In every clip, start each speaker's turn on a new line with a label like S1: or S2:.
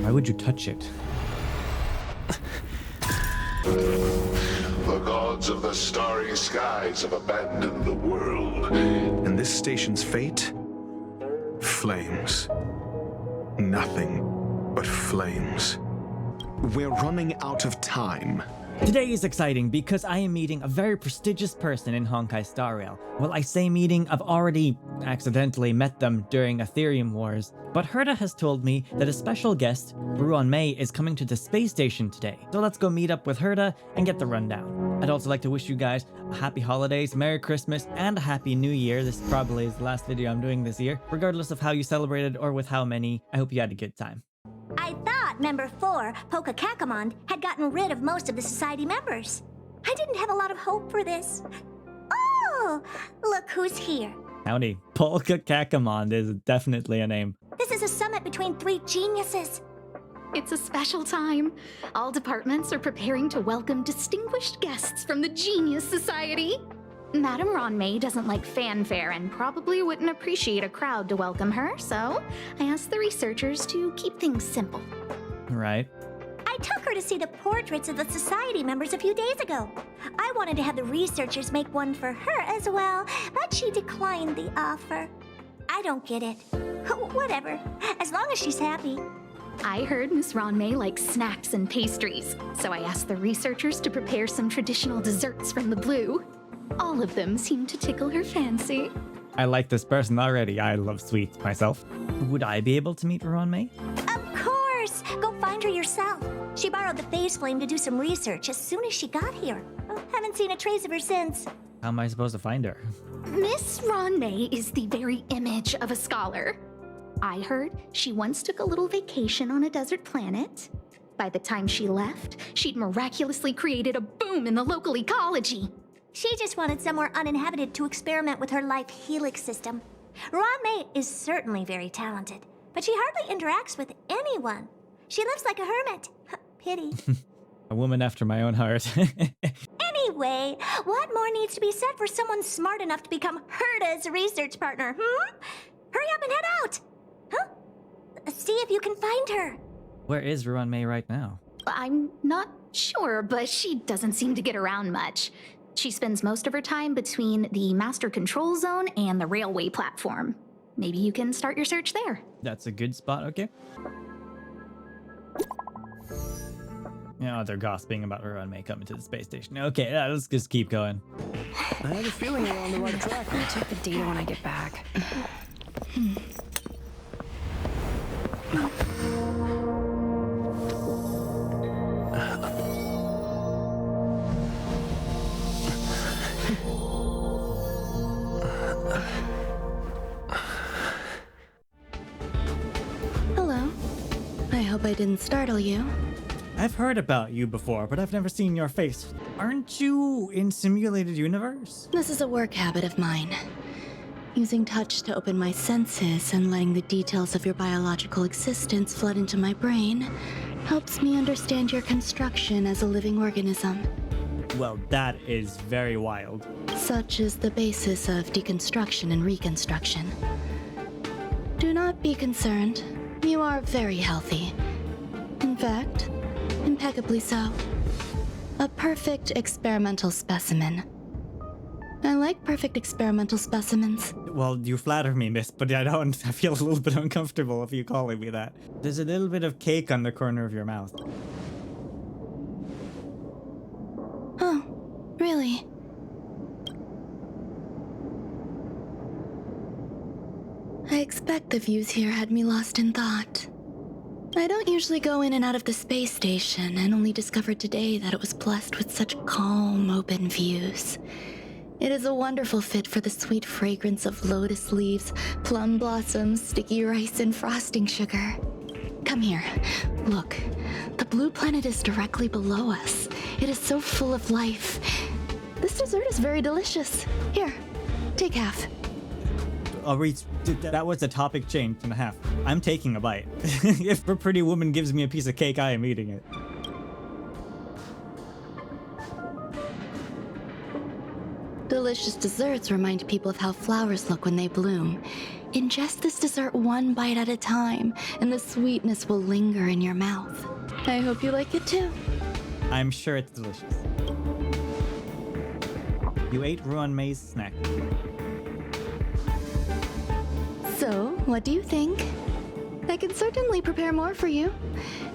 S1: Why would you touch it?
S2: The gods of the starry skies have abandoned the world.
S3: And this station's fate? Flames. Nothing but flames. We're running out of time.
S1: Today is exciting because I am meeting a very prestigious person in Honkai Star Rail. Well, I say meeting, I've already accidentally met them during Ethereum Wars, but Herta has told me that a special guest, Ruan is coming to the space station today. So let's go meet up with Herta and get the rundown. I'd also like to wish you guys a happy holidays, Merry Christmas, and a Happy New Year. This probably is the last video I'm doing this year. Regardless of how you celebrated or with how many, I hope you had a good time.
S4: I thought Member 4, Kakamond, had gotten rid of most of the Society members. I didn't have a lot of hope for this. Oh, look who's here.
S1: Howdy. Kakamond is definitely a name.
S4: This is a summit between 3 geniuses.
S5: It's a special time. All departments are preparing to welcome distinguished guests from the Genius Society. Madame Ronmei doesn't like fanfare and probably wouldn't appreciate a crowd to welcome her, so I asked the researchers to keep things simple.
S1: Right.
S4: I took her to see the portraits of the Society members a few days ago. I wanted to have the researchers make one for her as well, but she declined the offer. I don't get it. Whatever, as long as she's happy.
S5: I heard Miss Ronmei likes snacks and pastries, so I asked the researchers to prepare some traditional desserts from the blue. All of them seem to tickle her fancy.
S1: I like this person already. I love sweets myself. Would I be able to meet Ruan?
S4: Of course! Go find her yourself. She borrowed the phase flame to do some research as soon as she got here. Haven't seen a trace of her since.
S1: How am I supposed to find her?
S5: Miss Ronmei is the very image of a scholar. I heard she once took a little vacation on a desert planet. By the time she left, she'd miraculously created a boom in the local ecology.
S4: She just wanted somewhere uninhabited to experiment with her life helix system. Ronmei is certainly very talented, but she hardly interacts with anyone. She lives like a hermit. Pity.
S1: A woman after my own heart.
S4: Anyway, what more needs to be said for someone smart enough to become Herta's research partner, Hurry up and head out! See if you can find her.
S1: Where is Ruan right now?
S5: I'm not sure, but she doesn't seem to get around much. She spends most of her time between the Master Control Zone and the railway platform. Maybe you can start your search there.
S1: That's a good spot, okay. Yeah, they're gossiping about Ruan coming to the space station. Okay, let's just keep going.
S6: I have a feeling we're on the right track.
S7: I'll check the data when I get back.
S8: Hello. I hope I didn't startle you.
S1: I've heard about you before, but I've never seen your face. Aren't you in Simulated Universe?
S8: This is a work habit of mine. Using touch to open my senses and letting the details of your biological existence flood into my brain helps me understand your construction as a living organism.
S1: Well, that is very wild.
S8: Such is the basis of deconstruction and reconstruction. Do not be concerned. You are very healthy. In fact, impeccably so. A perfect experimental specimen. I like perfect experimental specimens.
S1: Well, you flatter me, miss, but I feel a little bit uncomfortable if you calling me that. There's a little bit of cake on the corner of your mouth.
S8: Oh, really? I expect the views here had me lost in thought. I don't usually go in and out of the space station, and only discovered today that it was blessed with such calm, open views. It is a wonderful fit for the sweet fragrance of lotus leaves, plum blossoms, sticky rice, and frosting sugar. Come here. Look. The blue planet is directly below us. It is so full of life. This dessert is very delicious. Here, take half.
S1: I'll reach. That was a topic change and a half. I'm taking a bite. If a pretty woman gives me a piece of cake, I am eating it.
S8: Delicious desserts remind people of how flowers look when they bloom. Ingest this dessert one bite at a time, and the sweetness will linger in your mouth. I hope you like it too.
S1: I'm sure it's delicious. You ate Ruan May's snack.
S8: So, what do you think? I can certainly prepare more for you.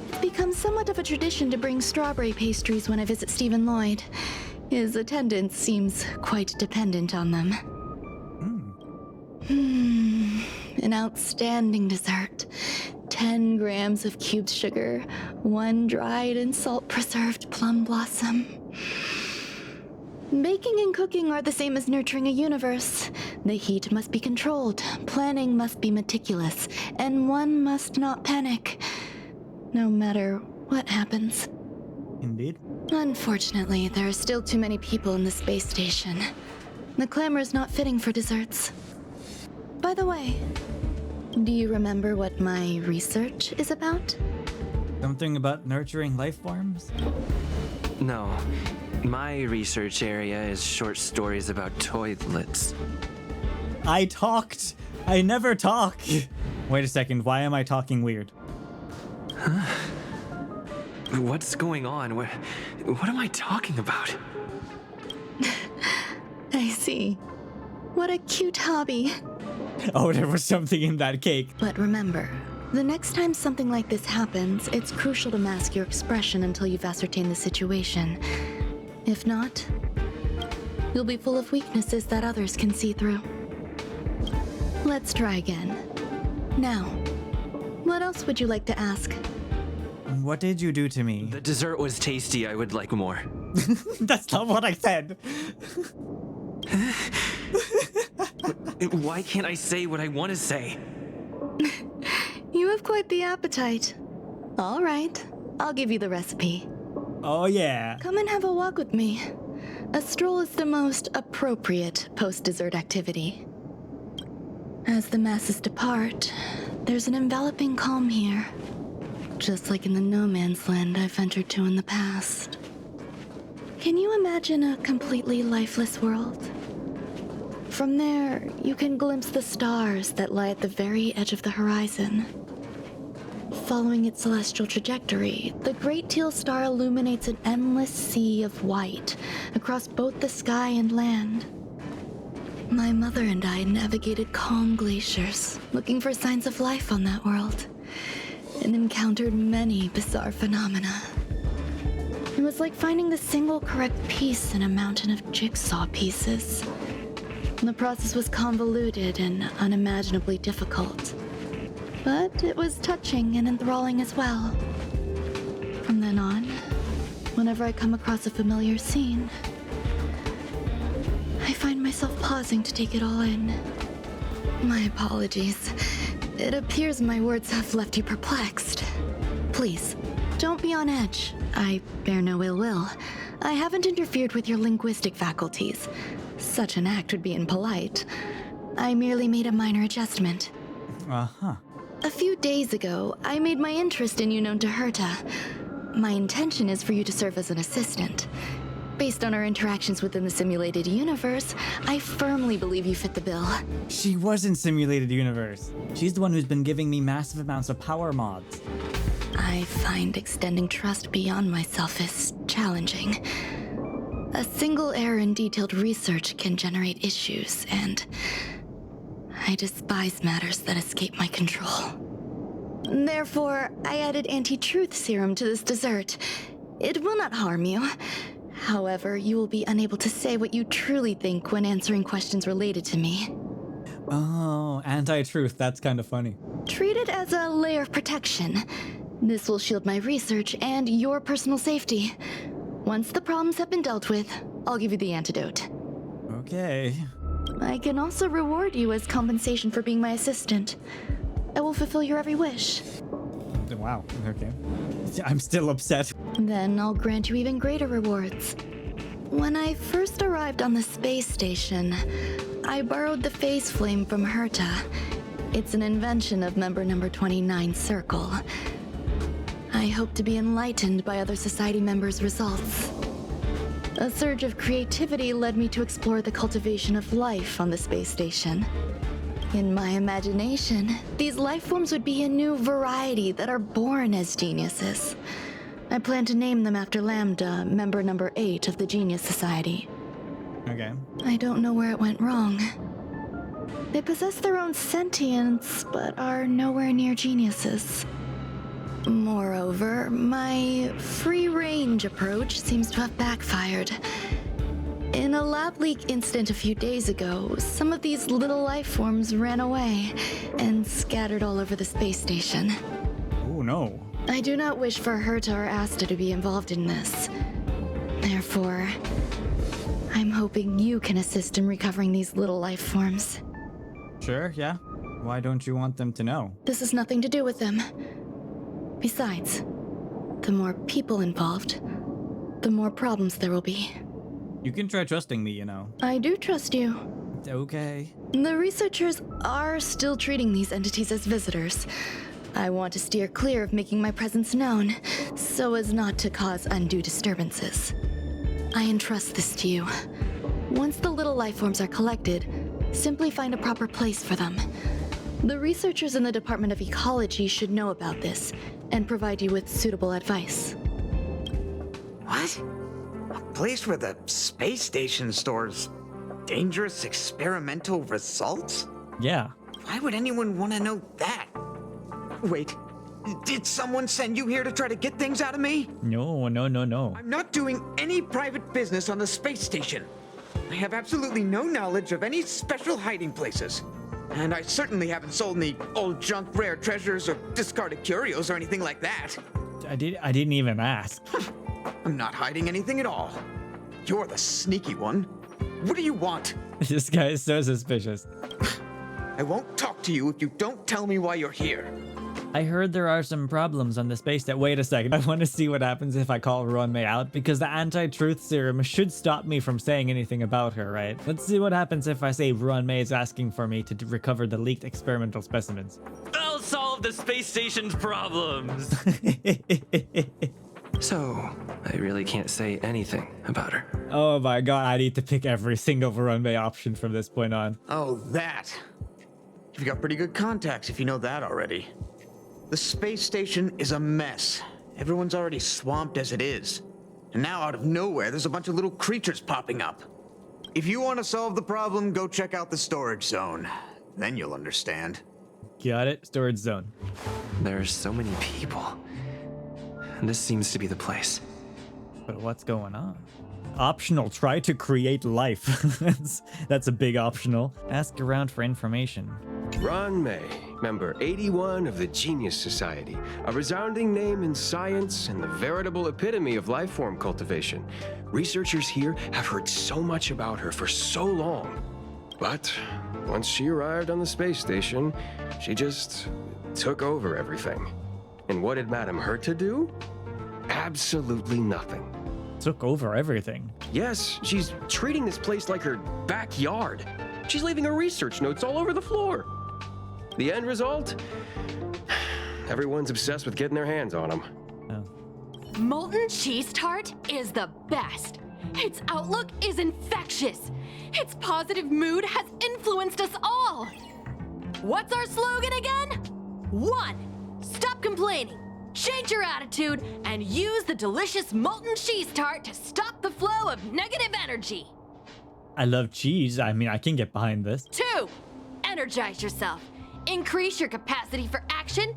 S8: It's become somewhat of a tradition to bring strawberry pastries when I visit Stephen Lloyd. His attendance seems quite dependent on them. An outstanding dessert. 10 grams of cubed sugar, 1 dried and salt-preserved plum blossom. Baking and cooking are the same as nurturing a universe. The heat must be controlled, planning must be meticulous, and one must not panic, no matter what happens.
S1: Indeed.
S8: Unfortunately, there are still too many people in the space station. The clamor is not fitting for desserts. By the way, do you remember what my research is about?
S1: Something about nurturing life forms?
S6: No. My research area is short stories about toilets.
S1: I talked! I never talk! Wait a second, why am I talking weird?
S6: What's going on? What am I talking about?
S8: I see. What a cute hobby.
S1: Oh, there was something in that cake.
S8: But remember, the next time something like this happens, it's crucial to mask your expression until you've ascertained the situation. If not, you'll be full of weaknesses that others can see through. Let's try again. Now, what else would you like to ask?
S1: What did you do to me?
S6: The dessert was tasty. I would like more.
S1: That's not what I said.
S6: Why can't I say what I want to say?
S8: You have quite the appetite. All right, I'll give you the recipe.
S1: Oh yeah.
S8: Come and have a walk with me. A stroll is the most appropriate post-dessert activity. As the masses depart, there's an enveloping calm here. Just like in the no man's land I've ventured to in the past. Can you imagine a completely lifeless world? From there, you can glimpse the stars that lie at the very edge of the horizon. Following its celestial trajectory, the Great Teal Star illuminates an endless sea of white across both the sky and land. My mother and I navigated calm glaciers, looking for signs of life on that world, and encountered many bizarre phenomena. It was like finding the single correct piece in a mountain of jigsaw pieces. The process was convoluted and unimaginably difficult. But it was touching and enthralling as well. From then on, whenever I come across a familiar scene, I find myself pausing to take it all in. My apologies. It appears my words have left you perplexed. Please, don't be on edge. I bear no ill will. I haven't interfered with your linguistic faculties. Such an act would be impolite. I merely made a minor adjustment.
S1: Uh-huh.
S8: A few days ago, I made my interest in you known to Herta. My intention is for you to serve as an assistant. Based on our interactions within the simulated universe, I firmly believe you fit the bill.
S1: She was in Simulated Universe. She's the one who's been giving me massive amounts of power mods.
S8: I find extending trust beyond myself is challenging. A single error in detailed research can generate issues, and I despise matters that escape my control. Therefore, I added anti-truth serum to this dessert. It will not harm you. However, you will be unable to say what you truly think when answering questions related to me.
S1: Oh, anti-truth. That's kind of funny.
S8: Treat it as a layer of protection. This will shield my research and your personal safety. Once the problems have been dealt with, I'll give you the antidote.
S1: Okay.
S8: I can also reward you as compensation for being my assistant. I will fulfill your every wish.
S1: Wow, okay. I'm still upset.
S8: Then I'll grant you even greater rewards. When I first arrived on the space station, I borrowed the phase flame from Herta. It's an invention of member number 29 Circle. I hope to be enlightened by other society members' results. A surge of creativity led me to explore the cultivation of life on the space station. In my imagination, these life forms would be a new variety that are born as geniuses. I plan to name them after Lambda, member number 8 of the Genius Society.
S1: Okay.
S8: I don't know where it went wrong. They possess their own sentience, but are nowhere near geniuses. Moreover, my free-range approach seems to have backfired. In a lab leak incident a few days ago, some of these little life forms ran away and scattered all over the space station.
S1: Oh no.
S8: I do not wish for Herta or Asta to be involved in this. Therefore, I'm hoping you can assist in recovering these little life forms.
S1: Sure, yeah. Why don't you want them to know?
S8: This has nothing to do with them. Besides, the more people involved, the more problems there will be.
S1: You can try trusting me, you know.
S8: I do trust you.
S1: Okay.
S8: The researchers are still treating these entities as visitors. I want to steer clear of making my presence known, so as not to cause undue disturbances. I entrust this to you. Once the little life forms are collected, simply find a proper place for them. The researchers in the Department of Ecology should know about this and provide you with suitable advice.
S9: What? A place where the space station stores dangerous experimental results?
S1: Yeah.
S9: Why would anyone want to know that? Wait, did someone send you here to try to get things out of me?
S1: No.
S9: I'm not doing any private business on the space station. I have absolutely no knowledge of any special hiding places. And I certainly haven't sold any old junk rare treasures or discarded curios or anything like that.
S1: I didn't even ask.
S9: I'm not hiding anything at all. You're the sneaky one. What do you want?
S1: This guy is so suspicious.
S9: I won't talk to you if you don't tell me why you're here.
S1: I heard there are some problems on the space that— wait a second, I want to see what happens if I call Ruan out, because the anti-truth serum should stop me from saying anything about her, right? Let's see what happens if I say Ruan is asking for me to recover the leaked experimental specimens.
S6: I'll solve the space station's problems. So, I really can't say anything about her.
S1: Oh my god, I need to pick every single Ruan option from this point on.
S9: Oh, that. You've got pretty good contacts if you know that already. The space station is a mess. Everyone's already swamped as it is. And now out of nowhere, there's a bunch of little creatures popping up. If you want to solve the problem, go check out the storage zone. Then you'll understand.
S1: Got it, storage zone.
S6: There's so many people. And this seems to be the place.
S1: But what's going on? Optional, try to create life. that's a big optional. Ask around for information.
S10: Ron May, member 81 of the Genius Society, a resounding name in science and the veritable epitome of life form cultivation. Researchers here have heard so much about her for so long. But once she arrived on the space station, she just took over everything. And what did Madame Herta do? Absolutely nothing.
S1: Took over everything.
S10: Yes, she's treating this place like her backyard. She's leaving her research notes all over the floor. The end result? Everyone's obsessed with getting their hands on them.
S1: Oh.
S11: Molten cheese tart is the best. Its outlook is infectious. Its positive mood has influenced us all. What's our slogan again? 1. Stop complaining. Change your attitude and use the delicious molten cheese tart to stop the flow of negative energy.
S1: I love cheese. I mean, I can get behind this.
S11: 2. Energize yourself. Increase your capacity for action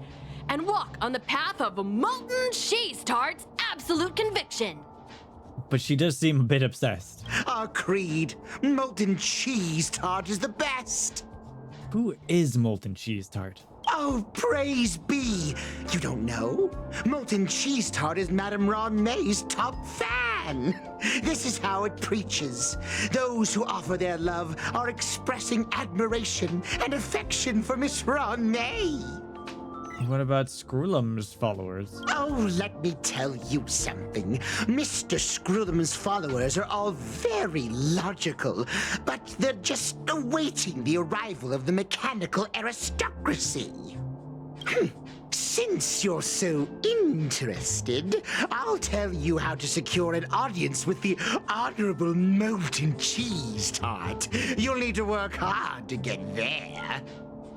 S11: and walk on the path of a molten cheese tart's absolute conviction.
S1: But she does seem a bit obsessed.
S12: Our creed, molten cheese tart is the best.
S1: Who is Molten Cheese Tart?
S12: Oh, praise be! You don't know? Molten cheese tart is Madame Ron May's top fan. This is how it preaches. Those who offer their love are expressing admiration and affection for Miss Ron May.
S1: What about Screwllum's followers?
S12: Oh, let me tell you something. Mr. Screwllum's followers are all very logical, but they're just awaiting the arrival of the mechanical aristocracy. Since you're so interested, I'll tell you how to secure an audience with the Honorable Molten Cheese Tart. You'll need to work hard to get there.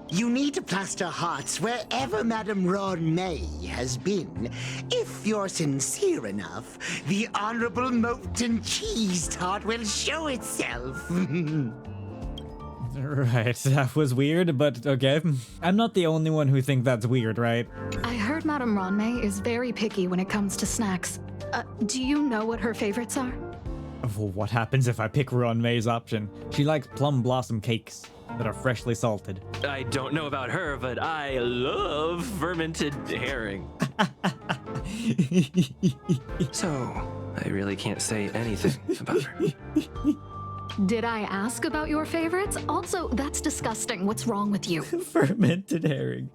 S12: You need to plaster hearts wherever Madame Ron May has been. If you're sincere enough, the Honorable Molten Cheese Tart will show itself.
S1: Right, that was weird, but okay. I'm not the only one who think that's weird, right?
S5: I heard Madame Ronmay is very picky when it comes to snacks. Do you know what her favorites are?
S1: Well, what happens if I pick Ruan May's option? She likes plum blossom cakes that are freshly salted.
S6: I don't know about her, but I love fermented herring. So, I really can't say anything about her.
S5: Did I ask about your favorites? Also, that's disgusting. What's wrong with you?
S1: Fermented herring.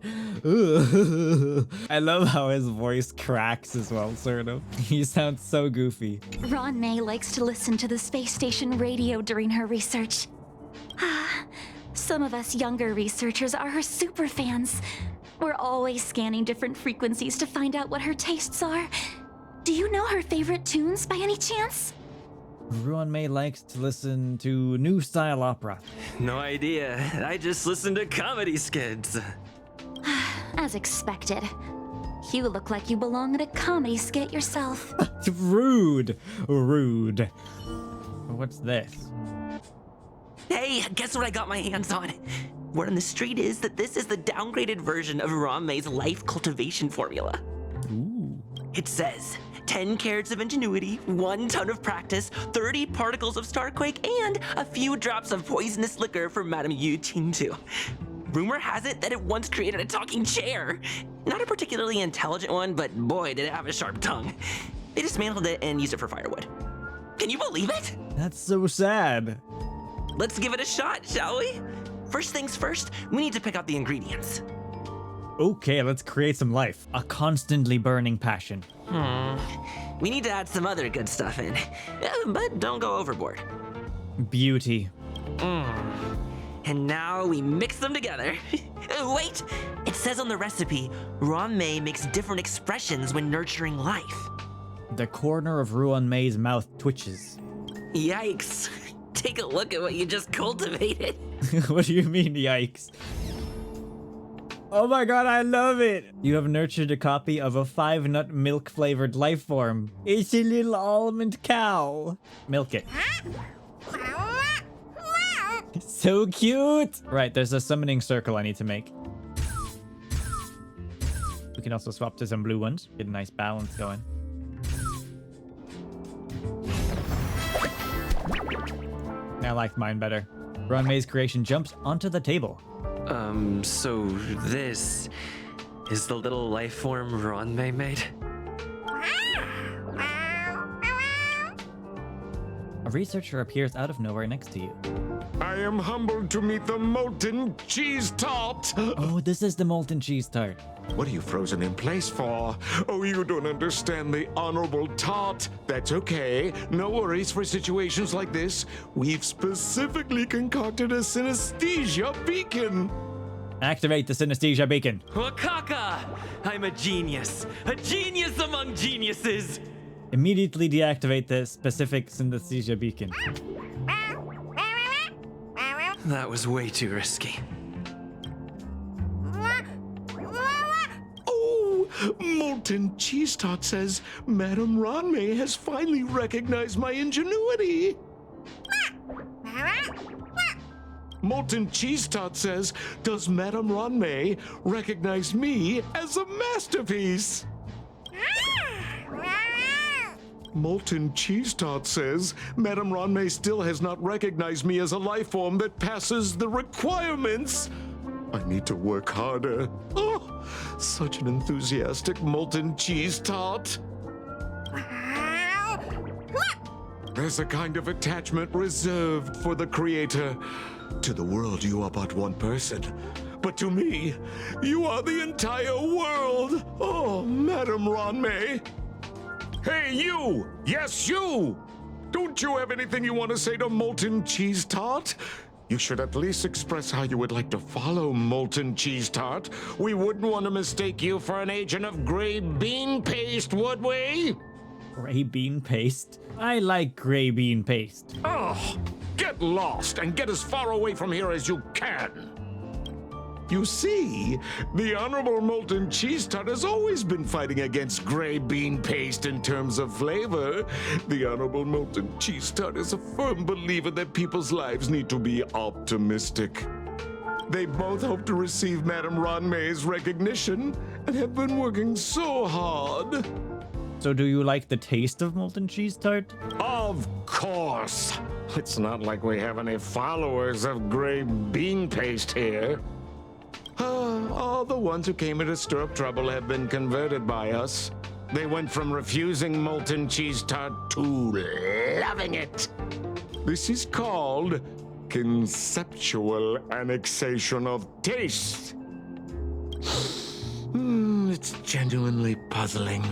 S1: Ugh. I love how his voice cracks as well, sort of. He sounds so goofy.
S4: Ron May likes to listen to the space station radio during her research. Some of us younger researchers are her super fans. We're always scanning different frequencies to find out what her tastes are. Do you know her favorite tunes by any chance?
S1: Ruan May likes to listen to new style opera.
S6: No idea. I just listen to comedy skits.
S4: As expected. You look like you belong in a comedy skit yourself.
S1: Rude. Rude. What's this?
S13: Hey, guess what I got my hands on? Word on the street is that this is the downgraded version of Ron May's life cultivation formula.
S1: Ooh.
S13: It says 10 carats of ingenuity, 1 ton of practice, 30 particles of starquake, and a few drops of poisonous liquor for Madame Yu Qingtu. Rumor has it that it once created a talking chair. Not a particularly intelligent one, but boy, did it have a sharp tongue. They dismantled it and used it for firewood. Can you believe it?
S1: That's so sad.
S13: Let's give it a shot, shall we? First things first, we need to pick out the ingredients.
S1: Okay, let's create some life. A constantly burning passion.
S13: We need to add some other good stuff in, but don't go overboard.
S1: Beauty.
S13: And now we mix them together. Wait! It says on the recipe, Ron May makes different expressions when nurturing life.
S1: The corner of Ruan May's mouth twitches.
S13: Yikes. Take a look at what you just cultivated.
S1: What do you mean, yikes? Oh my god, I love it! You have nurtured a copy of a 5-nut milk-flavored life form. It's a little almond cow. Milk it. So cute! Right, there's a summoning circle I need to make. We can also swap to some blue ones. Get a nice balance going. I like mine better. Ron May's creation jumps onto the table.
S6: So this is the little life form Ron May made?
S1: A researcher appears out of nowhere next to you.
S2: I am humbled to meet the Molten Cheese Tart.
S1: Oh, this is the Molten Cheese Tart.
S2: What are you frozen in place for? Oh, you don't understand the Honorable Tart. That's okay. No worries for situations like this. We've specifically concocted a synesthesia beacon.
S1: Activate the synesthesia beacon.
S6: Wakaka! I'm a genius among geniuses!
S1: Immediately deactivate the specific synesthesia beacon.
S6: That was way too risky.
S2: Oh, Molten Cheese Tart says Madame Ron May has finally recognized my ingenuity. Molten Cheese Tart says, does Madame Ron May recognize me as a masterpiece? Molten Cheese Tart says, Madame Ron May still has not recognized me as a life form that passes the requirements. I need to work harder. Oh, such an enthusiastic Molten Cheese Tart. There's a kind of attachment reserved for the creator. To the world, you are but one person. But to me, you are the entire world. Oh, Madame Ron May. Hey, you! Yes, you! Don't you have anything you want to say to Molten Cheese Tart? You should at least express how you would like to follow Molten Cheese Tart. We wouldn't want to mistake you for an agent of gray bean paste, would we?
S1: Gray bean paste? I like gray bean paste.
S2: Oh, get lost and get as far away from here as you can. You see, the Honorable Molten Cheese Tart has always been fighting against gray bean paste in terms of flavor. The Honorable Molten Cheese Tart is a firm believer that people's lives need to be optimistic. They both hope to receive Madame Ronmay's recognition and have been working so hard.
S1: So do you like the taste of molten cheese tart?
S2: Of course. It's not like we have any followers of gray bean paste here. All the ones who came here to stir up trouble have been converted by us. They went from refusing molten cheese tart to loving it. This is called conceptual annexation of taste. It's genuinely puzzling,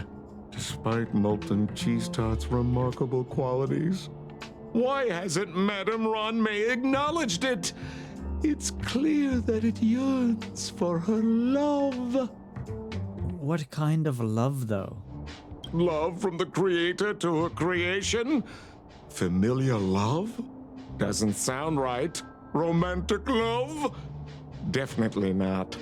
S2: despite molten cheese tart's remarkable qualities. Why hasn't Madame Ronmay acknowledged it? It's clear that it yearns for her love.
S1: What kind of love, though?
S2: Love from the creator to her creation? Familiar love? Doesn't sound right. Romantic love? Definitely not.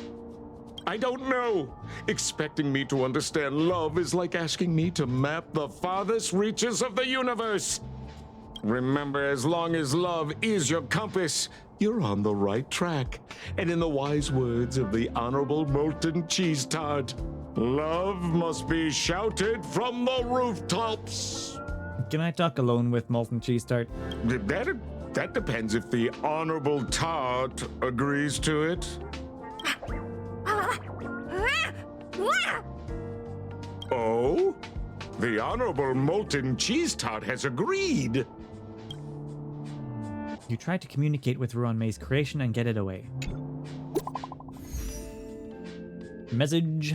S2: I don't know. Expecting me to understand love is like asking me to map the farthest reaches of the universe. Remember, as long as love is your compass, you're on the right track. And in the wise words of the Honorable Molten Cheese Tart, love must be shouted from the rooftops.
S1: Can I talk alone with molten cheese tart?
S2: That depends if the Honorable Tart agrees to it. Oh? The Honorable Molten Cheese Tart has agreed.
S1: You try to communicate with Ruan May's creation and get it away. Message.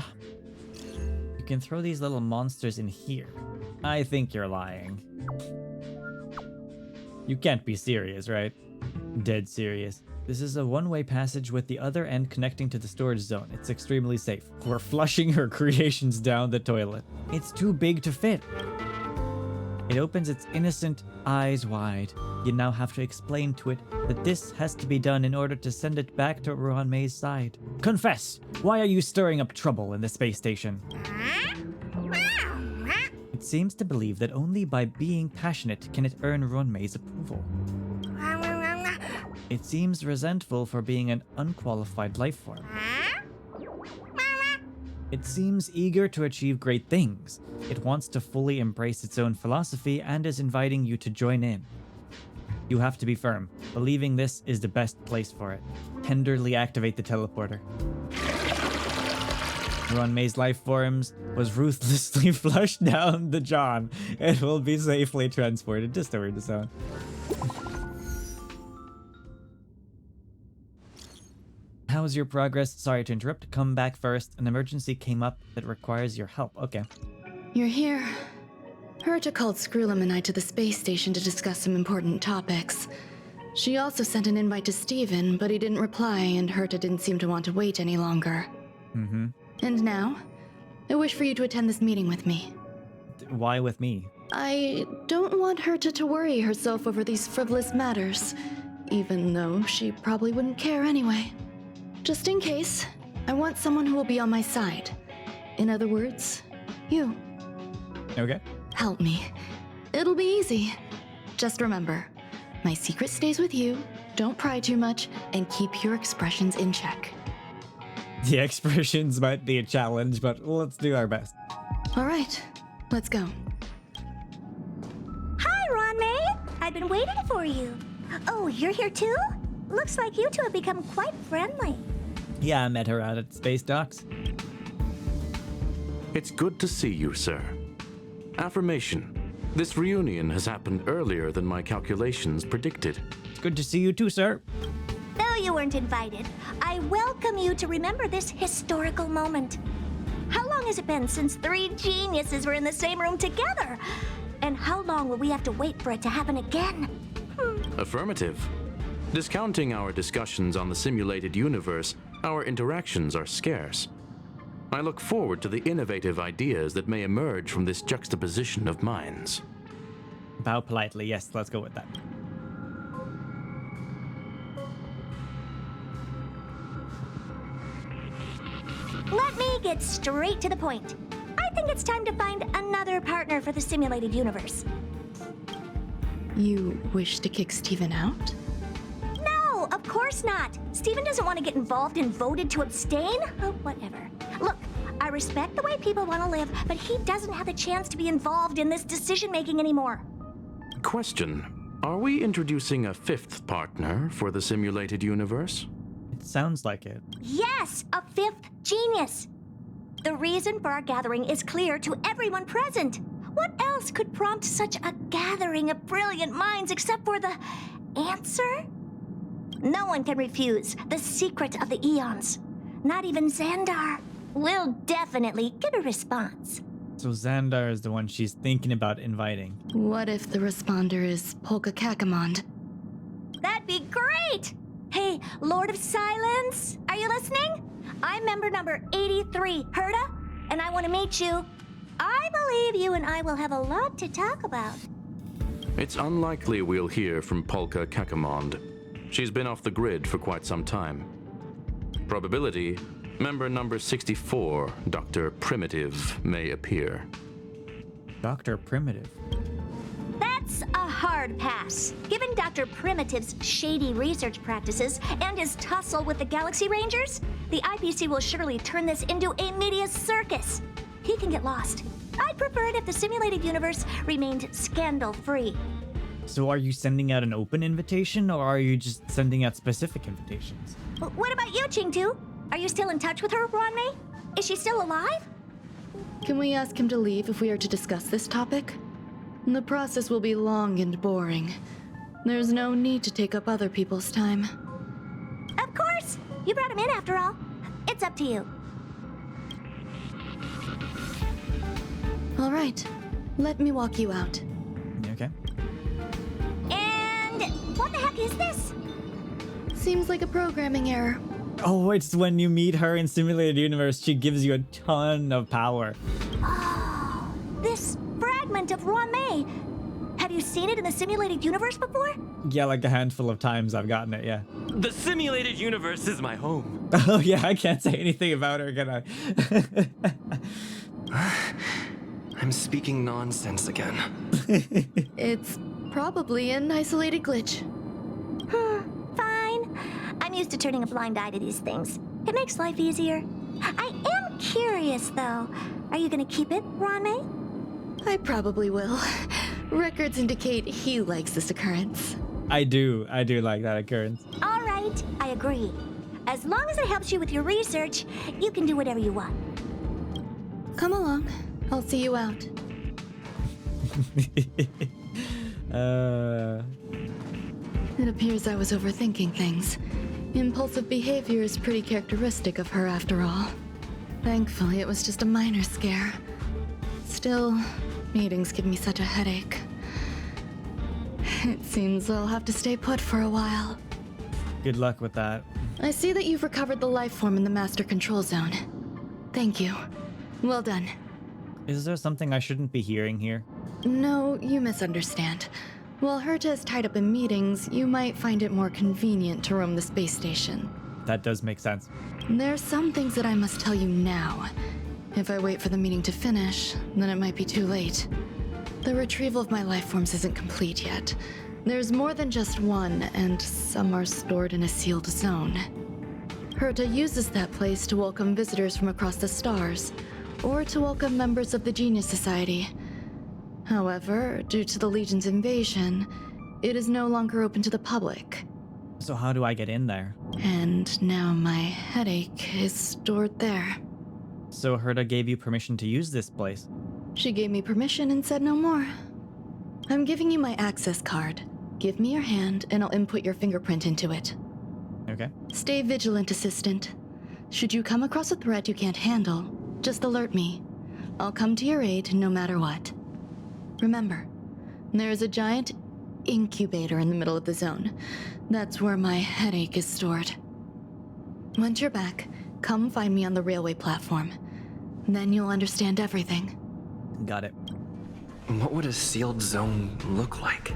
S1: You can throw these little monsters in here. I think you're lying. You can't be serious, right? Dead serious. This is a one-way passage with the other end connecting to the storage zone. It's extremely safe. We're flushing her creations down the toilet. It's too big to fit. It opens its innocent eyes wide. You now have to explain to it that this has to be done in order to send it back to Ruan May's side. Confess! Why are you stirring up trouble in the space station? It seems to believe that only by being passionate can it earn Ruan May's approval. It seems resentful for being an unqualified life form. It seems eager to achieve great things. It wants to fully embrace its own philosophy and is inviting you to join in. You have to be firm, believing this is the best place for it. Tenderly activate the teleporter. Ruan May's life forms was ruthlessly flushed down the John and will be safely transported to storage zone. How's your progress? Sorry to interrupt. Come back first. An emergency came up that requires your help. Okay.
S8: You're here. Herta called Screwllum and I to the space station to discuss some important topics. She also sent an invite to Steven, but he didn't reply, and Herta didn't seem to want to wait any longer.
S1: Mm-hmm.
S8: And now, I wish for you to attend this meeting with me.
S1: Why with me?
S8: I don't want Herta to worry herself over these frivolous matters, even though she probably wouldn't care anyway. Just in case, I want someone who will be on my side. In other words, you.
S1: Okay.
S8: Help me. It'll be easy. Just remember, my secret stays with you, don't pry too much, and keep your expressions in check.
S1: The expressions might be a challenge, but let's do our best.
S8: All right, let's go.
S4: Hi, Ronmay. I've been waiting for you. Oh, you're here too? Looks like you two have become quite friendly.
S1: Yeah, I met her out at Space Docks.
S14: It's good to see you, sir. Affirmation. This reunion has happened earlier than my calculations predicted.
S1: It's good to see you too, sir.
S4: Though you weren't invited, I welcome you to remember this historical moment. How long has it been since 3 geniuses were in the same room together? And how long will we have to wait for it to happen again?
S14: Affirmative. Discounting our discussions on the simulated universe, our interactions are scarce. I look forward to the innovative ideas that may emerge from this juxtaposition of minds.
S1: Bow politely. Yes, let's go with that.
S4: get straight to the point. I think it's time to find another partner for the simulated universe.
S8: You wish to kick Steven out?
S4: No, of course not. Steven doesn't want to get involved and voted to abstain. Oh, whatever. Look, I respect the way people want to live, but he doesn't have the chance to be involved in this decision-making anymore.
S14: Question. Are we introducing a fifth partner for the simulated universe?
S1: It sounds like it.
S4: Yes, a fifth genius. The reason for our gathering is clear to everyone present. What else could prompt such a gathering of brilliant minds except for the answer? No one can refuse the secret of the eons. Not even Xandar. We'll definitely get a response.
S1: So Xandar is the one she's thinking about inviting.
S8: What if the responder is Polka Kakamond?
S4: That'd be great! Hey, Lord of Silence, are you listening? I'm member number 83, Herta, and I want to meet you. I believe you and I will have a lot to talk about.
S14: It's unlikely we'll hear from Polka Kakamond. She's been off the grid for quite some time. Probability, member number 64, Dr. Primitive, may appear.
S1: Dr. Primitive?
S4: That's a hard pass. Given Dr. Primitive's shady research practices and his tussle with the Galaxy Rangers, the IPC will surely turn this into a media circus. He can get lost. I'd prefer it if the simulated universe remained scandal-free.
S1: So are you sending out an open invitation, or are you just sending out specific invitations?
S4: What about you, Ching-Tu? Are you still in touch with her, Ruan? Is she still alive?
S8: Can we ask him to leave if we are to discuss this topic? The process will be long and boring. There's no need to take up other people's time.
S4: Of course! You brought him in after all. It's up to you.
S8: All right. Let me walk you out.
S1: Okay.
S4: And what the heck is this?
S8: Seems like a programming error.
S1: Oh, it's when you meet her in Simulated Universe, she gives you a ton of power.
S4: Oh, this fragment of Ruan. Have you seen it in the simulated universe before?
S1: Yeah, like a handful of times I've gotten it, yeah.
S13: The simulated universe is my home.
S1: Oh yeah, I can't say anything about her, can I?
S6: I'm speaking nonsense again.
S8: It's probably an isolated glitch.
S4: Fine. I'm used to turning a blind eye to these things. It makes life easier. I am curious, though. Are you gonna keep it, Ruan?
S8: I probably will. Records indicate he likes this occurrence.
S1: I do like that occurrence.
S4: All right, I agree. As long as it helps you with your research, you can do whatever you want.
S8: Come along. I'll see you out. It appears I was overthinking things. Impulsive behavior is pretty characteristic of her after all. Thankfully, it was just a minor scare. Still, meetings give me such a headache. It seems I'll have to stay put for a while.
S1: Good luck with that.
S8: I see that you've recovered the life form in the Master Control Zone. Thank you. Well done.
S1: Is there something I shouldn't be hearing here?
S8: No, you misunderstand. While Herta is tied up in meetings, you might find it more convenient to roam the space station.
S1: That does make sense.
S8: There's some things that I must tell you now. If I wait for the meeting to finish, then it might be too late. The retrieval of my life forms isn't complete yet. There's more than just one, and some are stored in a sealed zone. Herta uses that place to welcome visitors from across the stars, or to welcome members of the Genius Society. However, due to the Legion's invasion, it is no longer open to the public.
S1: So how do I get in there?
S8: And now my headache is stored there.
S1: So Herta gave you permission to use this place?
S8: She gave me permission and said no more. I'm giving you my access card. Give me your hand and I'll input your fingerprint into it.
S1: Okay.
S8: Stay vigilant, Assistant. Should you come across a threat you can't handle, just alert me. I'll come to your aid no matter what. Remember, there is a giant incubator in the middle of the zone. That's where my headache is stored. Once you're back, come find me on the railway platform. Then you'll understand everything.
S1: Got it.
S6: What would a sealed zone look like?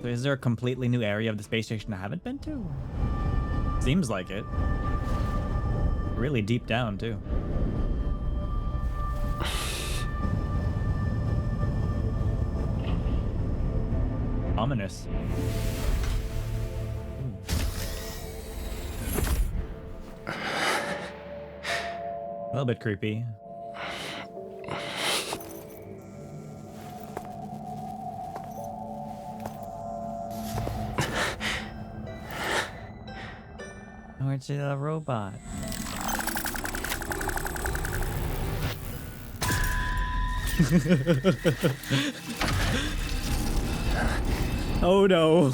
S1: So is there a completely new area of the space station I haven't been to? Seems like it. Really deep down, too. Ominous. A little bit creepy. Where's the robot? Oh no.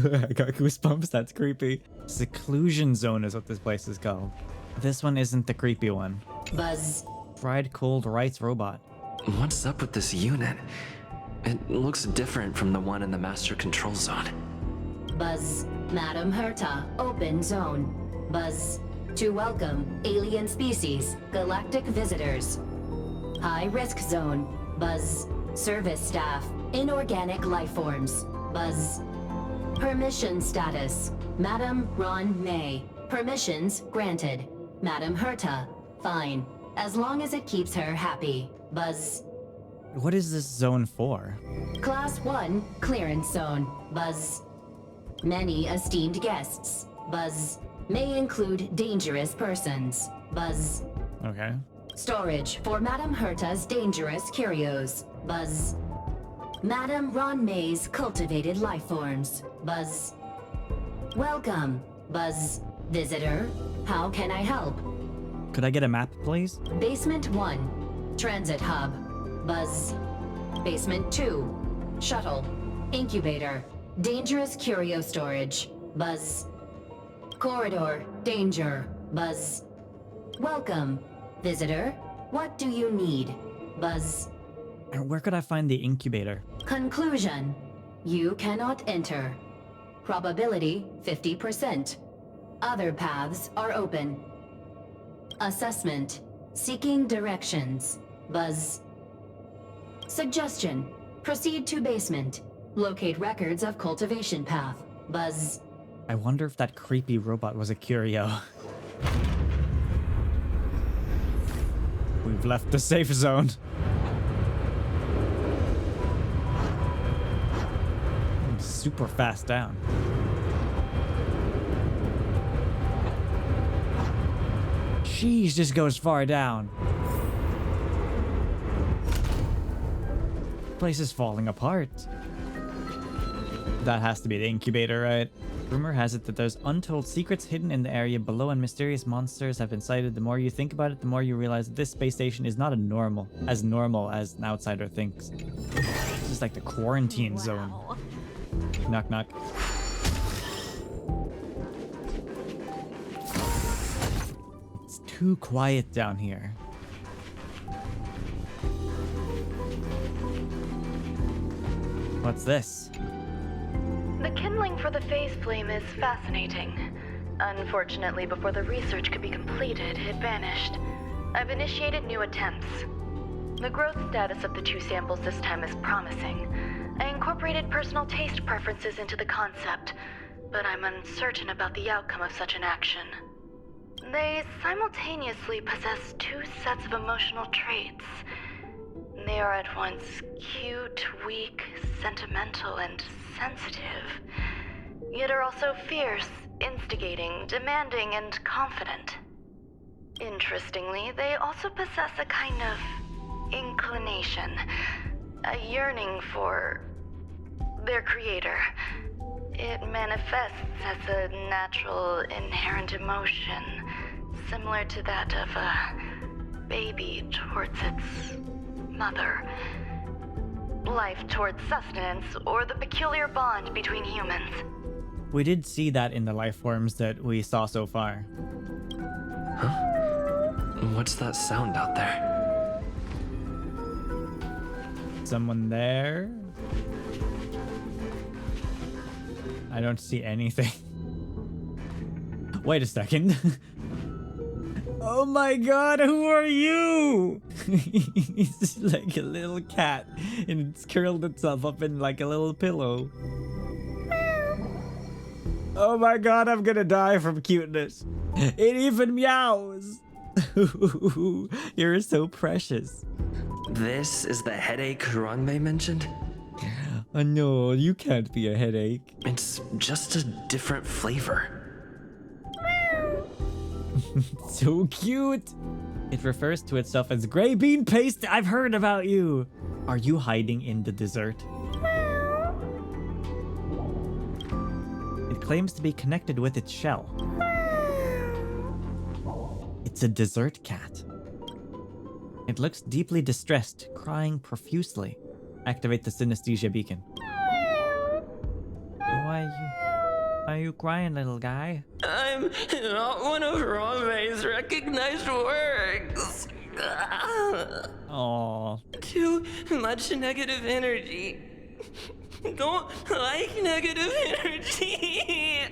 S1: I got goosebumps, that's creepy. Seclusion zone is what this place is called. This one isn't the creepy one.
S15: Buzz.
S1: Fried cold rice robot.
S6: What's up with this unit? It looks different from the one in the master control zone.
S15: Buzz. Madam Herta, open zone. Buzz. To welcome alien species, galactic visitors. High risk zone. Buzz. Service staff, inorganic life forms. Buzz. Permission status. Madam Ron May. Permissions granted. Madam Herta. Fine. As long as it keeps her happy. Buzz.
S1: What is this zone for?
S15: Class 1 clearance zone. Buzz. Many esteemed guests. Buzz. May include dangerous persons. Buzz.
S1: Okay.
S15: Storage for Madam Herta's dangerous curios. Buzz. Madam Ron May's cultivated life forms. Buzz. Welcome. Buzz. Visitor. How can I help?
S1: Could I get a map, please?
S15: Basement 1. Transit hub. Buzz. Basement 2. Shuttle. Incubator. Dangerous curio storage. Buzz. Corridor. Danger. Buzz. Welcome. Visitor. What do you need? Buzz.
S1: And where could I find the incubator?
S15: Conclusion. You cannot enter. Probability 50%. Other paths are open. Assessment. Seeking directions. Buzz. Suggestion. Proceed to basement. Locate records of cultivation path. Buzz.
S1: I wonder if that creepy robot was a curio. We've left the safe zone. Super fast down. Jeez, just goes far down. Place is falling apart. That has to be the incubator, right? Rumor has it that there's untold secrets hidden in the area below and mysterious monsters have been sighted. The more you think about it, the more you realize that this space station is not as normal as an outsider thinks. This is like the quarantine zone. Knock, knock. It's too quiet down here. What's this?
S16: The kindling for the phase flame is fascinating. Unfortunately, before the research could be completed, it vanished. I've initiated new attempts. The growth status of the two samples this time is promising. I incorporated personal taste preferences into the concept, but I'm uncertain about the outcome of such an action. They simultaneously possess two sets of emotional traits. They are at once cute, weak, sentimental, and sensitive, yet are also fierce, instigating, demanding, and confident. Interestingly, they also possess a kind of inclination, a yearning for their creator. It manifests as a natural, inherent emotion, similar to that of a baby towards its mother. Life towards sustenance, or the peculiar bond between humans.
S1: We did see that in the life forms that we saw so far.
S6: Huh? What's that sound out there?
S1: Someone there? I don't see anything. Wait a second. Oh my god, who are you? It's like a little cat, and it's curled itself up in like a little pillow. Oh my god, I'm gonna die from cuteness. It even meows. You're so precious.
S6: This is the headache Ruan mentioned?
S1: Oh no, you can't be a headache.
S6: It's just a different flavor.
S1: So cute. It refers to itself as gray bean paste. I've heard about you. Are you hiding in the dessert? It claims to be connected with its shell. It's a dessert cat. It looks deeply distressed, crying profusely. Activate the synesthesia beacon. Why are you crying, little guy?
S13: I'm not one of Rame's recognized works.
S1: Aww.
S13: Too much negative energy. Don't like negative energy.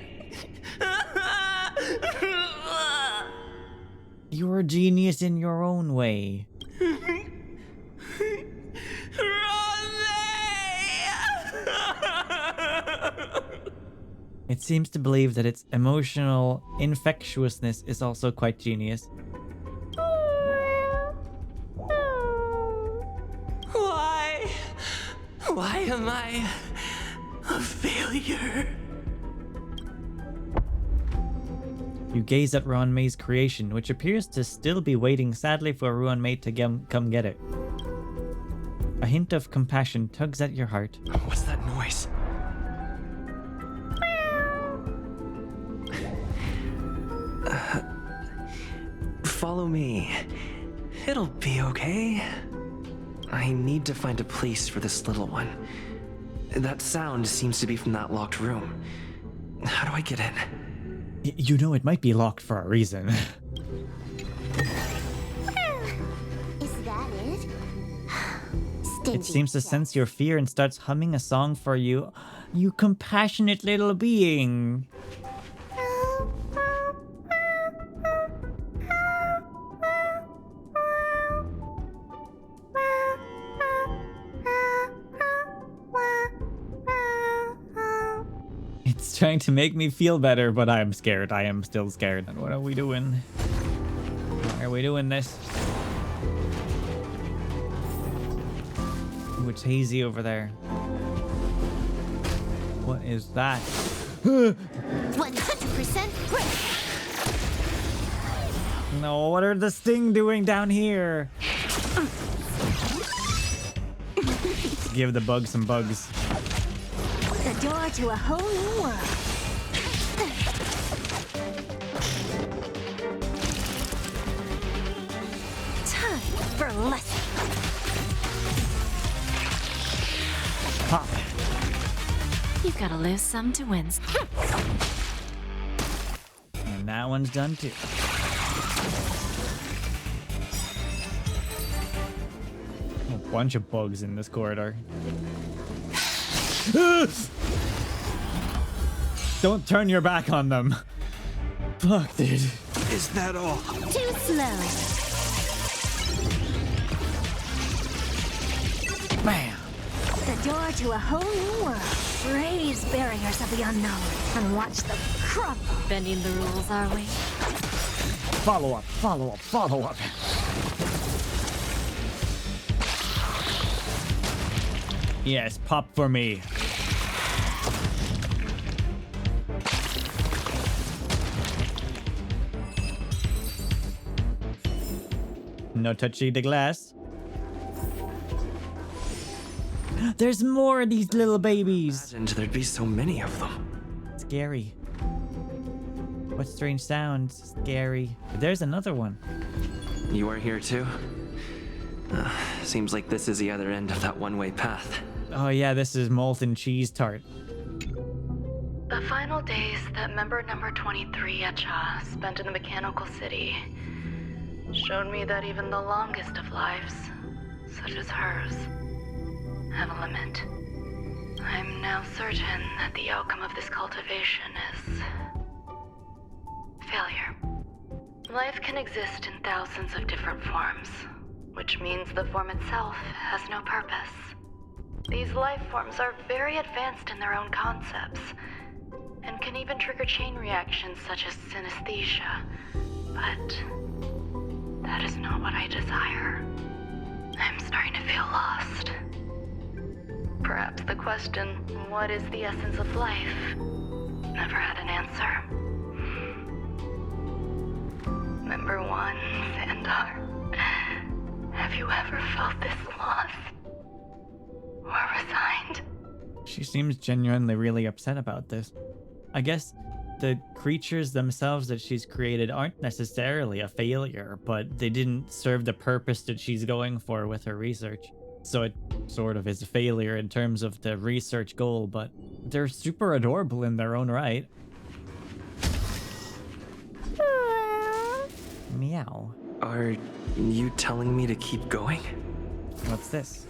S1: You're a genius in your own way. It seems to believe that its emotional infectiousness is also quite genius.
S13: Why am I a failure?
S1: You gaze at Ruan Mei's creation, which appears to still be waiting sadly for Ruan Mei to come get it. A hint of compassion tugs at your heart.
S6: What's that noise? Follow me. It'll be okay. I need to find a place for this little one. That sound seems to be from that locked room. How do I get in?
S1: You know it might be locked for a reason.
S4: Is that it?
S1: It seems to sense your fear and starts humming a song for you. You compassionate little being. It's trying to make me feel better, but I'm scared. I am still scared. What are we doing? Why are we doing this? Ooh, it's hazy over there. What is that?
S4: 100% grip.
S1: No, what are the Sting doing down here? Give the bug some bugs.
S4: The door to a whole new world. Time for lesson.
S1: Pop.
S7: You've got to lose some to win.
S1: And that one's done too. A bunch of bugs in this corridor. Don't turn your back on them. Fuck, dude.
S3: Is that all?
S4: Too slow.
S1: Bam.
S4: The door to a whole new world. Raise barriers of the unknown and watch them crumble.
S7: Bending the rules, are we?
S1: Follow up, follow up, follow up. Yes, pop for me. No touchy the glass. There's more of these little babies.
S6: Imagined there'd be so many of them.
S1: Scary. What strange sounds? Scary. There's another one.
S6: You are here too? Seems like this is the other end of that one-way path.
S1: Oh yeah, this is Molten cheese tart.
S16: The final days that member number 23 Echa spent in the mechanical city showed me that even the longest of lives, such as hers, have a limit. I'm now certain that the outcome of this cultivation is failure. Life can exist in thousands of different forms, which means the form itself has no purpose. These life forms are very advanced in their own concepts, and can even trigger chain reactions such as synesthesia. But that is not what I desire. I'm starting to feel lost. Perhaps the question, what is the essence of life, never had an answer. Member 1, Xandar. Have you ever felt this lost? Or resigned?
S1: She seems genuinely really upset about this. I guess the creatures themselves that she's created aren't necessarily a failure, but they didn't serve the purpose that she's going for with her research. So it sort of is a failure in terms of the research goal, but they're super adorable in their own right. Meow.
S6: Are you telling me to keep going?
S1: What's this?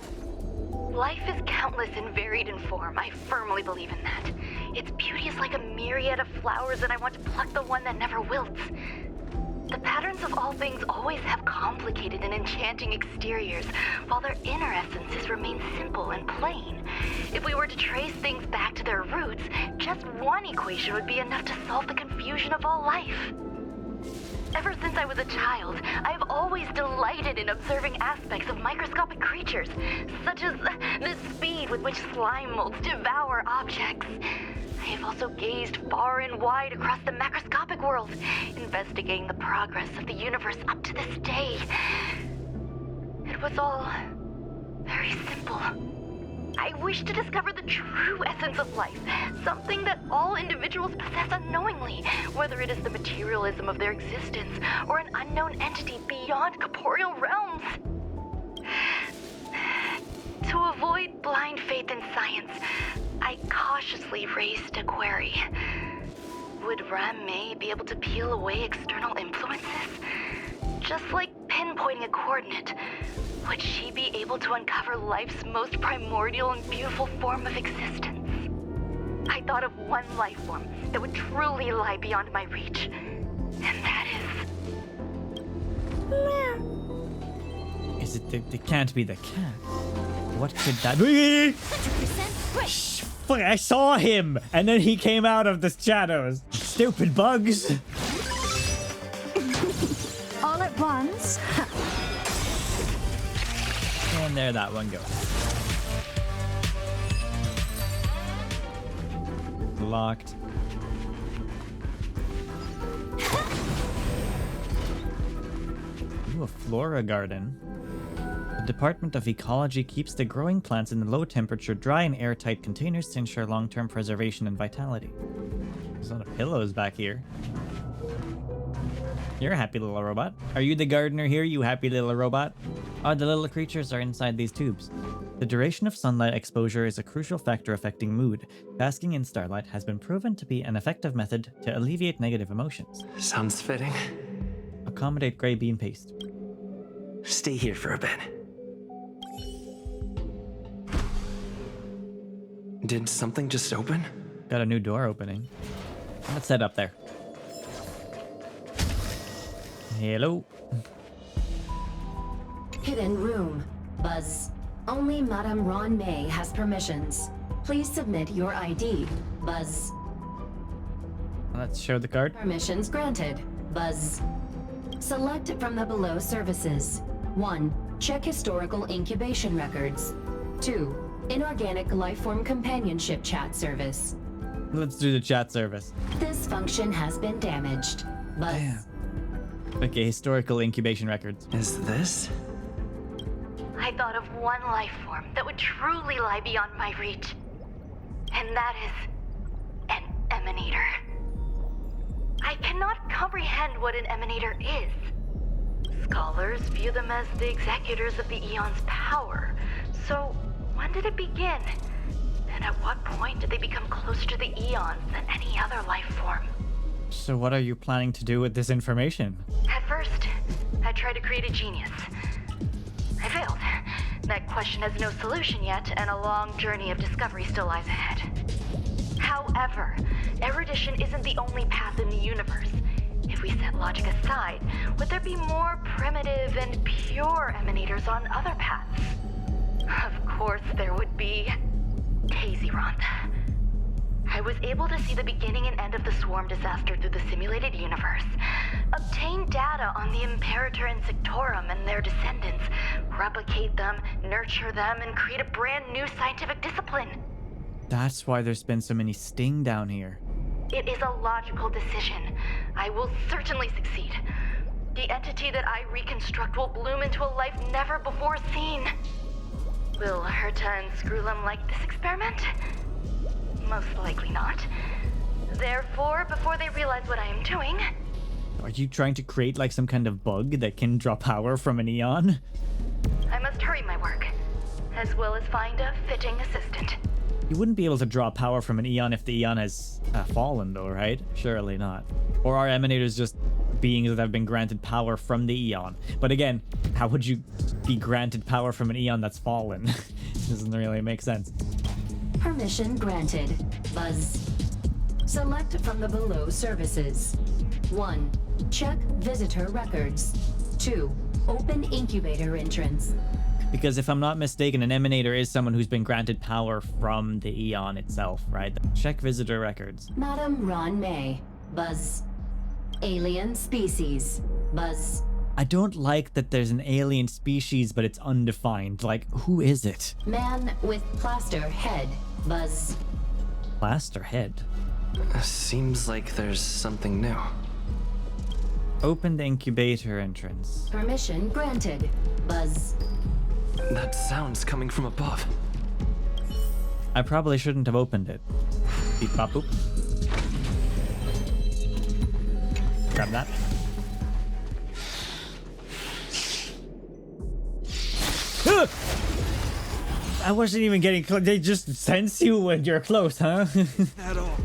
S16: Life is countless and varied in form. I firmly believe in that. Its beauty is like a myriad of flowers, and I want to pluck the one that never wilts. The patterns of all things always have complicated and enchanting exteriors, while their inner essences remain simple and plain. If we were to trace things back to their roots, just one equation would be enough to solve the confusion of all life. Ever since I was a child, I have always delighted in observing aspects of microscopic creatures, such as the speed with which slime molds devour objects. I have also gazed far and wide across the macroscopic world, investigating the progress of the universe up to this day. It was all very simple. I wish to discover the true essence of life, something that all individuals possess unknowingly, whether it is the materialism of their existence or an unknown entity beyond corporeal realms. To avoid blind faith in science, I cautiously raised a query. Would Ram May be able to peel away external influences? Just like pinpointing a coordinate, would she be able to uncover life's most primordial and beautiful form of existence? I thought of one life form that would truly lie beyond my reach, and that
S1: Is it it can't be the cat. What could that be?
S4: 100% right.
S1: Shh, fuck, I saw him, and then he came out of the shadows. Stupid bugs.
S4: All at once?
S1: And there that one goes. Locked. Ooh, a flora garden. The Department of Ecology keeps the growing plants in low temperature, dry and airtight containers to ensure long-term preservation and vitality. There's a lot of pillows back here. You're a happy little robot. Are you the gardener here, you happy little robot? Oh, the little creatures are inside these tubes. The duration of sunlight exposure is a crucial factor affecting mood. Basking in starlight has been proven to be an effective method to alleviate negative emotions.
S6: Sounds fitting.
S1: Accommodate gray bean paste.
S6: Stay here for a bit. Did something just open?
S1: Got a new door opening. Let's head up there. Hello.
S15: Hidden room. Buzz. Only Madame Ruan May has permissions. Please submit your ID. Buzz.
S1: Let's show the card.
S15: Permissions granted. Buzz. Select from the below services. 1. Check historical incubation records. 2. Inorganic lifeform companionship chat service.
S1: Let's do the chat service.
S15: This function has been damaged. Buzz.
S1: Damn. Okay, historical incubation records.
S6: Is this?
S16: I thought of one life form that would truly lie beyond my reach. And that is an emanator. I cannot comprehend what an emanator is. Scholars view them as the executors of the Eon's power. So, when did it begin? And at what point did they become closer to the Eons than any other life form?
S1: So what are you planning to do with this information?
S16: At first, I tried to create a genius. I failed. That question has no solution yet, and a long journey of discovery still lies ahead. However, erudition isn't the only path in the universe. If we set logic aside, would there be more primitive and pure emanators on other paths? Of course there would be. Tazyron. I was able to see the beginning and end of the swarm disaster through the simulated universe, obtain data on the Imperator and Sectorum and their descendants, replicate them, nurture them, and create a brand new scientific discipline.
S1: That's why there's been so many Sting down here.
S16: It is a logical decision. I will certainly succeed. The entity that I reconstruct will bloom into a life never before seen. Will Herta and Screwllum like this experiment? Most likely not. Therefore, before they realize what I am doing...
S1: Are you trying to create like some kind of bug that can draw power from an Eon?
S16: I must hurry my work, as well as find a fitting assistant.
S1: You wouldn't be able to draw power from an Eon if the Eon has fallen though, right? Surely not. Or are emanators just beings that have been granted power from the Eon? But again, how would you be granted power from an Eon that's fallen? Doesn't really make sense.
S15: Permission granted. Buzz. Select from the below services. 1. Check visitor records. 2. Open incubator entrance.
S1: Because if I'm not mistaken, an emanator is someone who's been granted power from the Eon itself, right? Check visitor records.
S15: Madam Ron May. Buzz. Alien species. Buzz.
S1: I don't like that there's an alien species, but it's undefined. Like, who is it?
S15: Man with plaster head. Buzz.
S1: Plaster head?
S6: Seems like there's something new.
S1: Open the incubator entrance.
S15: Permission granted. Buzz.
S6: That sound's coming from above.
S1: I probably shouldn't have opened it. Beep bop boop. Grab that. I wasn't even getting close. They just sense you when you're close, huh?
S3: At all.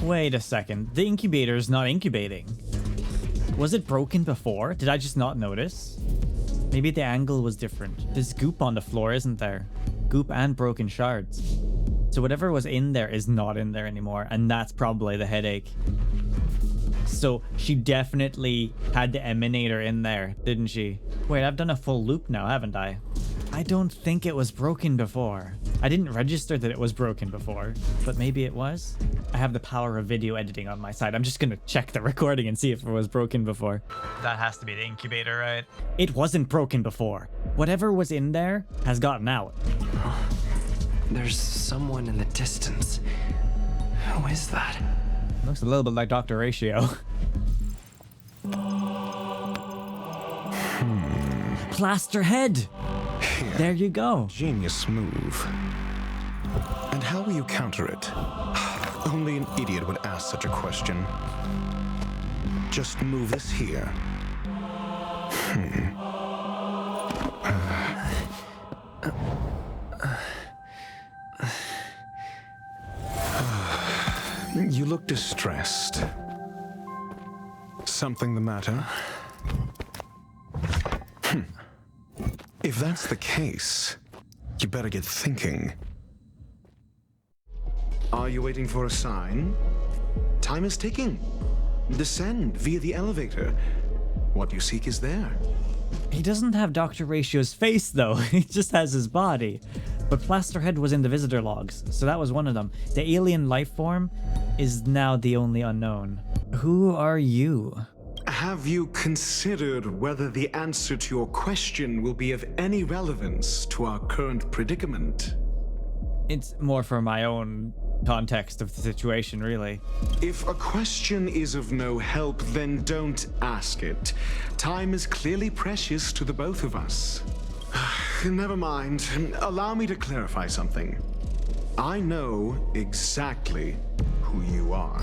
S1: Wait a second. The incubator is not incubating. Was it broken before? Did I just not notice? Maybe the angle was different. There's goop on the floor, isn't there? Goop and broken shards. So whatever was in there is not in there anymore, and that's probably the headache. So she definitely had the emanator in there, didn't she? Wait, I've done a full loop now, haven't I? I don't think it was broken before. I didn't register that it was broken before, but maybe it was? I have the power of video editing on my side. I'm just gonna check the recording and see if it was broken before. That has to be the incubator, right? It wasn't broken before. Whatever was in there has gotten out.
S6: There's someone in the distance. Who is that?
S1: Looks a little bit like Dr. Ratio. Plaster head!
S3: Here.
S1: There you go.
S3: Genius move. And how will you counter it? Only an idiot would ask such a question. Just move this here. You look distressed. Something the matter? If that's the case, you better get thinking. Are you waiting for a sign? Time is ticking. Descend via the elevator. What you seek is there.
S1: He doesn't have Dr. Ratio's face, though. He just has his body. But Plasterhead was in the visitor logs, so that was one of them. The alien life form is now the only unknown. Who are you?
S3: Have you considered whether the answer to your question will be of any relevance to our current predicament?
S1: It's more for my own context of the situation, really.
S3: If a question is of no help, then don't ask it. Time is clearly precious to the both of us. Never mind. Allow me to clarify something. I know exactly who you are,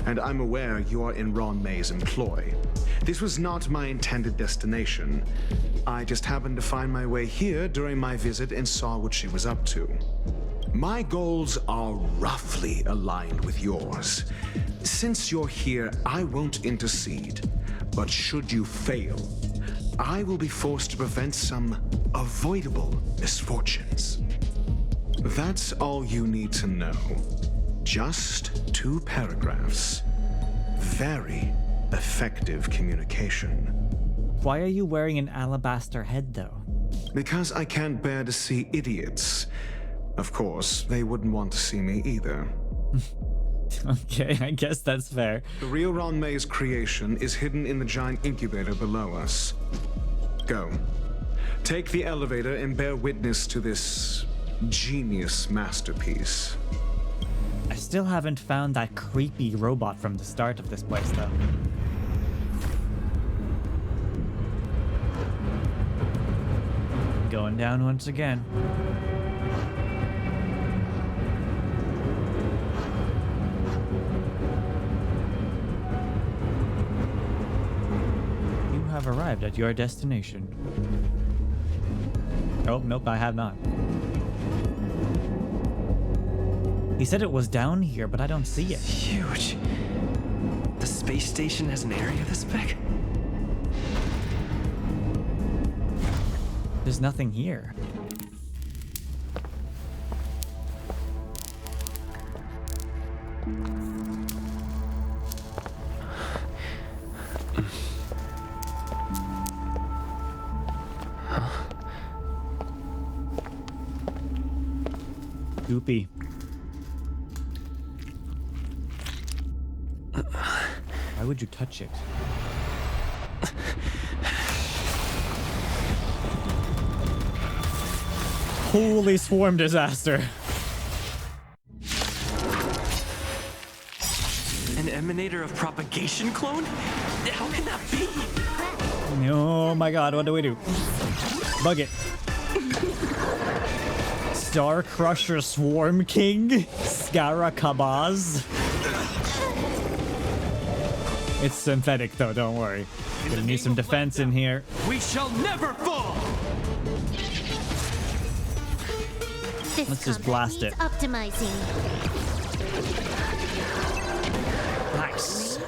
S3: and I'm aware you are in Ron May's employ. This was not my intended destination. I just happened to find my way here during my visit and saw what she was up to. My goals are roughly aligned with yours. Since you're here, I won't intercede. But should you fail, I will be forced to prevent some avoidable misfortunes. That's all you need to know. Just 2 paragraphs. Very effective communication.
S1: Why are you wearing an alabaster head, though?
S3: Because I can't bear to see idiots. Of course, they wouldn't want to see me either.
S1: Okay, I guess that's fair.
S3: The real Ron May's creation is hidden in the giant incubator below us. Go. Take the elevator and bear witness to this genius masterpiece.
S1: I still haven't found that creepy robot from the start of this place, though. Going down once again. You have arrived at your destination. Oh, nope, I have not. He said it was down here, but I don't see it.
S6: Huge. The space station has an area this big?
S1: There's nothing here. Goopy. Why would you touch it? Holy swarm disaster.
S6: An emanator of propagation clone? How can that be?
S1: Oh my god, what do we do? Bug it. Starcrusher Swarm King? Scarakabaz? It's synthetic though, don't worry. Gonna need some defense in here.
S10: We shall never fall!
S1: Let's just blast it.
S4: Optimizing.
S1: Nice.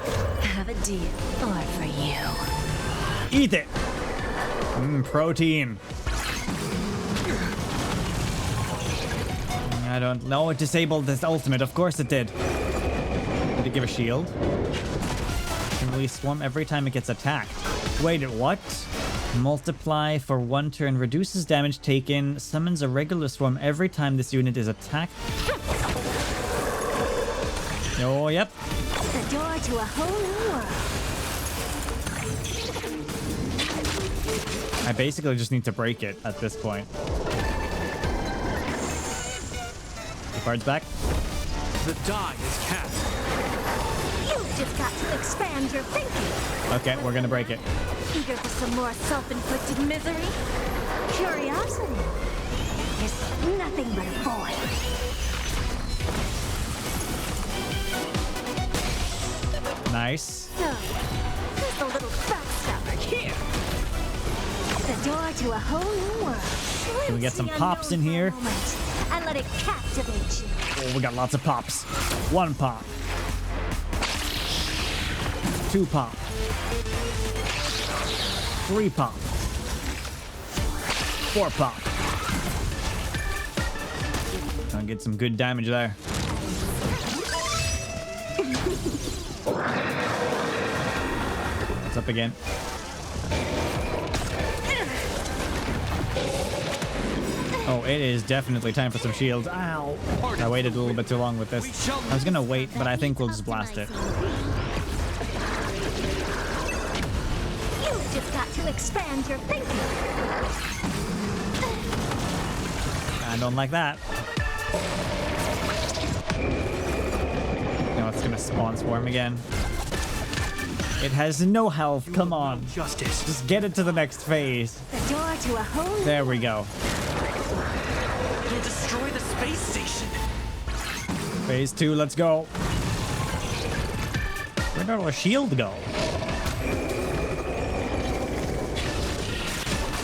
S7: Have a deal or for you.
S1: Eat it! Protein. I don't know. It disabled this ultimate. Of course it did. Did it give a shield? Can release swarm every time it gets attacked. Wait, what? Multiply for 1 turn, reduces damage taken, summons a regular swarm every time this unit is attacked. Oh, yep.
S4: The door to a whole new world.
S1: I basically just need to break it at this point. The card's back.
S10: The die is cast.
S4: You've just got to expand your thinking.
S1: Okay, we're gonna break it.
S4: Eager for some more self-inflicted misery? Curiosity is nothing but a void.
S1: Nice.
S4: So, just a little backstabber here. The door to a whole new world.
S1: Can we get some pops in here?
S4: And let it captivate you.
S1: Oh, we got lots of pops. 1 pop. 2 pop. 3 pop. 4 pop. I'll get some good damage there. What's up again? Oh, it is definitely time for some shields. Ow! I waited a little bit too long with this. I was gonna wait, but I think we'll just blast it.
S4: You've just got to expand your thinking.
S1: I don't like that. No, it's gonna spawn swarm again. It has no health. Come on.
S10: Justice.
S1: Just get it to the next phase.
S4: The door to a whole.
S1: There we go.
S6: It'll destroy the space station.
S1: Phase 2, let's go. Where'd our shield go?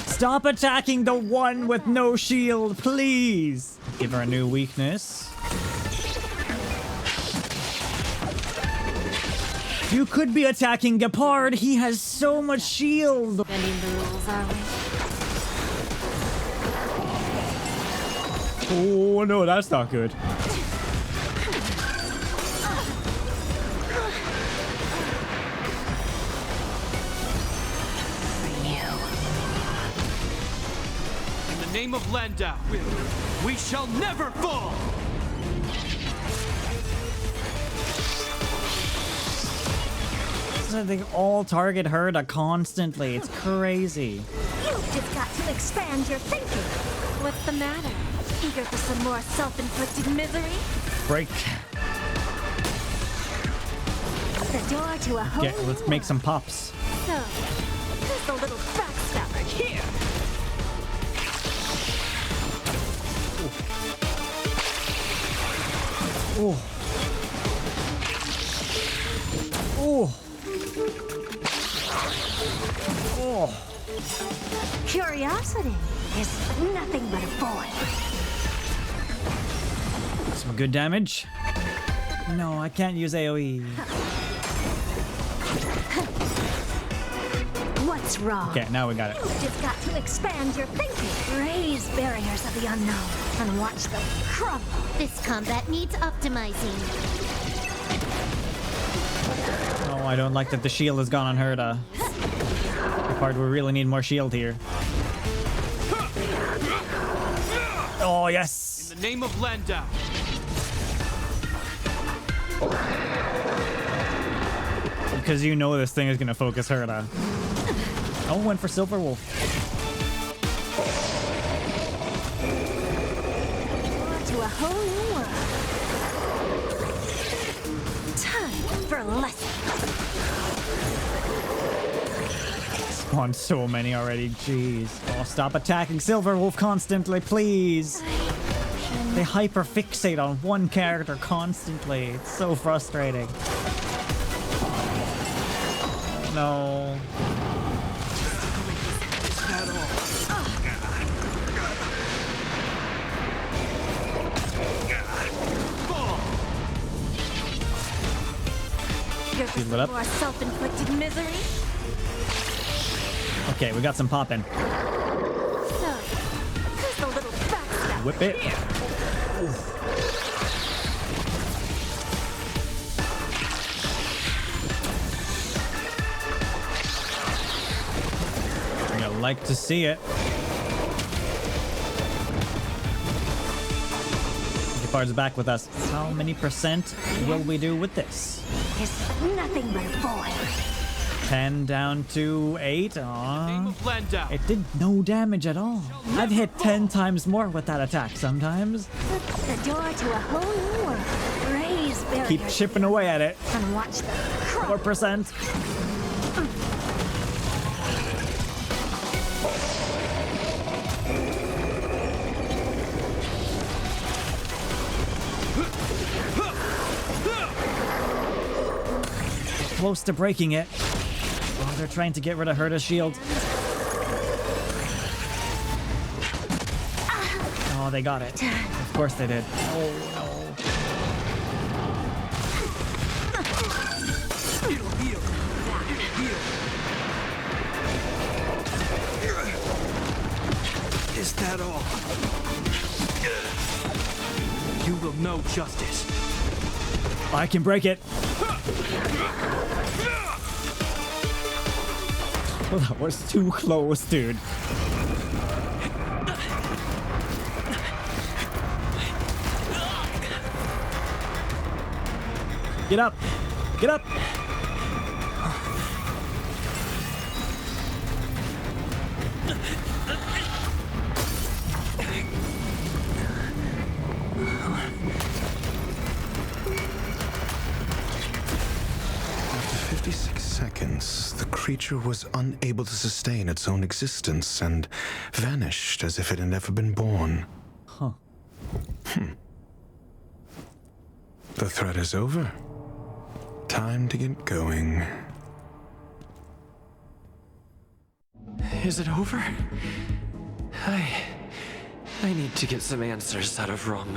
S1: Stop attacking the one with no shield, please. Give her a new weakness. You could be attacking Gepard. He has so much shield.
S7: Bending the rules, are we?
S1: Oh no, that's not good.
S17: In the name of Landau, we shall never fall!
S1: They all target Herta constantly. It's crazy.
S4: You've just got to expand your thinking.
S11: What's the matter?
S4: Eager for some more self-inflicted misery?
S1: Break.
S4: The door to a whole
S1: Okay, let's make some pops.
S4: So, who's the little backstabber here?
S1: Oh. Oh. Oh.
S4: Curiosity is nothing but a void.
S1: Some good damage. No, I can't use AoE.
S4: What's wrong?
S1: Okay, now we got it.
S4: You've just got to expand your thinking. Raise barriers of the unknown and watch them crumble.
S18: This combat needs optimizing.
S1: Oh, I don't like that the shield has gone on Herta. The part we really need more shield here. Oh, yes!
S17: In the name of Landau.
S1: Because you know this thing is going to focus Herta. Oh, went for Silver Wolf.
S4: To a whole new world. Time for a lesson.
S1: Spawned so many already, jeez. Oh, stop attacking Silver Wolf constantly, please. They hyper-fixate on one character constantly. It's so frustrating. No.
S4: Here's
S1: it up.
S4: more self-inflicted misery.
S1: Okay, we got some popping.
S4: So, who's the little backstabber?
S1: Whip it. I'd like to see it. Gepard's back with us. How many percent will we do with this?
S4: It's nothing but a void.
S1: 10 down to 8. Aww.
S17: Landau.
S1: It did no damage at all. I've hit 10 times more with that attack sometimes.
S4: The door to a whole new world. Raise barriers.
S1: Keep chipping away at it.
S4: And watch them crumble.
S1: 4%. Close to breaking it. Oh, they're trying to get rid of Herta's shield. Oh, they got it. Of course they did. Oh, no.
S17: Is that all? You will know justice.
S1: I can break it. Oh, that was too close, dude. Get up! Get up!
S3: After 56 seconds, the creature was unable to sustain its own existence and vanished as if it had never been born.
S1: Huh.
S3: The threat is over. Time to get going.
S6: Is it over? I need to get some answers out of Ruan.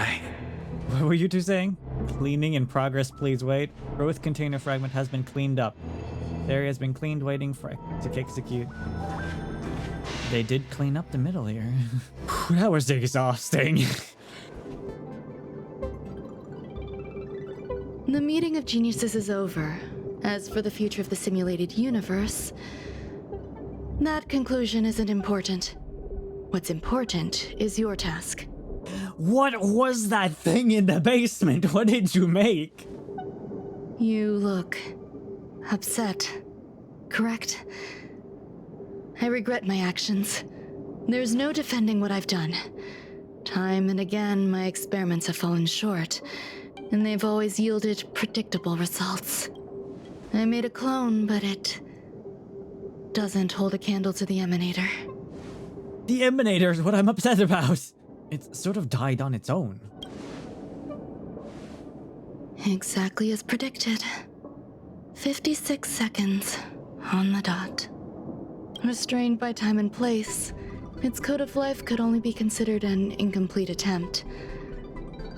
S1: What were you two saying? Cleaning in progress, please wait. Growth container fragment has been cleaned up. The area has been cleaned, waiting for to execute. They did clean up the middle here. That was exhausting.
S8: The meeting of geniuses is over. As for the future of the simulated universe, that conclusion isn't important. What's important is your task.
S1: What was that thing in the basement? What did you make?
S8: You look upset, correct? I regret my actions. There's no defending what I've done. Time and again, my experiments have fallen short, and they've always yielded predictable results. I made a clone, but it doesn't hold a candle to the Emanator.
S1: The Emanator is what I'm upset about. It's sort of died on its own.
S8: Exactly as predicted. 56 seconds on the dot. Restrained by time and place, its code of life could only be considered an incomplete attempt.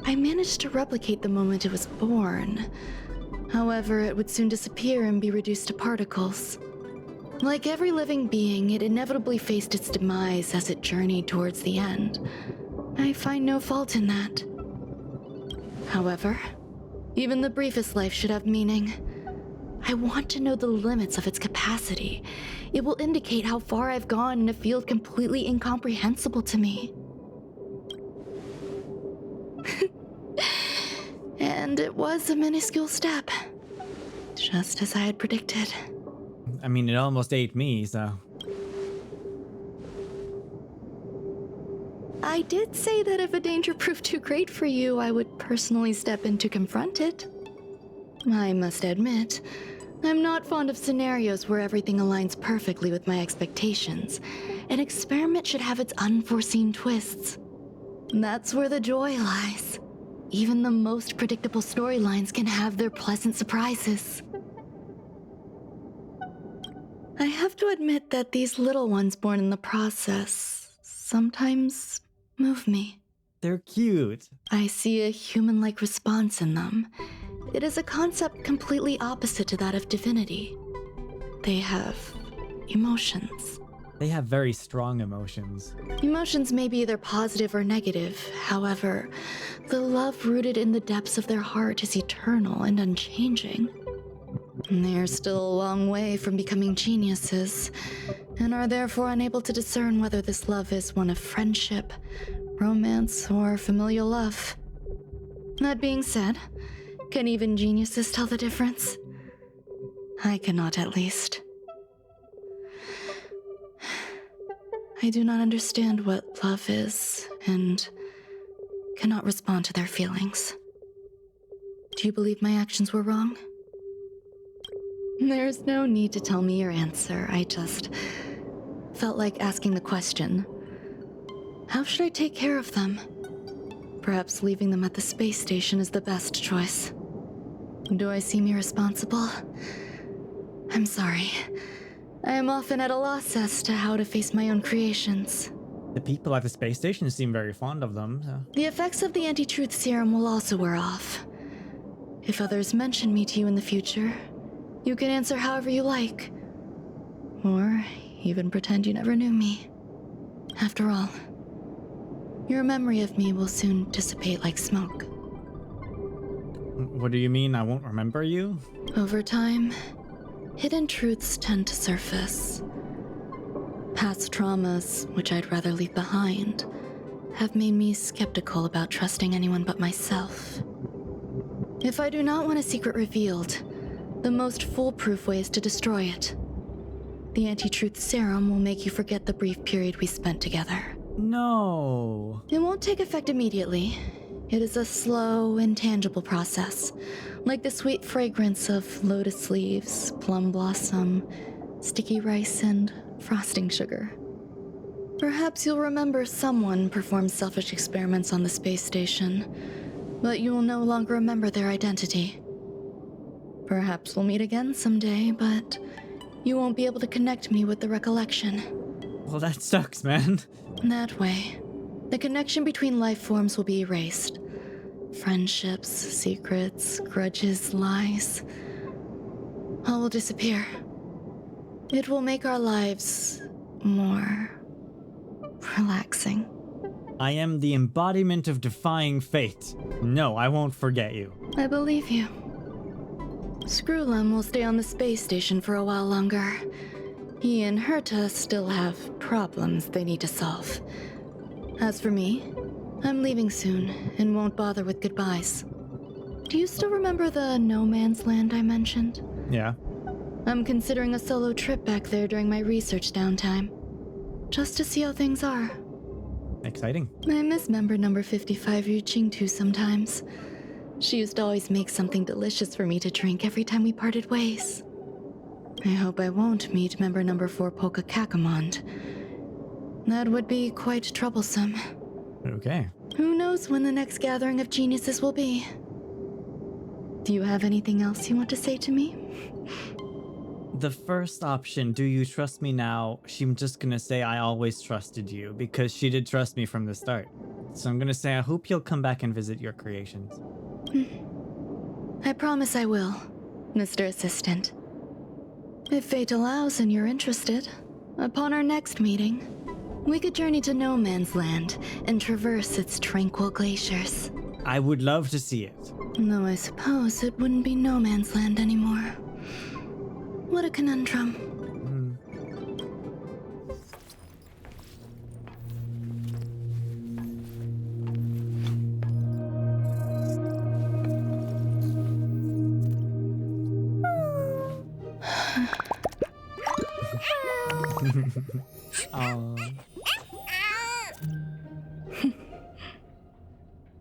S8: I managed to replicate the moment it was born. However, it would soon disappear and be reduced to particles. Like every living being, it inevitably faced its demise as it journeyed towards the end. I find no fault in that. However, even the briefest life should have meaning. I want to know the limits of its capacity. It will indicate how far I've gone in a field completely incomprehensible to me. And it was a minuscule step. Just as I had predicted.
S1: I mean, it almost ate me, so...
S8: I did say that if a danger proved too great for you, I would personally step in to confront it. I must admit, I'm not fond of scenarios where everything aligns perfectly with my expectations. An experiment should have its unforeseen twists. That's where the joy lies. Even the most predictable storylines can have their pleasant surprises. I have to admit that these little ones born in the process sometimes move me.
S1: They're cute.
S8: I see a human-like response in them. It is a concept completely opposite to that of divinity. They have emotions.
S1: They have very strong emotions.
S8: Emotions may be either positive or negative. However, the love rooted in the depths of their heart is eternal and unchanging. They're still a long way from becoming geniuses, and are therefore unable to discern whether this love is one of friendship, romance, or familial love. That being said, can even geniuses tell the difference? I cannot, at least. I do not understand what love is, and cannot respond to their feelings. Do you believe my actions were wrong? There's no need to tell me your answer. I just felt like asking the question. How should I take care of them? Perhaps leaving them at the space station is the best choice. Do I seem irresponsible? I'm sorry. I am often at a loss as to how to face my own creations.
S1: The people at the space station seem very fond of them, so...
S8: The effects of the anti-truth serum will also wear off. If others mention me to you in the future, you can answer however you like. Or even pretend you never knew me. After all, your memory of me will soon dissipate like smoke.
S1: What do you mean I won't remember you?
S8: Over time, hidden truths tend to surface. Past traumas, which I'd rather leave behind, have made me skeptical about trusting anyone but myself. If I do not want a secret revealed, the most foolproof way is to destroy it. The anti-truth serum will make you forget the brief period we spent together.
S1: No.
S8: It won't take effect immediately. It is a slow, intangible process, like the sweet fragrance of lotus leaves, plum blossom, sticky rice, and frosting sugar. Perhaps you'll remember someone performed selfish experiments on the space station, but you will no longer remember their identity. Perhaps we'll meet again someday, but you won't be able to connect me with the recollection.
S1: Well, that sucks, man.
S8: That way, the connection between life forms will be erased. Friendships, secrets, grudges, lies, all will disappear. It will make our lives more relaxing.
S1: I am the embodiment of defying fate. No, I won't forget you.
S8: I believe you. Screwllum will stay on the space station for a while longer. He and Herta still have problems they need to solve. As for me, I'm leaving soon and won't bother with goodbyes. Do you still remember the no man's land I mentioned?
S1: Yeah.
S8: I'm considering a solo trip back there during my research downtime. Just to see how things are.
S1: Exciting.
S8: I miss member number 55 Yu Qingtu sometimes. She used to always make something delicious for me to drink every time we parted ways. I hope I won't meet member number 4 Polka Kakamond. That would be quite troublesome.
S1: Okay.
S8: Who knows when the next gathering of geniuses will be? Do you have anything else you want to say to me?
S1: The first option, do you trust me now? I'm just gonna say I always trusted you, because she did trust me from the start. So I'm gonna say I hope you'll come back and visit your creations.
S8: I promise I will, Mr. Assistant. If fate allows and you're interested, upon our next meeting, we could journey to No Man's Land and traverse its tranquil glaciers.
S1: I would love to see it.
S8: Though I suppose it wouldn't be No Man's Land anymore. What a conundrum.
S1: Oh.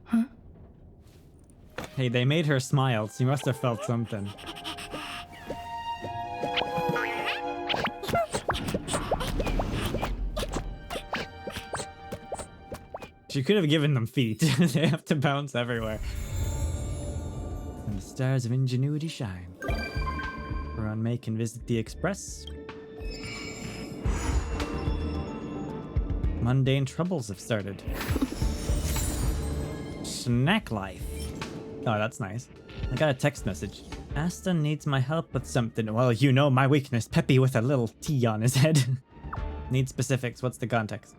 S8: Huh?
S1: Hey, they made her smile, so you must have felt something. She could have given them feet. They have to bounce everywhere. And the stars of Ingenuity shine. Ruan May can visit the Express. Mundane troubles have started. Snack life. Oh, that's nice. I got a text message. Asta needs my help with something. Well, you know my weakness. Peppy with a little T on his head. Need specifics. What's the context?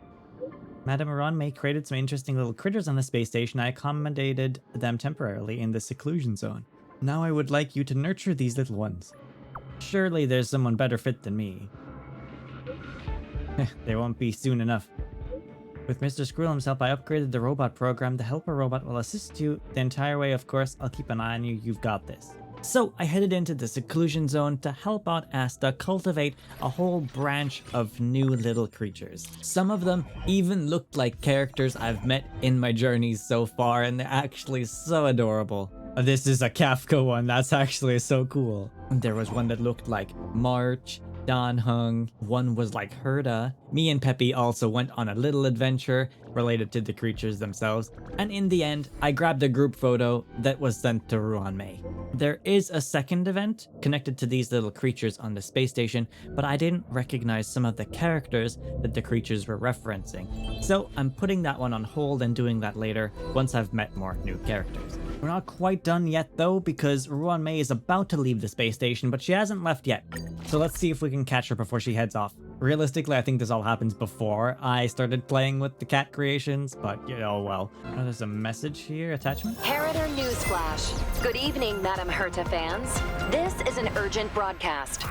S1: Madame Ruan May created some interesting little critters on the space station. I accommodated them temporarily in the seclusion zone. Now I would like you to nurture these little ones. Surely there's someone better fit than me. There won't be soon enough. With Mr. Screwllum's help, I upgraded the robot program. The helper robot will assist you the entire way, of course. I'll keep an eye on you. You've got this. So I headed into the seclusion zone to help out Asta cultivate a whole branch of new little creatures. Some of them even looked like characters I've met in my journeys so far, and they're actually so adorable. This is a Kafka one. That's actually so cool. There was one that looked like March, Dan Hung, one was like Herta. Me and Peppy also went on a little adventure related to the creatures themselves, and in the end, I grabbed a group photo that was sent to Ruan May. There is a second event connected to these little creatures on the space station, but I didn't recognize some of the characters that the creatures were referencing. So I'm putting that one on hold and doing that later once I've met more new characters. We're not quite done yet though, because Ruan May is about to leave the space station, but she hasn't left yet. So let's see if we can catch her before she heads off. Realistically, I think this all happens before I started playing with the cat creations, but you know, well. Oh, there's a message here, attachment?
S19: Herta Newsflash. Good evening, Madame Herta fans. This is an urgent broadcast.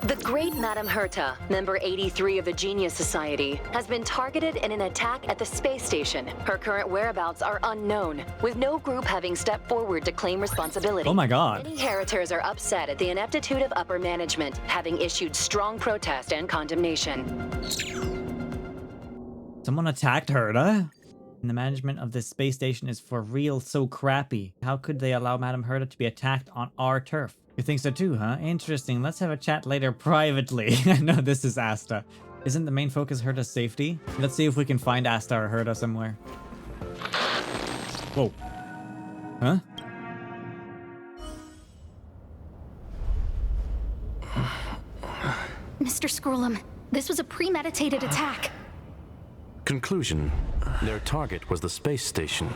S19: The great Madame Herta, member 83 of the Genius Society, has been targeted in an attack at the space station. Her current whereabouts are unknown, with no group having stepped forward to claim responsibility.
S1: Oh my god.
S19: Many Heritors are upset at the ineptitude of upper management, having issued strong protest and condemnation.
S1: Someone attacked Herta? And the management of this space station is for real so crappy. How could they allow Madame Herta to be attacked on our turf? You think so too, huh? Interesting. Let's have a chat later privately. I know this is Asta. Isn't the main focus Herta's safety? Let's see if we can find Asta or Herta somewhere. Whoa. Huh?
S5: Mr. Screwllum, this was a premeditated attack.
S14: Conclusion. Their target was the space station,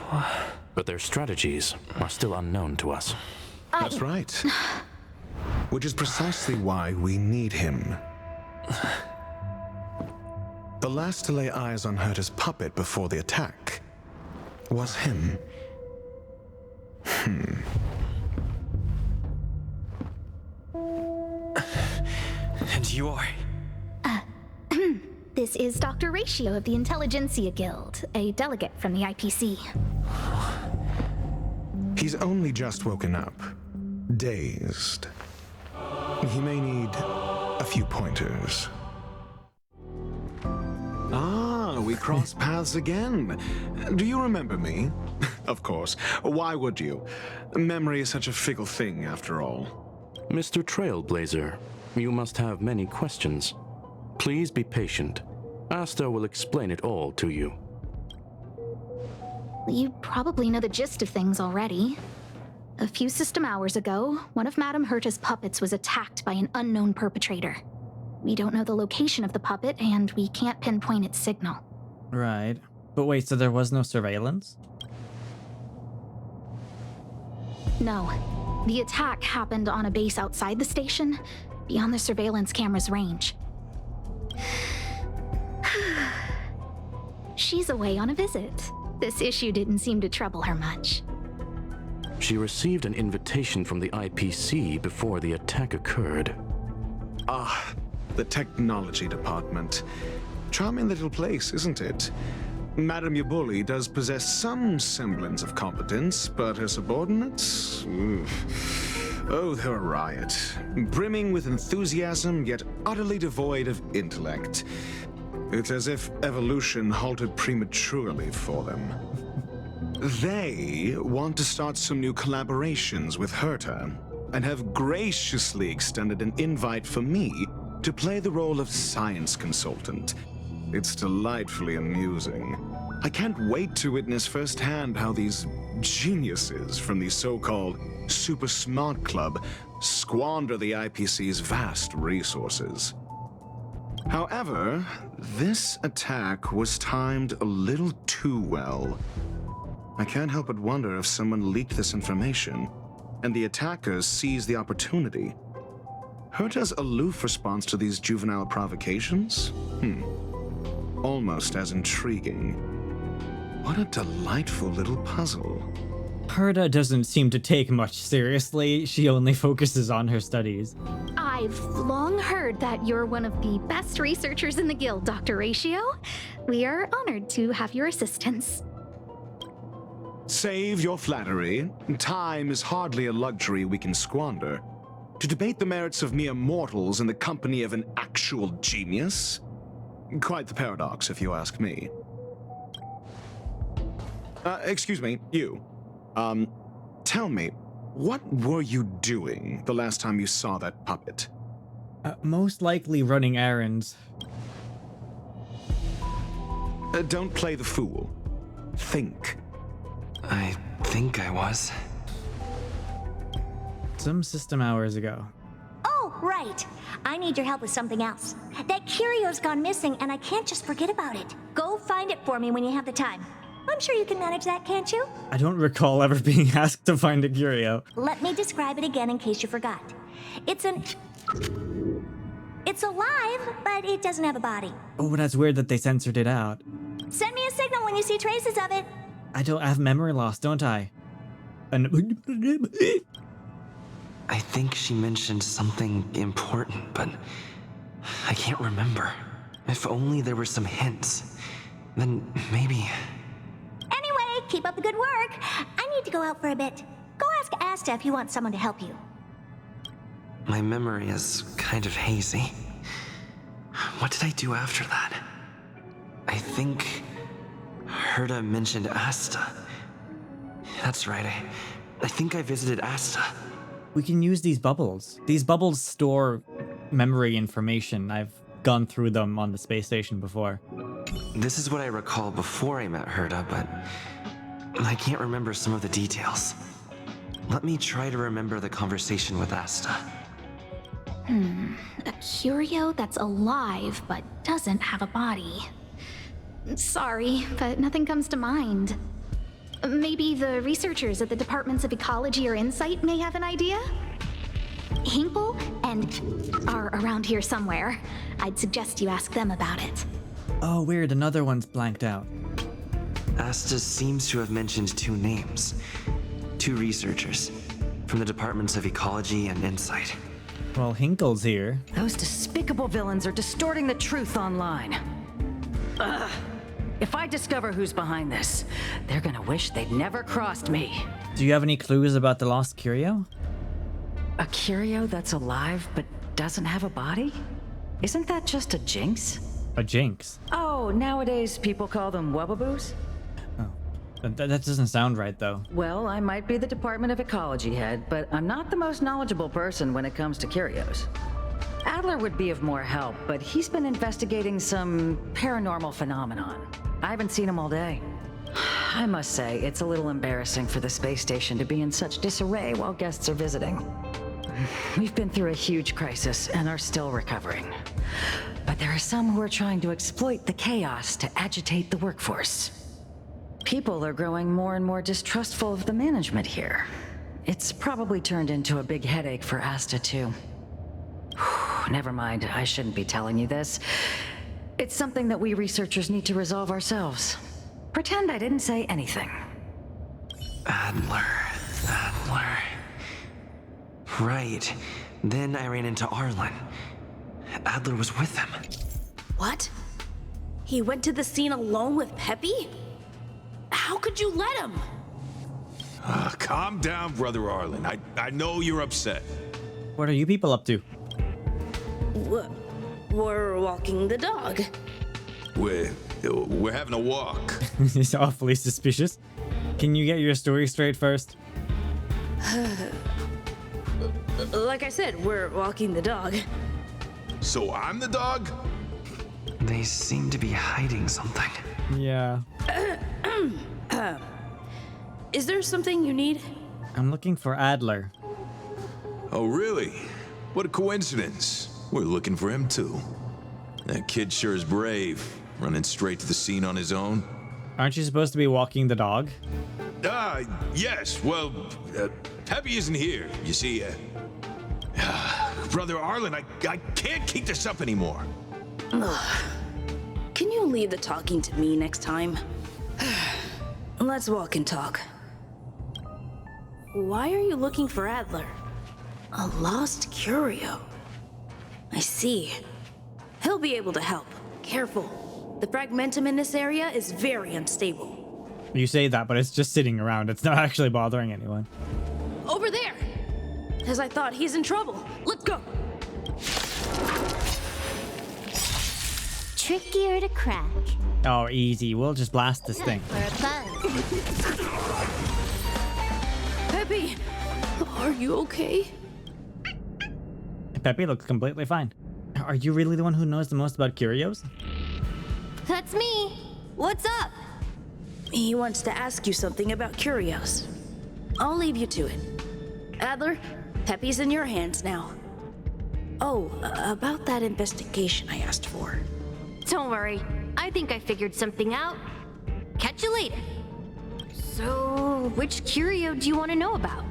S14: but their strategies are still unknown to us.
S3: That's right. Which is precisely why we need him. The last to lay eyes on Herta's puppet before the attack was him.
S6: And you are?
S5: This is Dr. Ratio of the Intelligentsia Guild, a delegate from the IPC.
S3: He's only just woken up. Dazed. He may need a few pointers. Ah, we cross paths again. Do you remember me? Of course. Why would you? Memory is such a fickle thing, after all.
S14: Mr. Trailblazer, you must have many questions. Please be patient. Asta will explain it all to you.
S5: You probably know the gist of things already. A few system hours ago, one of Madame Herta's puppets was attacked by an unknown perpetrator. We don't know the location of the puppet, and we can't pinpoint its signal.
S1: Right. But wait, so there was no surveillance?
S5: No. The attack happened on a base outside the station, beyond the surveillance camera's range. She's away on a visit. This issue didn't seem to trouble her much.
S14: She received an invitation from the IPC before the attack occurred.
S3: Ah, the technology department. Charming little place, isn't it? Madame Yabuli does possess some semblance of competence, but her subordinates? Oof. Oh, they're a riot. Brimming with enthusiasm, yet utterly devoid of intellect. It's as if evolution halted prematurely for them. They want to start some new collaborations with Herta, and have graciously extended an invite for me to play the role of science consultant. It's delightfully amusing. I can't wait to witness firsthand how these geniuses from the so-called Super Smart Club squander the IPC's vast resources. However, this attack was timed a little too well. I can't help but wonder if someone leaked this information, and the attackers seized the opportunity. Herta's aloof response to these juvenile provocations? Almost as intriguing. What a delightful little puzzle.
S1: Herta doesn't seem to take much seriously. She only focuses on her studies.
S5: I've long heard that you're one of the best researchers in the guild, Dr. Ratio. We are honored to have your assistance.
S3: Save your flattery. Time is hardly a luxury we can squander. To debate the merits of mere mortals in the company of an actual genius? Quite the paradox, if you ask me. Excuse me, you. Tell me, what were you doing the last time you saw that puppet?
S1: Most likely running errands.
S3: Don't play the fool. Think.
S6: I think I was.
S1: Some system hours ago.
S4: Oh, right. I need your help with something else. That curio's gone missing, and I can't just forget about it. Go find it for me when you have the time. I'm sure you can manage that, can't you?
S1: I don't recall ever being asked to find a curio.
S4: Let me describe it again in case you forgot. It's alive, but it doesn't have a body.
S1: Oh, that's weird that they censored it out.
S4: Send me a signal when you see traces of it.
S1: I don't have memory loss, don't I?
S6: I think she mentioned something important, but I can't remember. If only there were some hints, then maybe...
S4: Anyway, keep up the good work. I need to go out for a bit. Go ask Asta if you want someone to help you.
S6: My memory is kind of hazy. What did I do after that? I think Herta mentioned Asta. That's right, I think I visited Asta.
S1: We can use these bubbles. These bubbles store memory information. I've gone through them on the space station before.
S6: This is what I recall before I met Herta, but I can't remember some of the details. Let me try to remember the conversation with Asta.
S5: A curio that's alive but doesn't have a body. Sorry, but nothing comes to mind. Maybe the researchers at the departments of Ecology or Insight may have an idea? Hinkle and are around here somewhere. I'd suggest you ask them about it.
S1: Oh, weird, another one's blanked out.
S6: Asta seems to have mentioned two names. Two researchers from the departments of Ecology and Insight.
S1: Well, Hinkle's here.
S20: Those despicable villains are distorting the truth online. Ugh. If I discover who's behind this, they're gonna wish they'd never crossed me.
S1: Do you have any clues about the lost curio?
S20: A curio that's alive but doesn't have a body? Isn't that just a jinx?
S1: A jinx?
S20: Oh, nowadays people call them wubbaboos?
S1: That doesn't sound right, though.
S20: Well, I might be the Department of Ecology head, but I'm not the most knowledgeable person when it comes to curios. Adler would be of more help, but he's been investigating some paranormal phenomenon. I haven't seen him all day. I must say, it's a little embarrassing for the space station to be in such disarray while guests are visiting. We've been through a huge crisis and are still recovering. But there are some who are trying to exploit the chaos to agitate the workforce. People are growing more and more distrustful of the management here. It's probably turned into a big headache for Asta, too. Never mind, I shouldn't be telling you this. It's something that we researchers need to resolve ourselves. Pretend I didn't say anything.
S6: Adler. Right. Then I ran into Arlen. Adler was with him.
S21: What? He went to the scene alone with Peppy? How could you let him?
S22: Calm down, Brother Arlen. I know you're upset.
S1: What are you people up to?
S21: We're walking the dog.
S22: We're having a walk.
S1: It's awfully suspicious. Can you get your story straight first?
S21: Like I said, we're walking the dog.
S22: So I'm the dog?
S6: They seem to be hiding something.
S1: Yeah.
S21: Is there something you need?
S1: I'm looking for Adler.
S22: Oh, really? What a coincidence. We're looking for him, too. That kid sure is brave, running straight to the scene on his own.
S1: Aren't you supposed to be walking the dog?
S22: Yes. Well, Peppy isn't here. You see, Brother Arlen, I can't keep this up anymore.
S21: Can you leave the talking to me next time? Let's walk and talk. Why are you looking for Adler? A lost curio. I see. He'll be able to help. Careful. The fragmentum in this area is very unstable.
S1: You say that, but it's just sitting around. It's not actually bothering anyone.
S21: Over there! As I thought, he's in trouble. Let's go!
S18: Trickier to crack.
S1: Oh, easy. We'll just blast this thing.
S18: For a buzz.
S21: Peppy! Are you okay?
S1: Peppy looks completely fine. Are you really the one who knows the most about curios?
S21: That's me. What's up? He wants to ask you something about curios. I'll leave you to it. Adler, Peppy's in your hands now. Oh, about that investigation I asked for.
S23: Don't worry. I think I figured something out. Catch you later. So, which curio do you want to know about?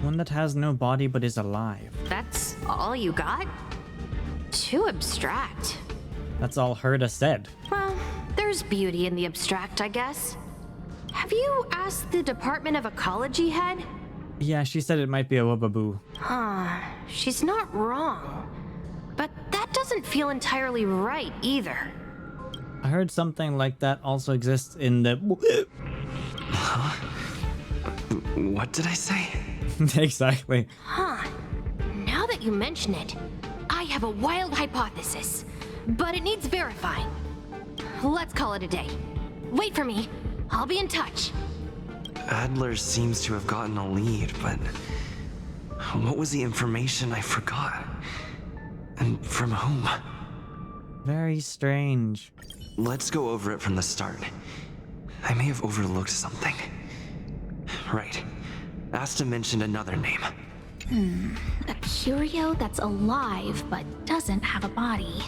S1: One that has no body but is alive.
S23: That's all you got? Too abstract.
S1: That's all Herta said.
S23: Well, there's beauty in the abstract, I guess. Have you asked the Department of Ecology head?
S1: Yeah, she said it might be a wubbaboo.
S23: She's not wrong. But that doesn't feel entirely right either.
S1: I heard something like that also exists in the...
S6: What did I say?
S1: Exactly.
S23: Now that you mention it, I have a wild hypothesis, but it needs verifying. Let's call it a day. Wait for me. I'll be in touch.
S6: Adler seems to have gotten a lead, but what was the information I forgot? And from whom?
S1: Very strange.
S6: Let's go over it from the start. I may have overlooked something. Right. Asta mentioned another name.
S5: A curio that's alive but doesn't have a body.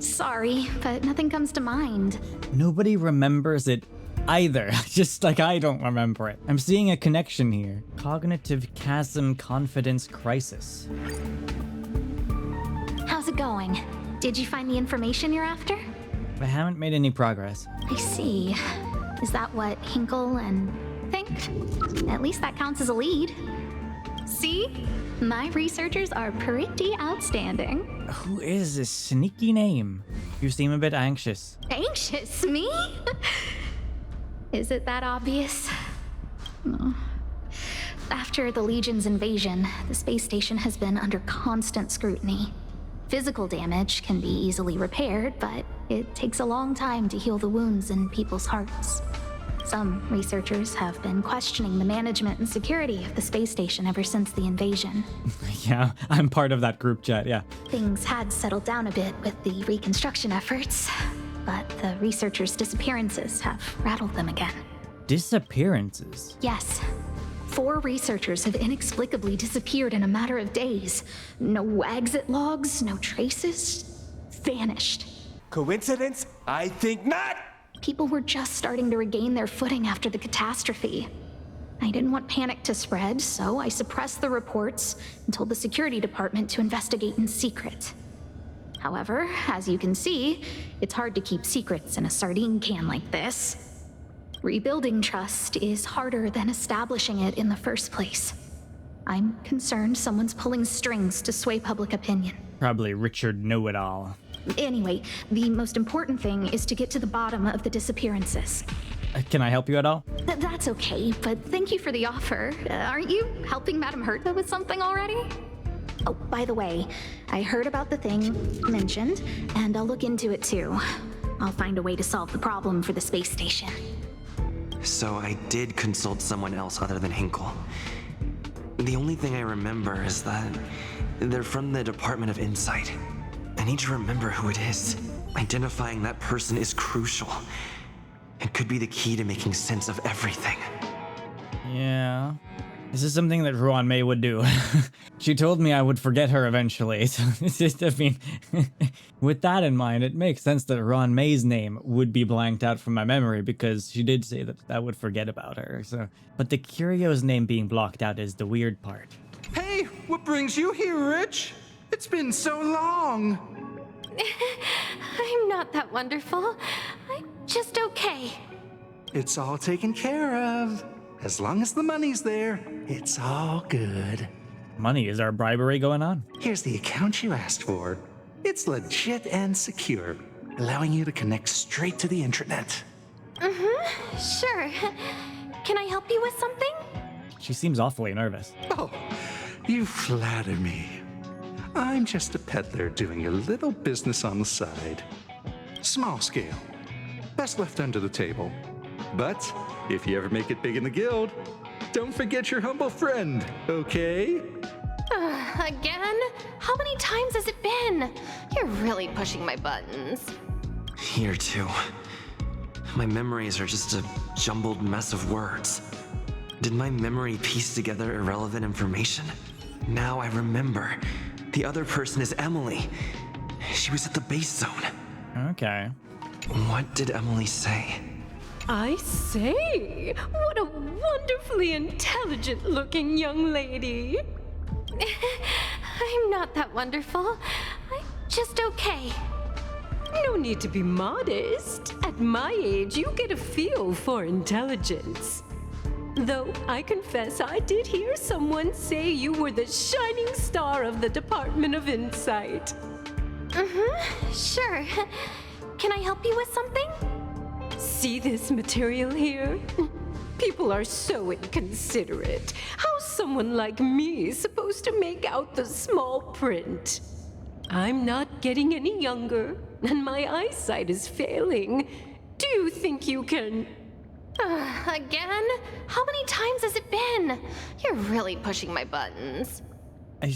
S5: Sorry, but nothing comes to mind.
S1: Nobody remembers it either. Just like I don't remember it. I'm seeing a connection here. Cognitive chasm confidence crisis.
S5: How's it going? Did you find the information you're after?
S1: I haven't made any progress.
S5: I see. Is that what Hinkle and think? At least that counts as a lead. See? My researchers are pretty outstanding.
S1: Who is this sneaky name? You seem a bit anxious.
S5: Anxious? Me? Is it that obvious? No. After the Legion's invasion, the space station has been under constant scrutiny. Physical damage can be easily repaired, but it takes a long time to heal the wounds in people's hearts. Some researchers have been questioning the management and security of the space station ever since the invasion.
S1: Yeah, I'm part of that group chat, yeah.
S5: Things had settled down a bit with the reconstruction efforts, but the researchers' disappearances have rattled them again.
S1: Disappearances?
S5: Yes. 4 researchers have inexplicably disappeared in a matter of days. No exit logs, no traces. Vanished.
S2: Coincidence? I think not!
S5: People were just starting to regain their footing after the catastrophe. I didn't want panic to spread, so I suppressed the reports and told the security department to investigate in secret. However, as you can see, it's hard to keep secrets in a sardine can like this. Rebuilding trust is harder than establishing it in the first place. I'm concerned someone's pulling strings to sway public opinion.
S1: Probably Richard Know-It-All.
S5: Anyway, the most important thing is to get to the bottom of the disappearances.
S1: Can I help you at all?
S5: That's okay, but thank you for the offer. Aren't you helping Madame Herta with something already? Oh, by the way, I heard about the thing mentioned, and I'll look into it too. I'll find a way to solve the problem for the space station.
S6: So I did consult someone else other than Hinkle. The only thing I remember is that they're from the Department of Insight. I need to remember who it is. Identifying that person is crucial. It could be the key to making sense of everything.
S1: Yeah. This is something that Ruan Mei would do. She told me I would forget her eventually, so it's just, I mean, with that in mind, it makes sense that Ruan Mei's name would be blanked out from my memory because she did say that I would forget about her, so. But the Curio's name being blocked out is the weird part.
S9: Hey, what brings you here, Rich? It's been so long.
S23: I'm not that wonderful. I'm just okay.
S9: It's all taken care of. As long as the money's there, it's all good.
S1: Money? Is our bribery going on?
S9: Here's the account you asked for. It's legit and secure, allowing you to connect straight to the intranet.
S23: Sure. Can I help you with something?
S1: She seems awfully nervous.
S9: Oh, you flatter me. I'm just a peddler doing a little business on the side. Small scale. Best left under the table. But if you ever make it big in the guild, don't forget your humble friend, okay?
S23: Again? How many times has it been? You're really pushing my buttons.
S6: Here too. My memories are just a jumbled mess of words. Did my memory piece together irrelevant information? Now I remember. The other person is Emily. She was at the base zone.
S1: Okay.
S6: What did Emily say?
S12: I say, what a wonderfully intelligent-looking young lady.
S23: I'm not that wonderful. I'm just okay.
S12: No need to be modest. At my age, you get a feel for intelligence. Though I confess I did hear someone say you were the shining star of the Department of Insight.
S23: Sure. Can I help you with something?
S12: See this material here? People are so inconsiderate. How's someone like me supposed to make out the small print? I'm not getting any younger, and my eyesight is failing. Do you think you can...
S23: Again? How many times has it been? You're really pushing my buttons.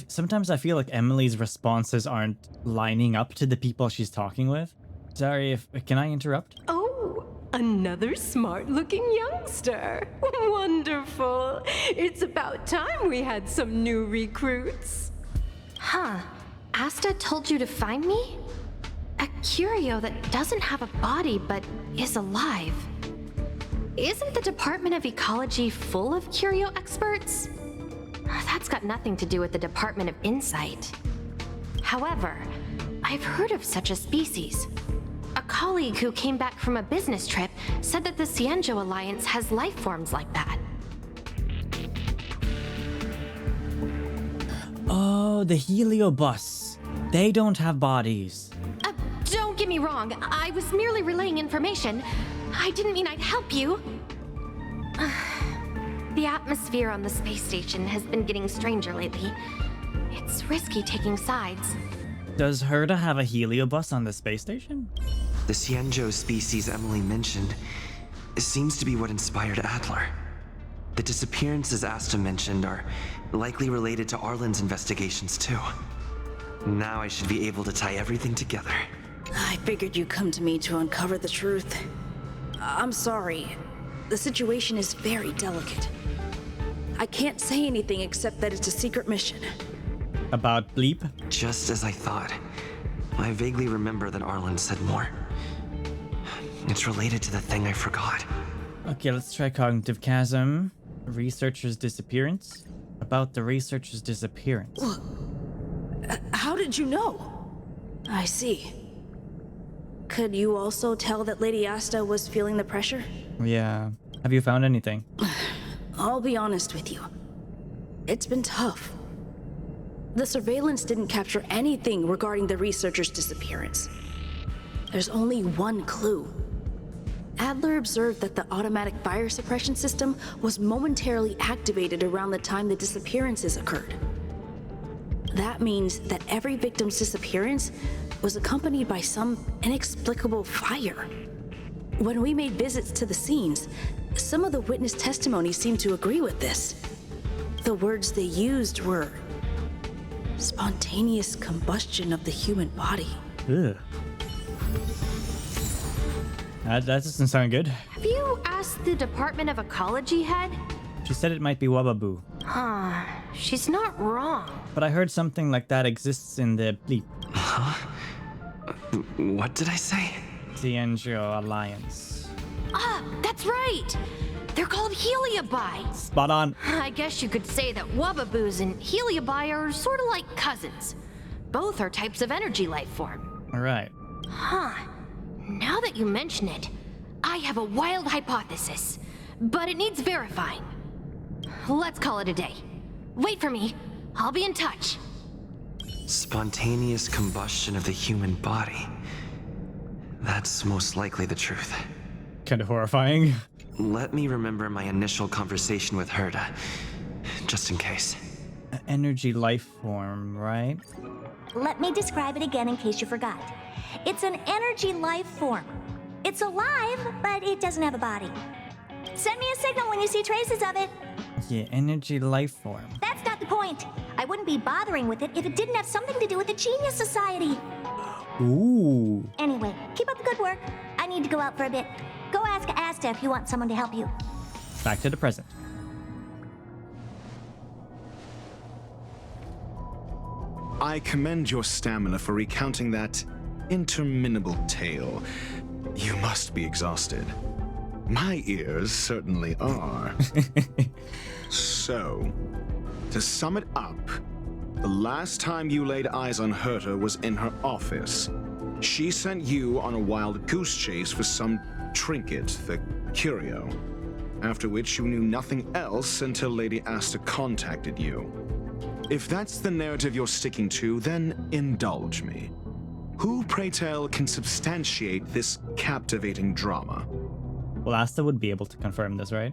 S1: Sometimes I feel like Emily's responses aren't lining up to the people she's talking with. Sorry, can I interrupt?
S12: Oh, another smart-looking youngster. Wonderful. It's about time we had some new recruits.
S23: Huh. Asta told you to find me? A curio that doesn't have a body but is alive. Isn't the Department of Ecology full of curio experts? That's got nothing to do with the Department of Insight. However, I've heard of such a species. A colleague who came back from a business trip said that the Cienjo Alliance has life forms like that.
S1: Oh, the Heliobus. They don't have bodies.
S23: Don't get me wrong. I was merely relaying information. I didn't mean I'd help you. The atmosphere on the space station has been getting stranger lately. It's risky taking sides.
S1: Does Herta have a Heliobus on the space station?
S6: The Xianzhou species Emily mentioned seems to be what inspired Adler. The disappearances Asta mentioned are likely related to Arlen's investigations too. Now I should be able to tie everything together.
S21: I figured you'd come to me to uncover the truth. I'm sorry. The situation is very delicate. I can't say anything except that it's a secret mission.
S1: About Bleep?
S6: Just as I thought. I vaguely remember that Arlen said more. It's related to the thing I forgot.
S1: Okay, let's try Cognitive Chasm. Researcher's disappearance? About the researcher's disappearance.
S21: How did you know? I see. Could you also tell that Lady Asta was feeling the pressure?
S1: Yeah. Have you found anything?
S21: I'll be honest with you. It's been tough. The surveillance didn't capture anything regarding the researcher's disappearance. There's only one clue. Adler observed that the automatic fire suppression system was momentarily activated around the time the disappearances occurred. That means that every victim's disappearance was accompanied by some inexplicable fire. When we made visits to the scenes, some of the witness testimony seemed to agree with this. The words they used were spontaneous combustion of the human body.
S1: Ugh. That doesn't sound good.
S23: Have you asked the Department of Ecology head?
S1: She said it might be Wababoo.
S23: Huh. She's not wrong.
S1: But I heard something like that exists in the Bleep.
S6: Huh? What did I say?
S1: The Angio Alliance.
S23: Ah, that's right! They're called Heliobi.
S1: Spot on.
S23: I guess you could say that Wababoos and Heliobi are sort of like cousins. Both are types of energy life form.
S1: Alright.
S23: Huh. Now that you mention it, I have a wild hypothesis, but it needs verifying. Let's call it a day. Wait for me. I'll be in touch.
S6: Spontaneous combustion of the human body. That's most likely the truth.
S1: Kind of horrifying.
S6: Let me remember my initial conversation with Herta, just in case.
S1: An energy life form, right?
S4: Let me describe it again in case you forgot. It's an energy life form. It's alive, but it doesn't have a body. Send me a signal when you see traces of it.
S1: Yeah, energy life form.
S4: That's not the point. I wouldn't be bothering with it if it didn't have something to do with the Genius Society.
S1: Ooh.
S4: Anyway, keep up the good work. I need to go out for a bit. Go ask Asta if you want someone to help you.
S1: Back to the present.
S3: I commend your stamina for recounting that interminable tale. You must be exhausted. My ears certainly are. So, to sum it up, the last time you laid eyes on Herta was in her office. She sent you on a wild goose chase for some trinket, the curio. After which you knew nothing else until Lady Asta contacted you. If that's the narrative you're sticking to, then indulge me. Who, pray tell, can substantiate this captivating drama?
S1: Well, Asta would be able to confirm this, right?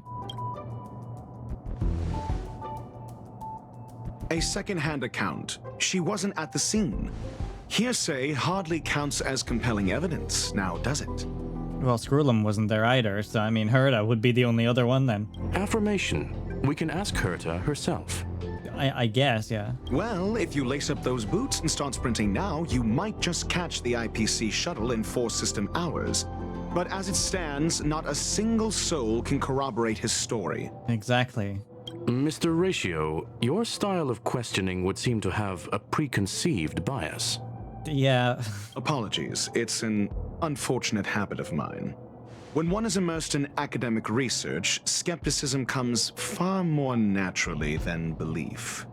S3: A second-hand account. She wasn't at the scene. Hearsay hardly counts as compelling evidence, now does it?
S1: Well, Screwllum wasn't there either, so I mean, Herta would be the only other one then.
S14: Affirmation. We can ask Herta herself.
S1: I guess, yeah.
S3: Well, if you lace up those boots and start sprinting now, you might just catch the IPC shuttle in 4 system hours. But as it stands, not a single soul can corroborate his story.
S1: Exactly.
S14: Mr. Ratio, your style of questioning would seem to have a preconceived bias.
S1: Yeah.
S3: Apologies, it's an unfortunate habit of mine. When one is immersed in academic research, skepticism comes far more naturally than belief.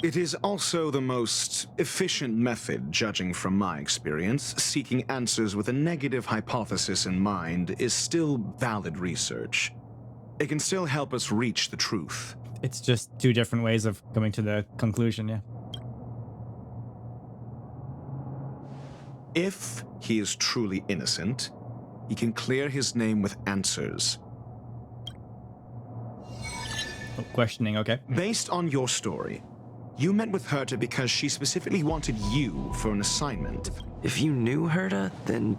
S3: It is also the most efficient method, judging from my experience. Seeking answers with a negative hypothesis in mind is still valid research. It can still help us reach the truth.
S1: It's just 2 different ways of coming to the conclusion, yeah.
S3: If he is truly innocent, he can clear his name with answers.
S1: Oh, questioning, okay.
S3: Based on your story, you met with Herta because she specifically wanted you for an assignment.
S6: If you knew Herta, then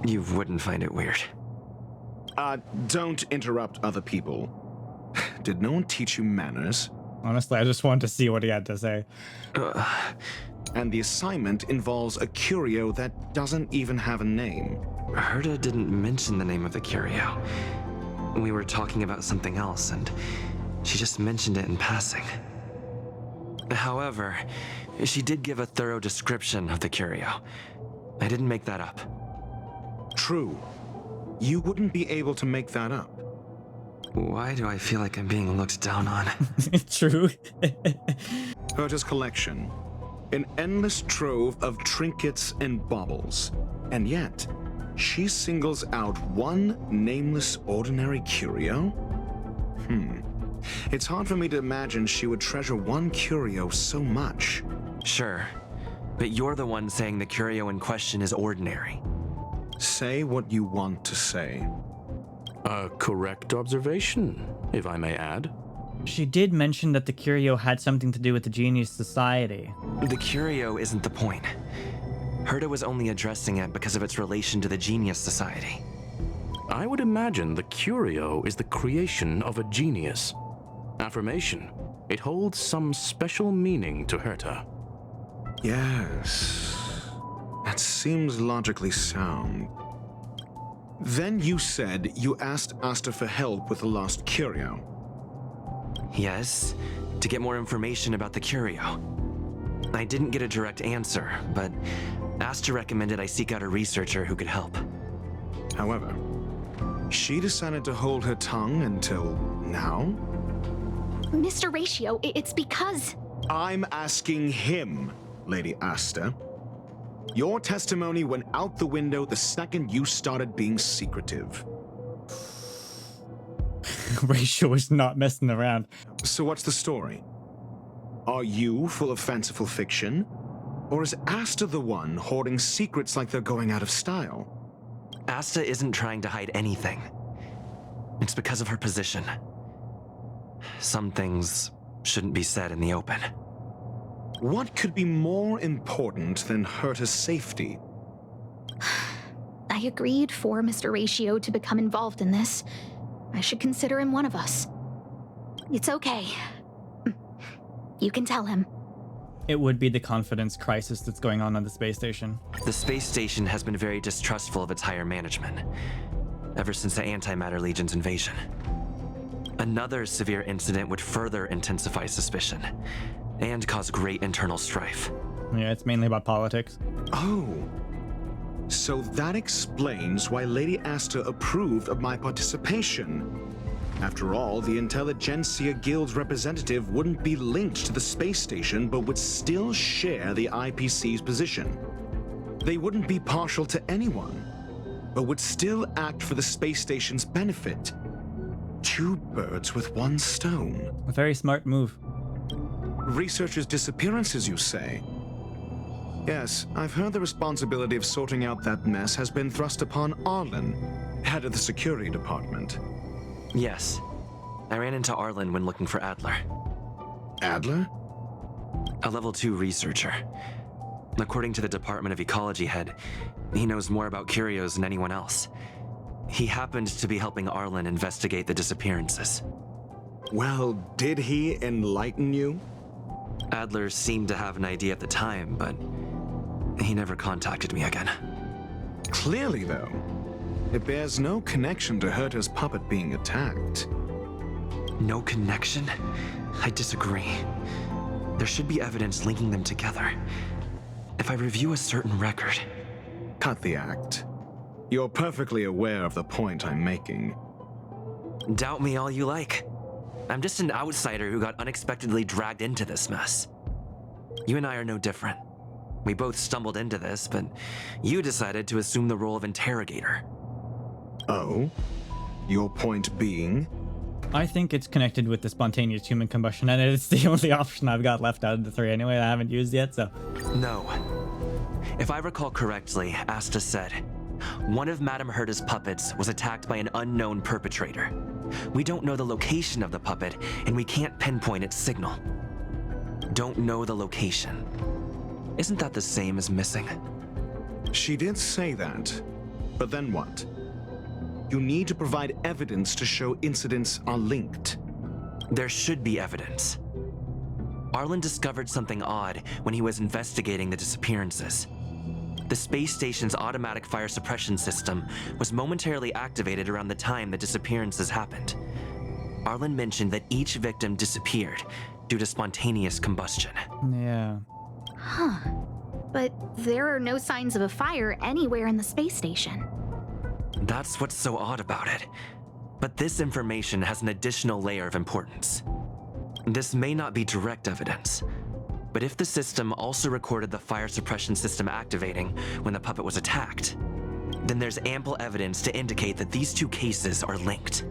S6: you wouldn't find it weird.
S3: Don't interrupt other people. Did no one teach you manners?
S1: Honestly, I just wanted to see what he had to say.
S3: And the assignment involves a curio that doesn't even have a name.
S6: Herta didn't mention the name of the curio. We were talking about something else, and she just mentioned it in passing. However, she did give a thorough description of the curio. I didn't make that up.
S3: True. You wouldn't be able to make that up.
S6: Why do I feel like I'm being looked down on?
S1: True.
S3: Herta's collection. An endless trove of trinkets and baubles. And yet, she singles out one nameless ordinary curio? It's hard for me to imagine she would treasure one curio so much.
S6: Sure, but you're the one saying the curio in question is ordinary.
S3: Say what you want to say.
S14: A correct observation, if I may add.
S1: She did mention that the curio had something to do with the Genius Society.
S6: The curio isn't the point. Herta was only addressing it because of its relation to the Genius Society.
S14: I would imagine the curio is the creation of a genius. Affirmation. It holds some special meaning to Herta.
S3: Yes. That seems logically sound. Then you said you asked Asta for help with the lost curio.
S6: Yes, to get more information about the curio. I didn't get a direct answer, but Asta recommended I seek out a researcher who could help.
S3: However, she decided to hold her tongue until now?
S5: Mr. Ratio, it's because...
S3: I'm asking him, Lady Asta. Your testimony went out the window the second you started being secretive.
S1: Ratio is not messing around.
S3: So what's the story? Are you full of fanciful fiction? Or is Asta the one hoarding secrets like they're going out of style?
S6: Asta isn't trying to hide anything. It's because of her position. Some things shouldn't be said in the open.
S3: What could be more important than Herta's safety?
S5: I agreed for Mr. Ratio to become involved in this. I should consider him one of us. It's okay. You can tell him.
S1: It would be the confidence crisis that's going on the space station.
S6: The space station has been very distrustful of its higher management, ever since the Antimatter Legion's invasion. Another severe incident would further intensify suspicion, and cause great internal strife.
S1: Yeah, it's mainly about politics.
S3: Oh. So that explains why Lady Asta approved of my participation. After all, the Intelligentsia Guild's representative wouldn't be linked to the space station, but would still share the IPC's position. They wouldn't be partial to anyone, but would still act for the space station's benefit. Two birds with one stone.
S1: A very smart move.
S3: Researchers' disappearances, you say? Yes, I've heard the responsibility of sorting out that mess has been thrust upon Arlen, head of the security department.
S6: Yes. I ran into Arlen when looking for Adler.
S3: Adler?
S6: A level 2 researcher. According to the Department of Ecology head, he knows more about curios than anyone else. He happened to be helping Arlen investigate the disappearances.
S3: Well, did he enlighten you?
S6: Adler seemed to have an idea at the time, but he never contacted me again.
S3: Clearly, though, it bears no connection to Herta's puppet being attacked.
S6: No connection? I disagree. There should be evidence linking them together. If I review a certain record...
S3: Cut the act. You're perfectly aware of the point I'm making.
S6: Doubt me all you like. I'm just an outsider who got unexpectedly dragged into this mess. You and I are no different. We both stumbled into this, but you decided to assume the role of interrogator.
S3: Oh? Your point being?
S1: I think it's connected with the spontaneous human combustion, and it's the only option I've got left out of the three anyway that I haven't used yet, so...
S6: No. If I recall correctly, Asta said, one of Madame Herta's puppets was attacked by an unknown perpetrator. We don't know the location of the puppet, and we can't pinpoint its signal. Don't know the location. Isn't that the same as missing?
S3: She did say that, but then what? You need to provide evidence to show incidents are linked.
S6: There should be evidence. Arlen discovered something odd when he was investigating the disappearances. The space station's automatic fire suppression system was momentarily activated around the time the disappearances happened. Arlen mentioned that each victim disappeared due to spontaneous combustion.
S1: Yeah.
S5: Huh. But there are no signs of a fire anywhere in the space station.
S6: That's what's so odd about it. But this information has an additional layer of importance. This may not be direct evidence, but if the system also recorded the fire suppression system activating when the puppet was attacked, then there's ample evidence to indicate that these two cases are linked.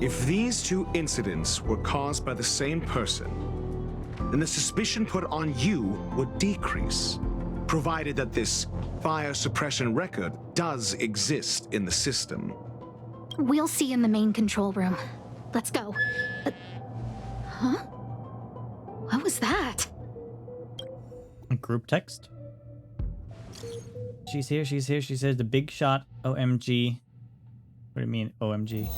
S3: If these two incidents were caused by the same person, then the suspicion put on you would decrease, provided that this fire suppression record does exist in the system.
S5: We'll see in the main control room. Let's go. Huh? What was that?
S1: A group text? She's here, she says the big shot, OMG. What do you mean, OMG?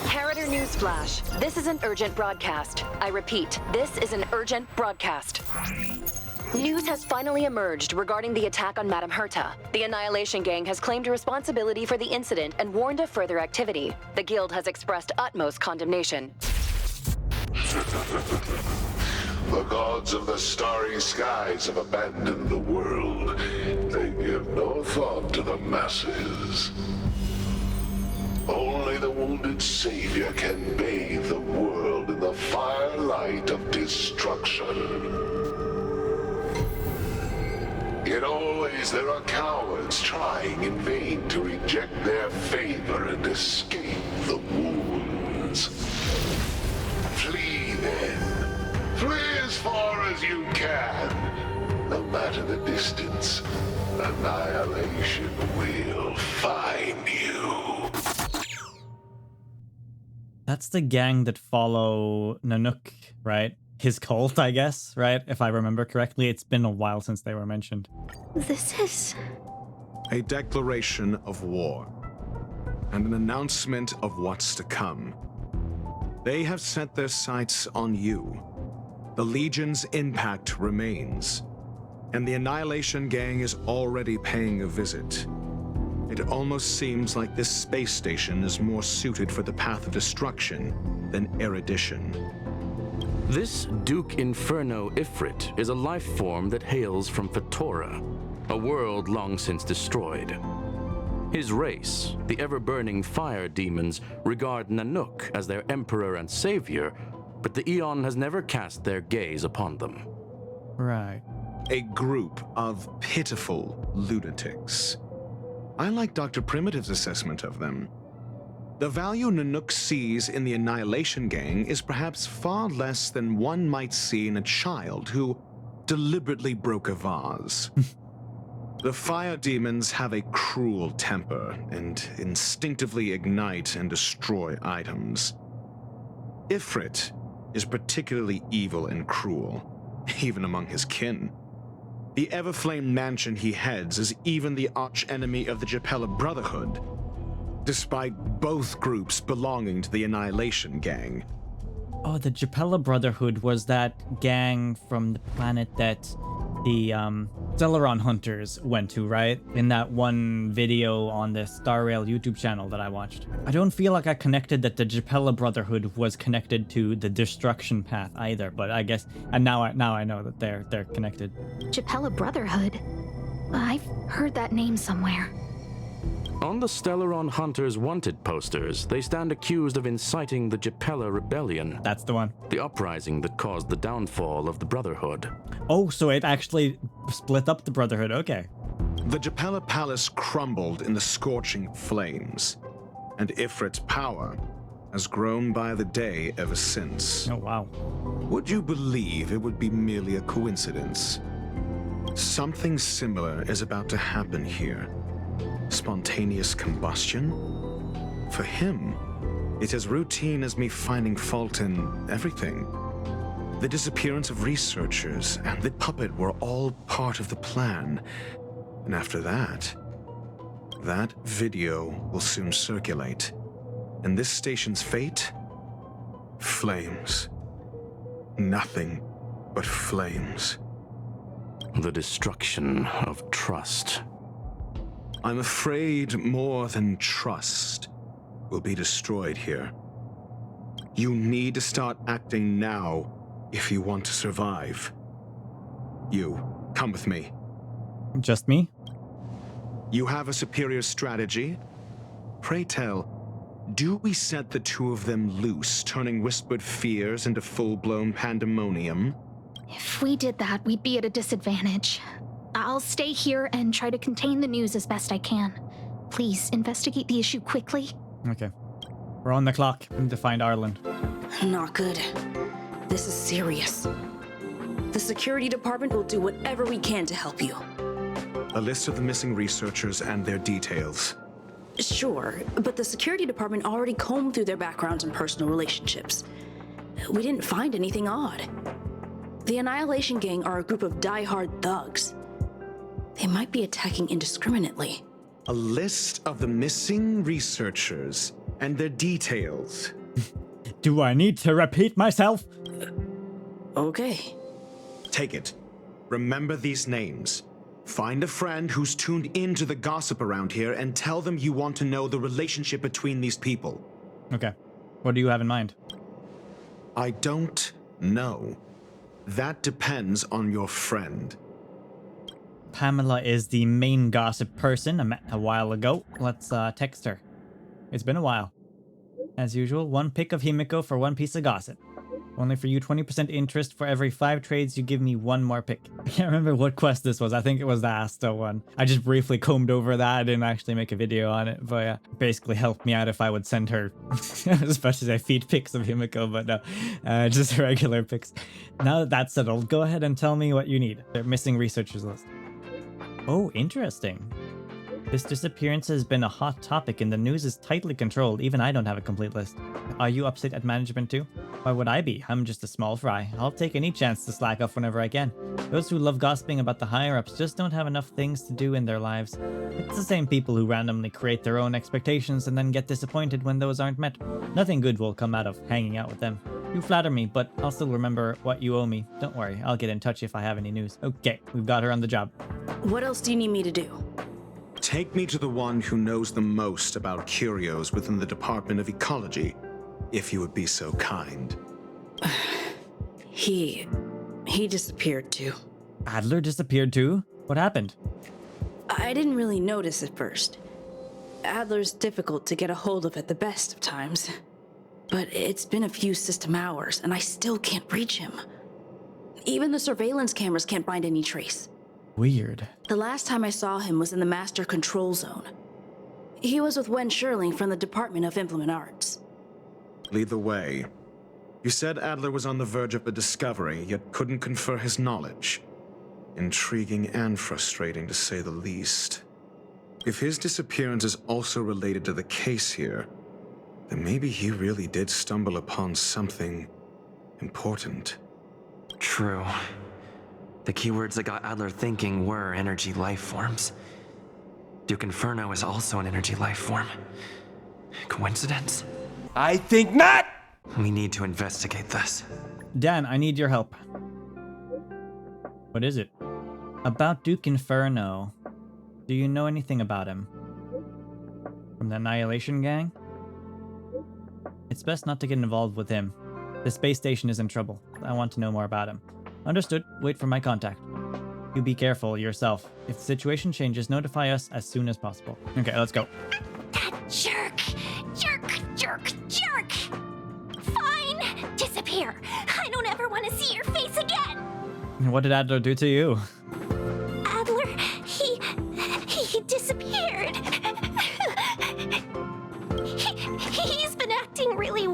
S19: Herta Newsflash. This is an urgent broadcast. I repeat, this is an urgent broadcast. News has finally emerged regarding the attack on Madame Herta. The Annihilation Gang has claimed responsibility for the incident and warned of further activity. The Guild has expressed utmost condemnation.
S13: The gods of the starry skies have abandoned the world. They give no thought to the masses. Only the wounded savior can bathe the world in the firelight of destruction. Yet always there are cowards trying in vain to reject their favor and escape the wounds. Flee then. Flee as far as you can. No matter the distance, annihilation will find you.
S1: That's the gang that follow Nanook, right? His cult, I guess, right? If I remember correctly, it's been a while since they were mentioned.
S5: This is...
S3: a declaration of war, and an announcement of what's to come. They have set their sights on you. The Legion's impact remains, and the Annihilation Gang is already paying a visit. It almost seems like this space station is more suited for the path of destruction than erudition.
S14: This Duke Inferno Ifrit is a life form that hails from Fatora, a world long since destroyed. His race, the ever-burning fire demons, regard Nanook as their emperor and savior, but the Eon has never cast their gaze upon them.
S1: Right.
S3: A group of pitiful lunatics. I like Dr. Primitive's assessment of them. The value Nanook sees in the Annihilation Gang is perhaps far less than one might see in a child who deliberately broke a vase. The fire demons have a cruel temper and instinctively ignite and destroy items. Ifrit is particularly evil and cruel, even among his kin. The Everflame mansion he heads is even the archenemy of the Japella Brotherhood, despite both groups belonging to the Annihilation Gang.
S1: Oh, the Japella Brotherhood was that gang from the planet that the Celeron Hunters went to, right? In that one video on the Star Rail YouTube channel that I watched. I don't feel like I connected that the Japella Brotherhood was connected to the Destruction Path either, but I guess, and now I know that they're connected.
S5: Japella Brotherhood? I've heard that name somewhere.
S14: On the Stellaron Hunters wanted posters, they stand accused of inciting the Japella Rebellion.
S1: That's the one.
S14: The uprising that caused the downfall of the Brotherhood.
S1: Oh, so it actually split up the Brotherhood, okay.
S3: The Japella Palace crumbled in the scorching flames, and Ifrit's power has grown by the day ever since.
S1: Oh, wow.
S3: Would you believe it would be merely a coincidence? Something similar is about to happen here. Spontaneous combustion? For him, it's as routine as me finding fault in everything. The disappearance of researchers and the puppet were all part of the plan. And after that video will soon circulate. And this station's fate? Flames. Nothing but flames.
S14: The destruction of trust.
S3: I'm afraid more than trust will be destroyed here. You need to start acting now if you want to survive. You, come with me.
S1: Just me?
S3: You have a superior strategy? Pray tell, do we set the two of them loose, turning whispered fears into full-blown pandemonium?
S5: If we did that, we'd be at a disadvantage. I'll stay here and try to contain the news as best I can. Please, investigate the issue quickly.
S1: Okay. We're on the clock. We need to find Ireland.
S21: Not good. This is serious. The security department will do whatever we can to help you.
S3: A list of the missing researchers and their details.
S21: Sure, but the security department already combed through their backgrounds and personal relationships. We didn't find anything odd. The Annihilation Gang are a group of die-hard thugs. They might be attacking indiscriminately.
S3: A list of the missing researchers and their details.
S1: Do I need to repeat myself?
S21: Okay.
S3: Take it. Remember these names. Find a friend who's tuned into the gossip around here and tell them you want to know the relationship between these people.
S1: Okay. What do you have in mind?
S3: I don't know. That depends on your friend.
S1: Pamela is the main gossip person I met a while ago. Let's text her. It's been a while. As usual, 1 pick of Himiko for 1 piece of gossip. Only for you 20% interest for every 5 trades you give me 1 more pick. I can't remember what quest this was. I think it was the Asta one. I just briefly combed over that. I didn't actually make a video on it, but yeah, basically helped me out if I would send her as much as I feed pics of Himiko, but no, just regular pics. Now that that's settled, go ahead and tell me what you need. They're missing researchers list. Oh, interesting. This disappearance has been a hot topic and the news is tightly controlled. Even I don't have a complete list. Are you upset at management too? Why would I be? I'm just a small fry. I'll take any chance to slack off whenever I can. Those who love gossiping about the higher-ups just don't have enough things to do in their lives. It's the same people who randomly create their own expectations and then get disappointed when those aren't met. Nothing good will come out of hanging out with them. You flatter me, but I'll still remember what you owe me. Don't worry, I'll get in touch if I have any news. Okay, we've got her on the job.
S21: What else do you need me to do?
S3: Take me to the one who knows the most about curios within the Department of Ecology, if you would be so kind.
S21: He disappeared too.
S1: Adler disappeared too? What happened?
S21: I didn't really notice at first. Adler's difficult to get a hold of at the best of times. But it's been a few system hours, and I still can't reach him. Even the surveillance cameras can't find any trace.
S1: Weird.
S21: The last time I saw him was in the Master Control Zone. He was with Wen Sherling from the Department of Implement Arts.
S3: Lead the way. You said Adler was on the verge of a discovery, yet couldn't confer his knowledge. Intriguing and frustrating, to say the least. If his disappearance is also related to the case here, then maybe he really did stumble upon something important.
S6: True. The keywords that got Adler thinking were energy life forms. Duke Inferno is also an energy life form. Coincidence?
S2: I think not!
S6: We need to investigate this.
S1: Dan, I need your help. What is it? About Duke Inferno. Do you know anything about him? From the Annihilation Gang? It's best not to get involved with him. The space station is in trouble. I want to know more about him. Understood. Wait for my contact. You be careful yourself. If the situation changes, notify us as soon as possible. Okay, let's go.
S4: That jerk! Jerk! Fine! Disappear! I don't ever want to see your face again!
S1: What did Adler do to you?
S4: Adler, he disappeared. He's been acting really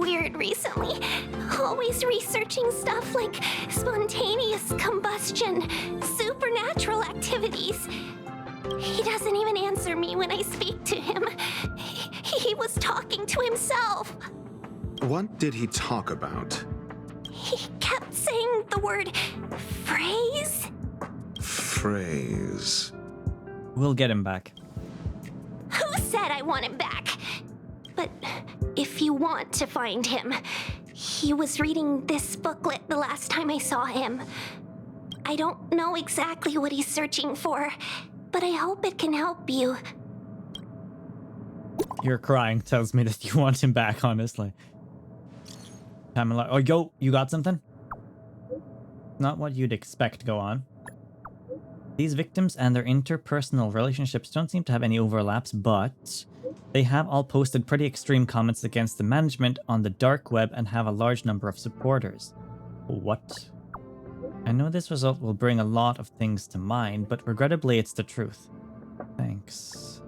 S4: searching stuff like spontaneous combustion, supernatural activities. He doesn't even answer me when I speak to him. He was talking to himself.
S3: What did he talk about?
S4: He kept saying the word phrase.
S3: Phrase.
S1: We'll get him back.
S4: Who said I want him back? But if you want to find him, he was reading this booklet the last time I saw him. I don't know exactly what he's searching for, but I hope it can help you.
S1: Your crying tells me that you want him back, honestly. I'm like, oh, yo, you got something? Not what you'd expect, go on. These victims and their interpersonal relationships don't seem to have any overlaps, but they have all posted pretty extreme comments against the management on the dark web and have a large number of supporters. What? I know this result will bring a lot of things to mind, but regrettably it's the truth. Thanks.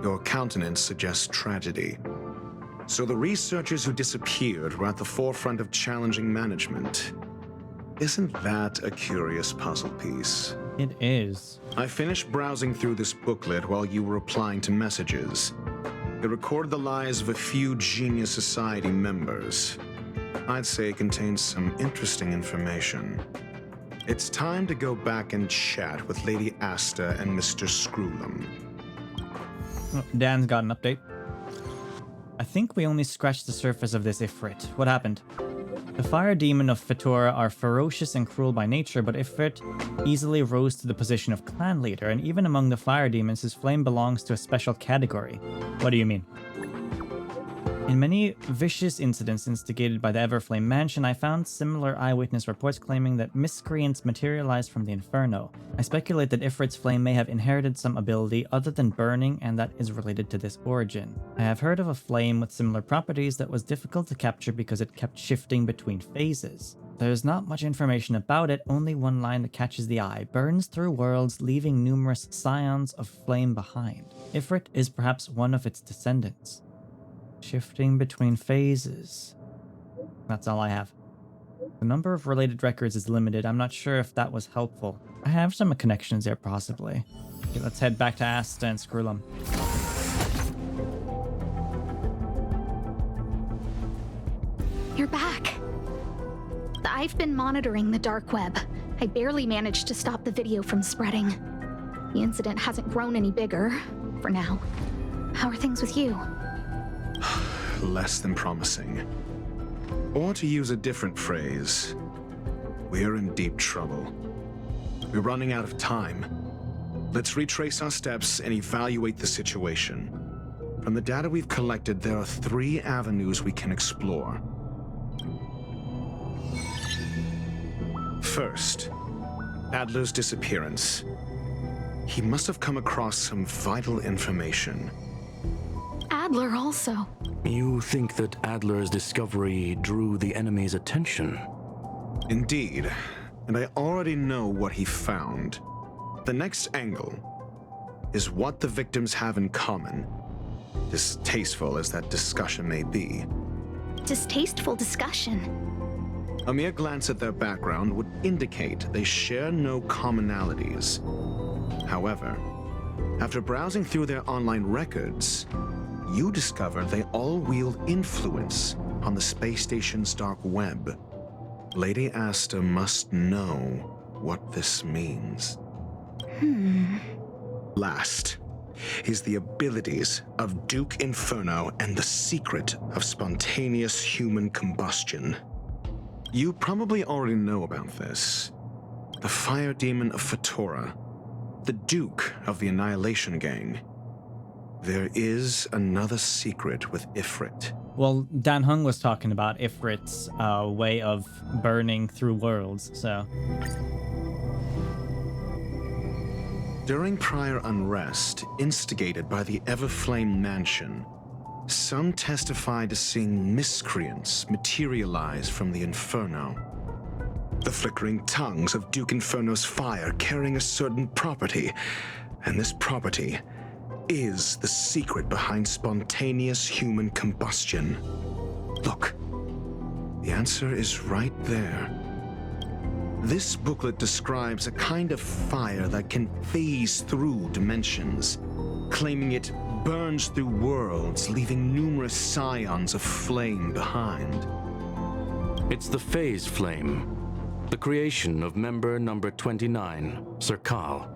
S3: Your countenance suggests tragedy. So the researchers who disappeared were at the forefront of challenging management. Isn't that a curious puzzle piece?
S1: It is.
S3: I finished browsing through this booklet while you were replying to messages. It recorded the lives of a few Genius Society members. I'd say it contains some interesting information. It's time to go back and chat with Lady Asta and Mr. Screwllum.
S1: Oh, Dan's got an update. I think we only scratched the surface of this Ifrit. What happened? The fire demon of Fetora are ferocious and cruel by nature, but Ifrit easily rose to the position of clan leader, and even among the fire demons, his flame belongs to a special category. What do you mean? In many vicious incidents instigated by the Everflame Mansion, I found similar eyewitness reports claiming that miscreants materialized from the Inferno. I speculate that Ifrit's flame may have inherited some ability other than burning and that is related to this origin. I have heard of a flame with similar properties that was difficult to capture because it kept shifting between phases. There's not much information about it, only one line that catches the eye: burns through worlds, leaving numerous scions of flame behind. Ifrit is perhaps one of its descendants. Shifting between phases. That's all I have. The number of related records is limited. I'm not sure if that was helpful. I have some connections there, possibly. Okay, let's head back to Asta and Screwllum.
S5: You're back. I've been monitoring the dark web. I barely managed to stop the video from spreading. The incident hasn't grown any bigger, for now. How are things with you?
S3: Less than promising. Or to use a different phrase, we're in deep trouble. We're running out of time. Let's retrace our steps and evaluate the situation. From the data we've collected, there are 3 avenues we can explore. First, Adler's disappearance. He must have come across some vital information.
S5: Adler also.
S14: You think that Adler's discovery drew the enemy's attention?
S3: Indeed, and I already know what he found. The next angle is what the victims have in common, distasteful as that discussion may be.
S5: Distasteful discussion?
S3: A mere glance at their background would indicate they share no commonalities. However, after browsing through their online records, you discover they all wield influence on the space station's dark web. Lady Asta must know what this means. Last is the abilities of Duke Inferno and the secret of spontaneous human combustion. You probably already know about this. The fire demon of Fetora, the Duke of the Annihilation Gang. There is another secret with Ifrit.
S1: Well, Dan Hung was talking about Ifrit's way of burning through worlds, so...
S3: During prior unrest instigated by the Everflame Mansion, some testified to seeing miscreants materialize from the Inferno. The flickering tongues of Duke Inferno's fire carrying a certain property, and this property is the secret behind spontaneous human combustion. Look, The answer is right there. This booklet describes a kind of fire that can phase through dimensions, claiming it burns through worlds, leaving numerous scions of flame behind.
S14: It's the phase flame, the creation of member number 29, Serkal.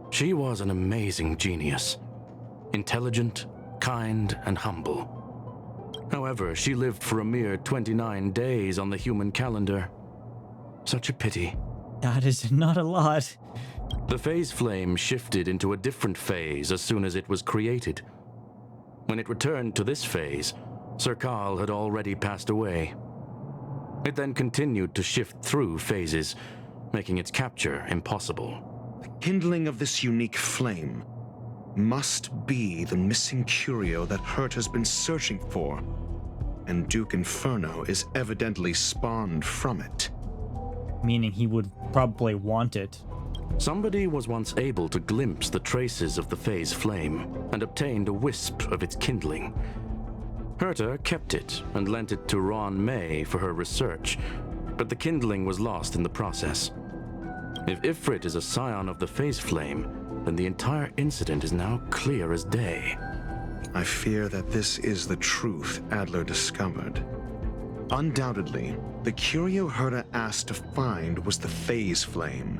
S14: She was an amazing genius, intelligent, kind, and humble. However, she lived for a mere 29 days on the human calendar. Such a pity.
S1: That is not a lot.
S14: The phase flame shifted into a different phase as soon as it was created. When it returned to this phase, Serkal had already passed away. It then continued to shift through phases, making its capture impossible.
S3: The kindling of this unique flame must be the missing curio that Herta's been searching for, and Duke Inferno is evidently spawned from it.
S1: Meaning he would probably want it.
S14: Somebody was once able to glimpse the traces of the phase flame and obtained a wisp of its kindling. Herta kept it and lent it to Ruan for her research, but the kindling was lost in the process. If Ifrit is a scion of the phase flame, then the entire incident is now clear as day.
S3: I fear that this is the truth Adler discovered. Undoubtedly, the curio Herta asked to find was the phase flame,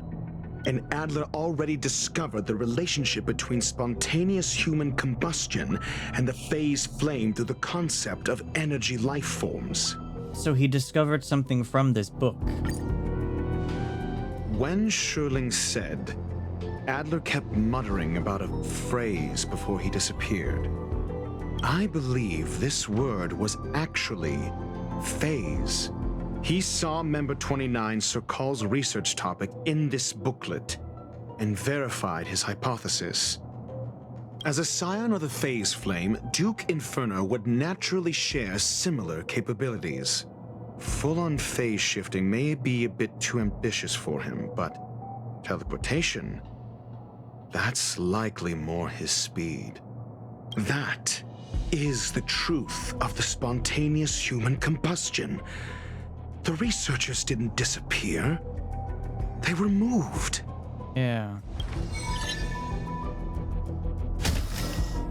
S3: and Adler already discovered the relationship between spontaneous human combustion and the phase flame through the concept of energy life forms.
S1: So he discovered something from this book.
S3: When Screwllum said, Adler kept muttering about a phrase before he disappeared. I believe this word was actually phase. He saw member 29 Serkal's research topic in this booklet and verified his hypothesis. As a scion of the phase flame, Duke Inferno would naturally share similar capabilities. Full-on phase shifting may be a bit too ambitious for him, but teleportation, that's likely more his speed. That is the truth of the spontaneous human combustion. The researchers didn't disappear. They were moved.
S1: Yeah.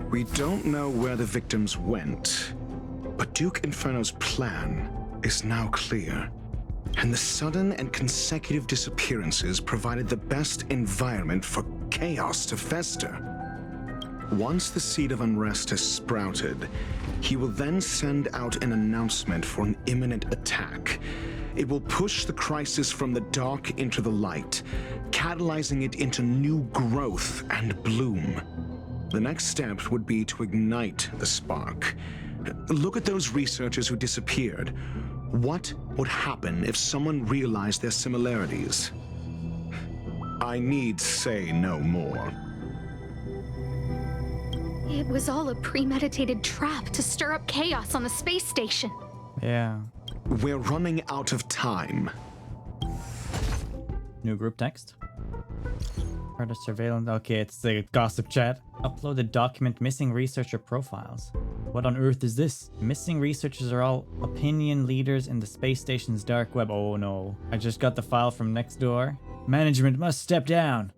S3: We don't know where the victims went, but Duke Inferno's plan is now clear. And the sudden and consecutive disappearances provided the best environment for chaos to fester. Once the seed of unrest has sprouted, he will then send out an announcement for an imminent attack. It will push the crisis from the dark into the light, catalyzing it into new growth and bloom. The next step would be to ignite the spark. Look at those researchers who disappeared. What would happen if someone realized their similarities? I need say no more.
S5: It was all a premeditated trap to stir up chaos on the space station.
S1: Yeah.
S3: We're running out of time.
S1: New group text. Part of surveillance. Okay, it's the gossip chat. Uploaded document missing researcher profiles. What on earth is this? Missing researchers are all opinion leaders in the space station's dark web. Oh no. I just got the file from next door. Management must step down.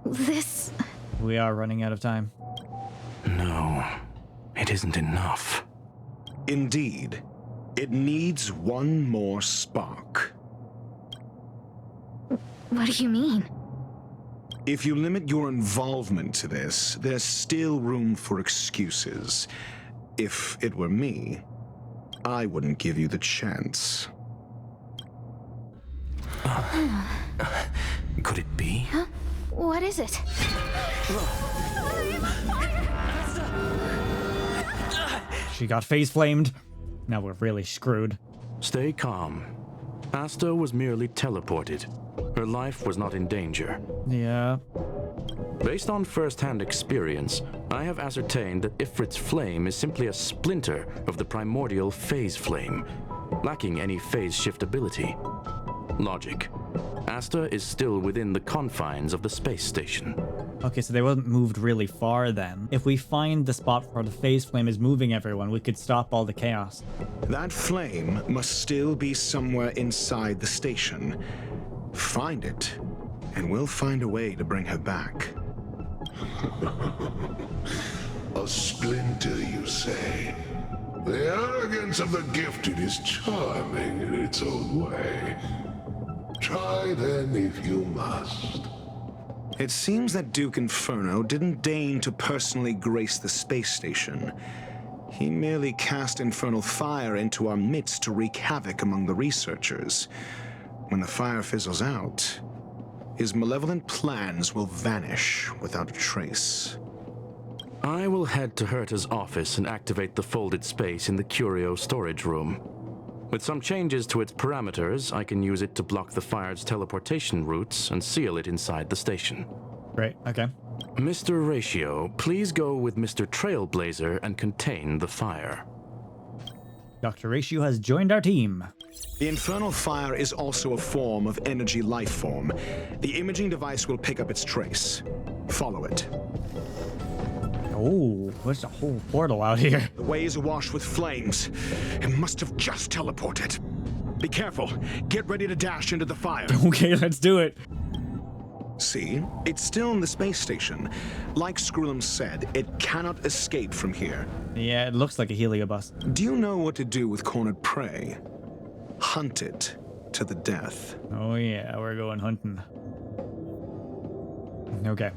S5: This...
S1: We are running out of time.
S14: No, it isn't enough.
S3: Indeed. It needs one more spark.
S5: What do you mean?
S3: If you limit your involvement to this, there's still room for excuses. If it were me, I wouldn't give you the chance.
S14: Could it be?
S5: Huh? What is it?
S1: She got face flamed. Now we're really screwed.
S14: Stay calm. Asta was merely teleported. Her life was not in danger.
S1: Yeah.
S14: Based on first-hand experience, I have ascertained that Ifrit's flame is simply a splinter of the primordial phase flame, lacking any phase shift ability. Logic. Asta is still within the confines of the space station.
S1: Okay, so they wasn't moved really far then. If we find the spot where the phase flame is moving everyone, we could stop all the chaos.
S3: That flame must still be somewhere inside the station. Find it, and we'll find a way to bring her back.
S13: A splinter, you say? The arrogance of the gifted is charming in its own way. Try then if you must.
S3: It seems that Duke Inferno didn't deign to personally grace the space station. He merely cast infernal fire into our midst to wreak havoc among the researchers. When the fire fizzles out, his malevolent plans will vanish without a trace.
S14: I will head to Herta's office and activate the folded space in the curio storage room. With some changes to its parameters, I can use it to block the fire's teleportation routes and seal it inside the station.
S1: Great, okay.
S14: Mr. Ratio, please go with Mr. Trailblazer and contain the fire.
S1: Dr. Ratio has joined our team.
S3: The infernal fire is also a form of energy life form. The imaging device will pick up its trace. Follow it.
S1: Oh, there's a whole portal out here.
S3: The way is awash with flames. It must have just teleported. Be careful. Get ready to dash into the fire.
S1: Okay, let's do it.
S3: See? It's still in the space station. Like Screwllum said, it cannot escape from here.
S1: Yeah, it looks like a heliobus.
S3: Do you know what to do with cornered prey? Hunt it to the death.
S1: Oh yeah, we're going hunting. Okay.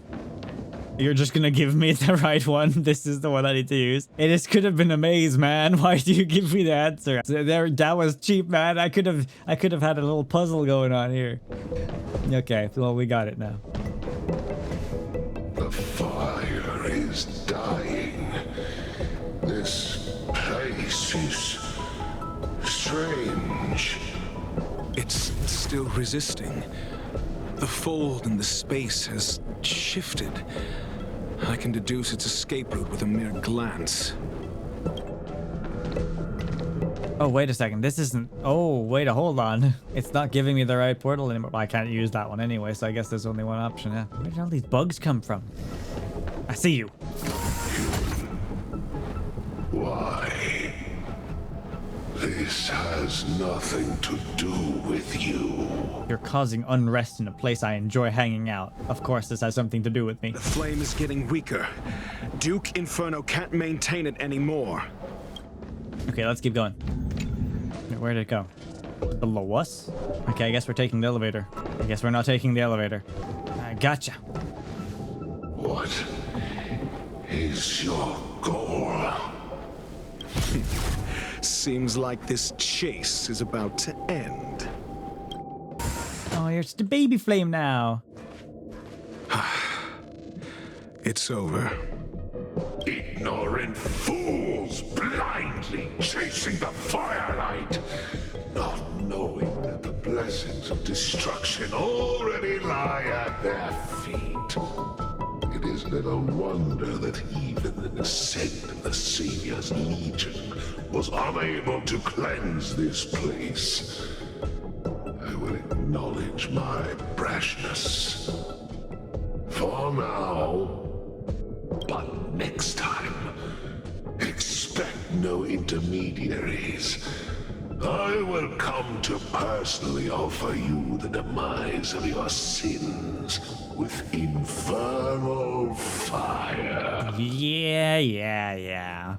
S1: You're just gonna give me the right one? This is the one I need to use. It could have been a maze, man. Why do you give me the answer? That was cheap, man. I could have had a little puzzle going on here. Okay, well, we got it now.
S13: The fire is dying. This place is strange.
S3: It's still resisting. The fold in the space has shifted. I can deduce its escape route with a mere glance.
S1: Oh, wait a second. This isn't... Oh, wait, hold on. It's not giving me the right portal anymore. Well, I can't use that one anyway, so I guess there's only one option, yeah. Where did all these bugs come from? I see you.
S13: Why? This has nothing to do with you.
S1: You're causing unrest in a place I enjoy hanging out. Of course, this has something to do with me.
S3: The flame is getting weaker. Duke Inferno can't maintain it anymore.
S1: Okay, let's keep going. Where did it go? Below us? Okay, I guess we're taking the elevator. I guess we're not taking the elevator. I gotcha.
S13: What is your goal?
S3: Seems like this chase is about to end.
S1: Oh, you're just a baby flame now.
S3: It's over.
S13: Ignorant fools blindly chasing the firelight, not knowing that the blessings of destruction already lie at their feet. It is little wonder that even the descent of the Savior's Legion was unable to cleanse this place. I will acknowledge my brashness. For now. But next time, expect no intermediaries. I will come to personally offer you the demise of your sins with infernal fire.
S1: Yeah.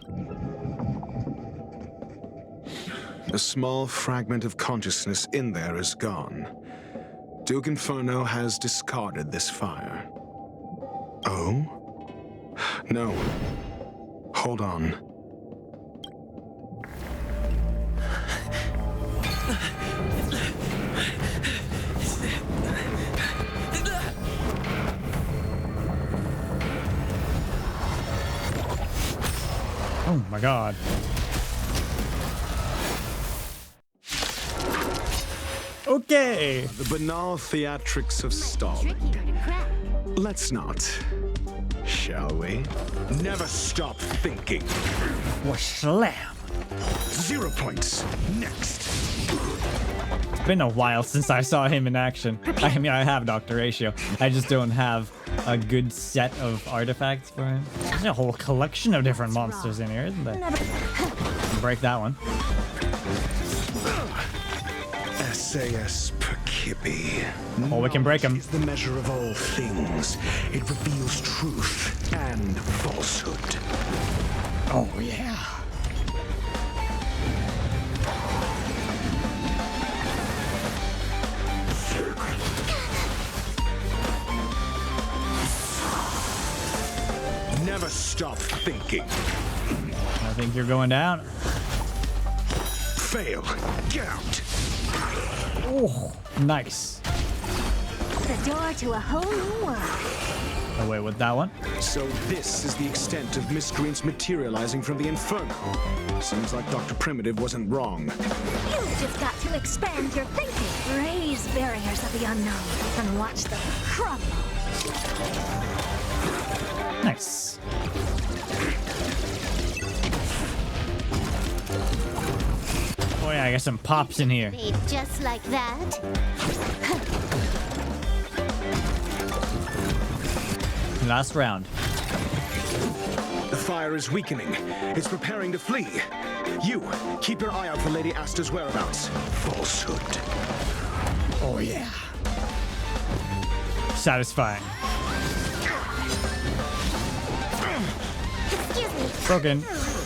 S3: A small fragment of consciousness in there is gone. Duke Inferno has discarded this fire. Oh? No. Hold on.
S1: Oh my god. Okay.
S3: The banal theatrics of Stalin. Let's not. Shall we? Never stop thinking.
S1: Slam.
S3: 0 points. Next.
S1: It's been a while since I saw him in action. I mean, I have Dr. Ratio. I just don't have a good set of artifacts for him. There's a whole collection of different monsters in here, isn't there? Break that one.
S3: SAS Perkibi.
S1: Oh, we can break him.
S3: Is the measure of all things. It reveals truth and falsehood.
S1: Oh, yeah.
S3: Never stop thinking.
S1: I think you're going down.
S3: Fail. Get out.
S1: Oh, nice.
S4: The door to a whole new world.
S1: Away with that one.
S3: So this is the extent of miscreants materializing from the Inferno. Seems like Dr. Primitive wasn't wrong.
S4: You've just got to expand your thinking. Raise barriers of the unknown and watch them crumble.
S1: Nice. Oh yeah, I got some pops in here.
S4: Just like that.
S1: Last round.
S3: The fire is weakening. It's preparing to flee. You, keep your eye out for Lady Asta's whereabouts. Falsehood.
S1: Oh yeah. Satisfying. Broken.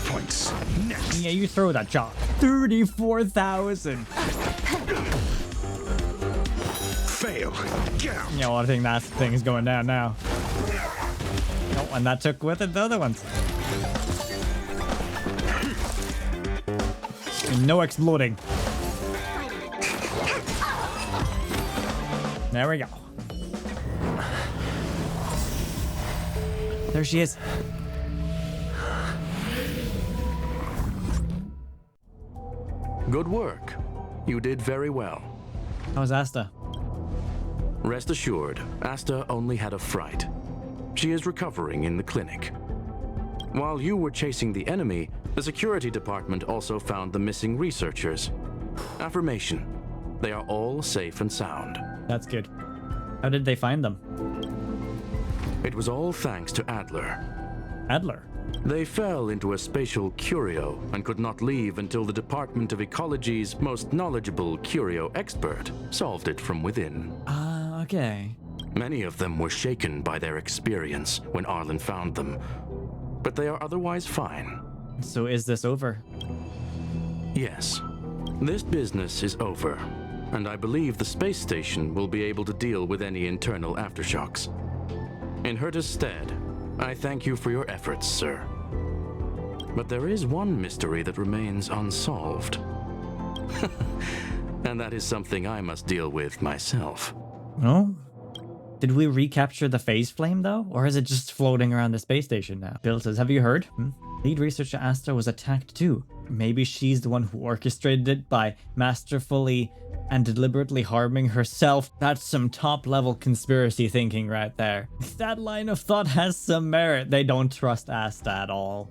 S3: Points. Next.
S1: Yeah, you throw that shot. 34,000.
S3: Fail. Get out.
S1: Yeah, well, I think that thing is going down now. Oh, and that took with it the other ones. And no exploding. There we go. There she is.
S14: Good work. You did very well.
S1: How's Asta?
S14: Rest assured, Asta only had a fright. She is recovering in the clinic. While you were chasing the enemy, the security department also found the missing researchers. Affirmation. They are all safe and sound.
S1: That's good. How did they find them?
S14: It was all thanks to Adler.
S1: Adler?
S14: They fell into a spatial curio and could not leave until the Department of Ecology's most knowledgeable curio expert solved it from within.
S1: Ah, okay.
S14: Many of them were shaken by their experience when Arlen found them, but they are otherwise fine.
S1: So is this over?
S14: Yes. This business is over, and I believe the space station will be able to deal with any internal aftershocks. In Herta's stead, I thank you for your efforts, sir. But there is one mystery that remains unsolved. And that is something I must deal with myself.
S1: Oh? Did we recapture the phase flame, though? Or is it just floating around the space station now? Bill says, have you heard? Lead researcher Asta was attacked too. Maybe she's the one who orchestrated it by masterfully and deliberately harming herself. That's some top-level conspiracy thinking right there. That line of thought has some merit. They don't trust Asta at all.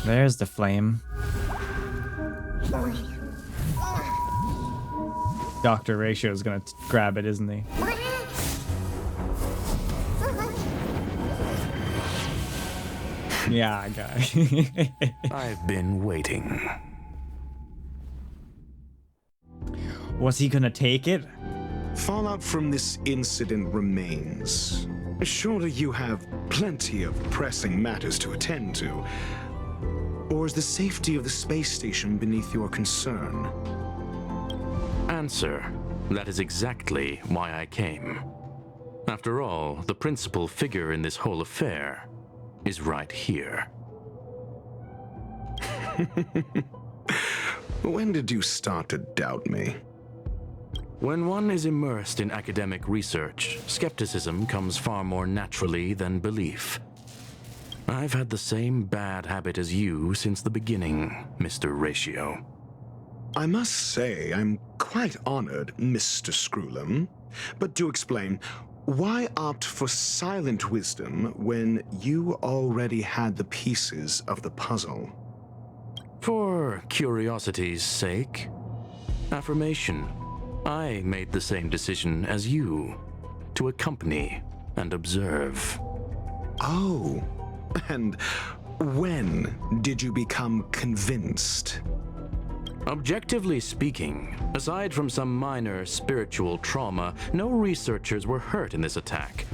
S1: There's the flame. Dr. Ratio is gonna grab it, isn't he? Yeah, guy.
S14: I've been waiting.
S1: Was he gonna take it?
S3: Fallout from this incident remains. Surely you have plenty of pressing matters to attend to. Or is the safety of the space station beneath your concern?
S14: Answer. That is exactly why I came. After all, the principal figure in this whole affair is right here.
S3: When did you start to doubt me?
S14: When one is immersed in academic research, skepticism comes far more naturally than belief. I've had the same bad habit as you since the beginning, Mr. Ratio.
S3: I must say, I'm quite honored, Mr. Screwllum. But do explain, why opt for silent wisdom when you already had the pieces of the puzzle?
S14: For curiosity's sake. Affirmation. I made the same decision as you, to accompany and observe.
S3: Oh, and when did you become convinced?
S14: Objectively speaking, aside from some minor spiritual trauma, no researchers were hurt in this attack,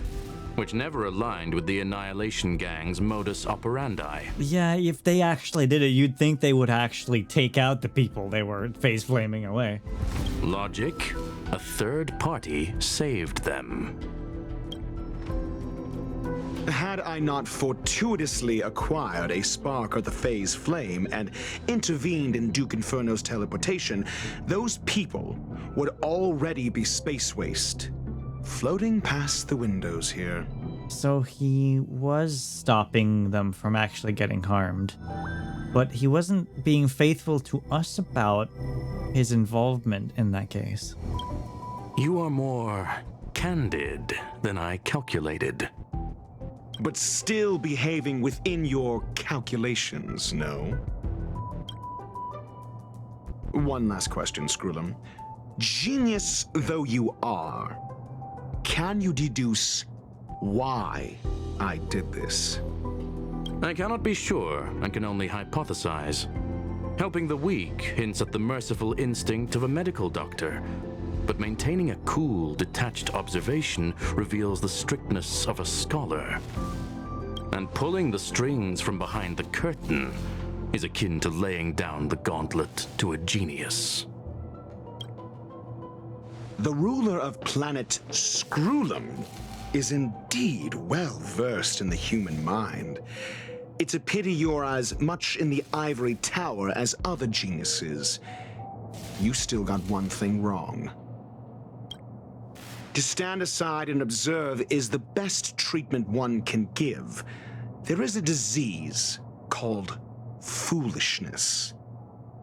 S14: which never aligned with the Annihilation Gang's modus operandi.
S1: Yeah, if they actually did it, you'd think they would actually take out the people they were face-flaming away.
S14: Logic? A third party saved them.
S3: Had I not fortuitously acquired a spark of the phase flame and intervened in Duke Inferno's teleportation, those people would already be space waste, floating past the windows here.
S1: So he was stopping them from actually getting harmed, but he wasn't being faithful to us about his involvement in that case.
S14: You are more candid than I calculated.
S3: But still behaving within your calculations, no? One last question, Screwllum. Genius though you are, can you deduce why I did this?
S14: I cannot be sure and can only hypothesize. Helping the weak hints at the merciful instinct of a medical doctor, but maintaining a cool, detached observation reveals the strictness of a scholar. And pulling the strings from behind the curtain is akin to laying down the gauntlet to a genius.
S3: The ruler of planet Screwllum is indeed well versed in the human mind. It's a pity you're as much in the ivory tower as other geniuses. You still got one thing wrong. To stand aside and observe is the best treatment one can give. There is a disease called foolishness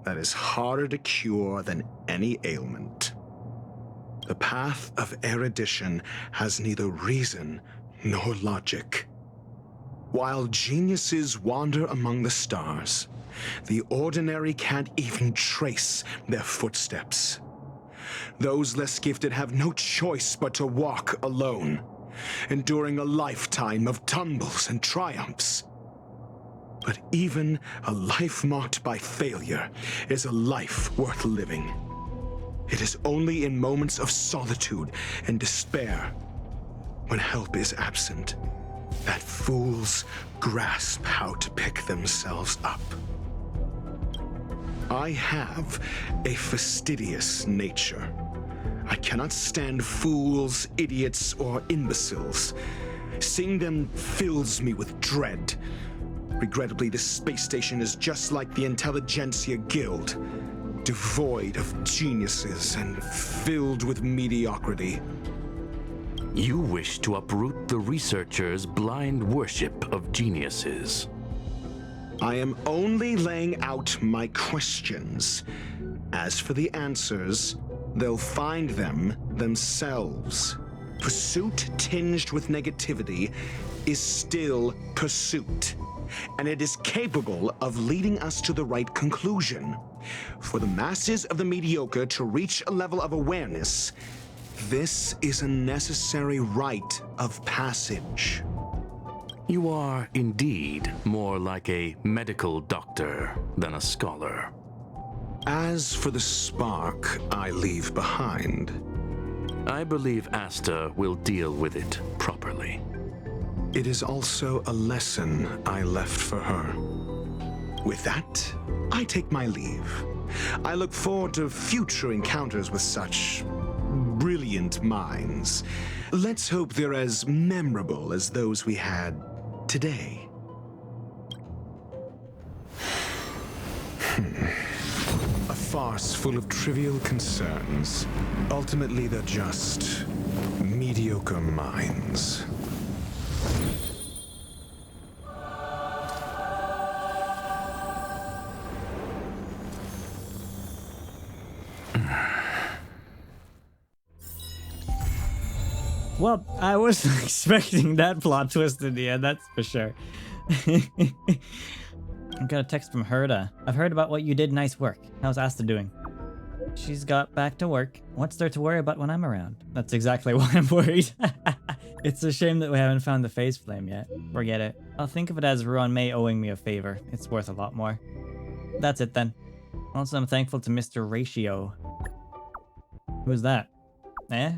S3: that is harder to cure than any ailment. The path of erudition has neither reason nor logic. While geniuses wander among the stars, the ordinary can't even trace their footsteps. Those less gifted have no choice but to walk alone, enduring a lifetime of tumbles and triumphs. But even a life marked by failure is a life worth living. It is only in moments of solitude and despair, when help is absent, that fools grasp how to pick themselves up. I have a fastidious nature. I cannot stand fools, idiots, or imbeciles. Seeing them fills me with dread. Regrettably, this space station is just like the Intelligentsia Guild, devoid of geniuses and filled with mediocrity.
S14: You wish to uproot the researchers' blind worship of geniuses.
S3: I am only laying out my questions. As for the answers, they'll find them themselves. Pursuit tinged with negativity is still pursuit, and it is capable of leading us to the right conclusion. For the masses of the mediocre to reach a level of awareness, this is a necessary rite of passage.
S14: You are indeed more like a medical doctor than a scholar.
S3: As for the spark I leave behind,
S14: I believe Asta will deal with it properly.
S3: It is also a lesson I left for her. With that, I take my leave. I look forward to future encounters with such brilliant minds. Let's hope they're as memorable as those we had today. A farce full of trivial concerns. Ultimately, they're just mediocre minds.
S1: Well, I wasn't expecting that plot twist in the end, that's for sure. I got a text from Herta. I've heard about what you did. Nice work. How's Asta doing? she's got back to work. What's there to worry about when I'm around? That's exactly why I'm worried. It's a shame that we haven't found the phase flame yet. Forget it. I'll think of it as Ruan Mei owing me a favor. It's worth a lot more. That's it then. Also, I'm thankful to Mr. Ratio. Who's that? Eh?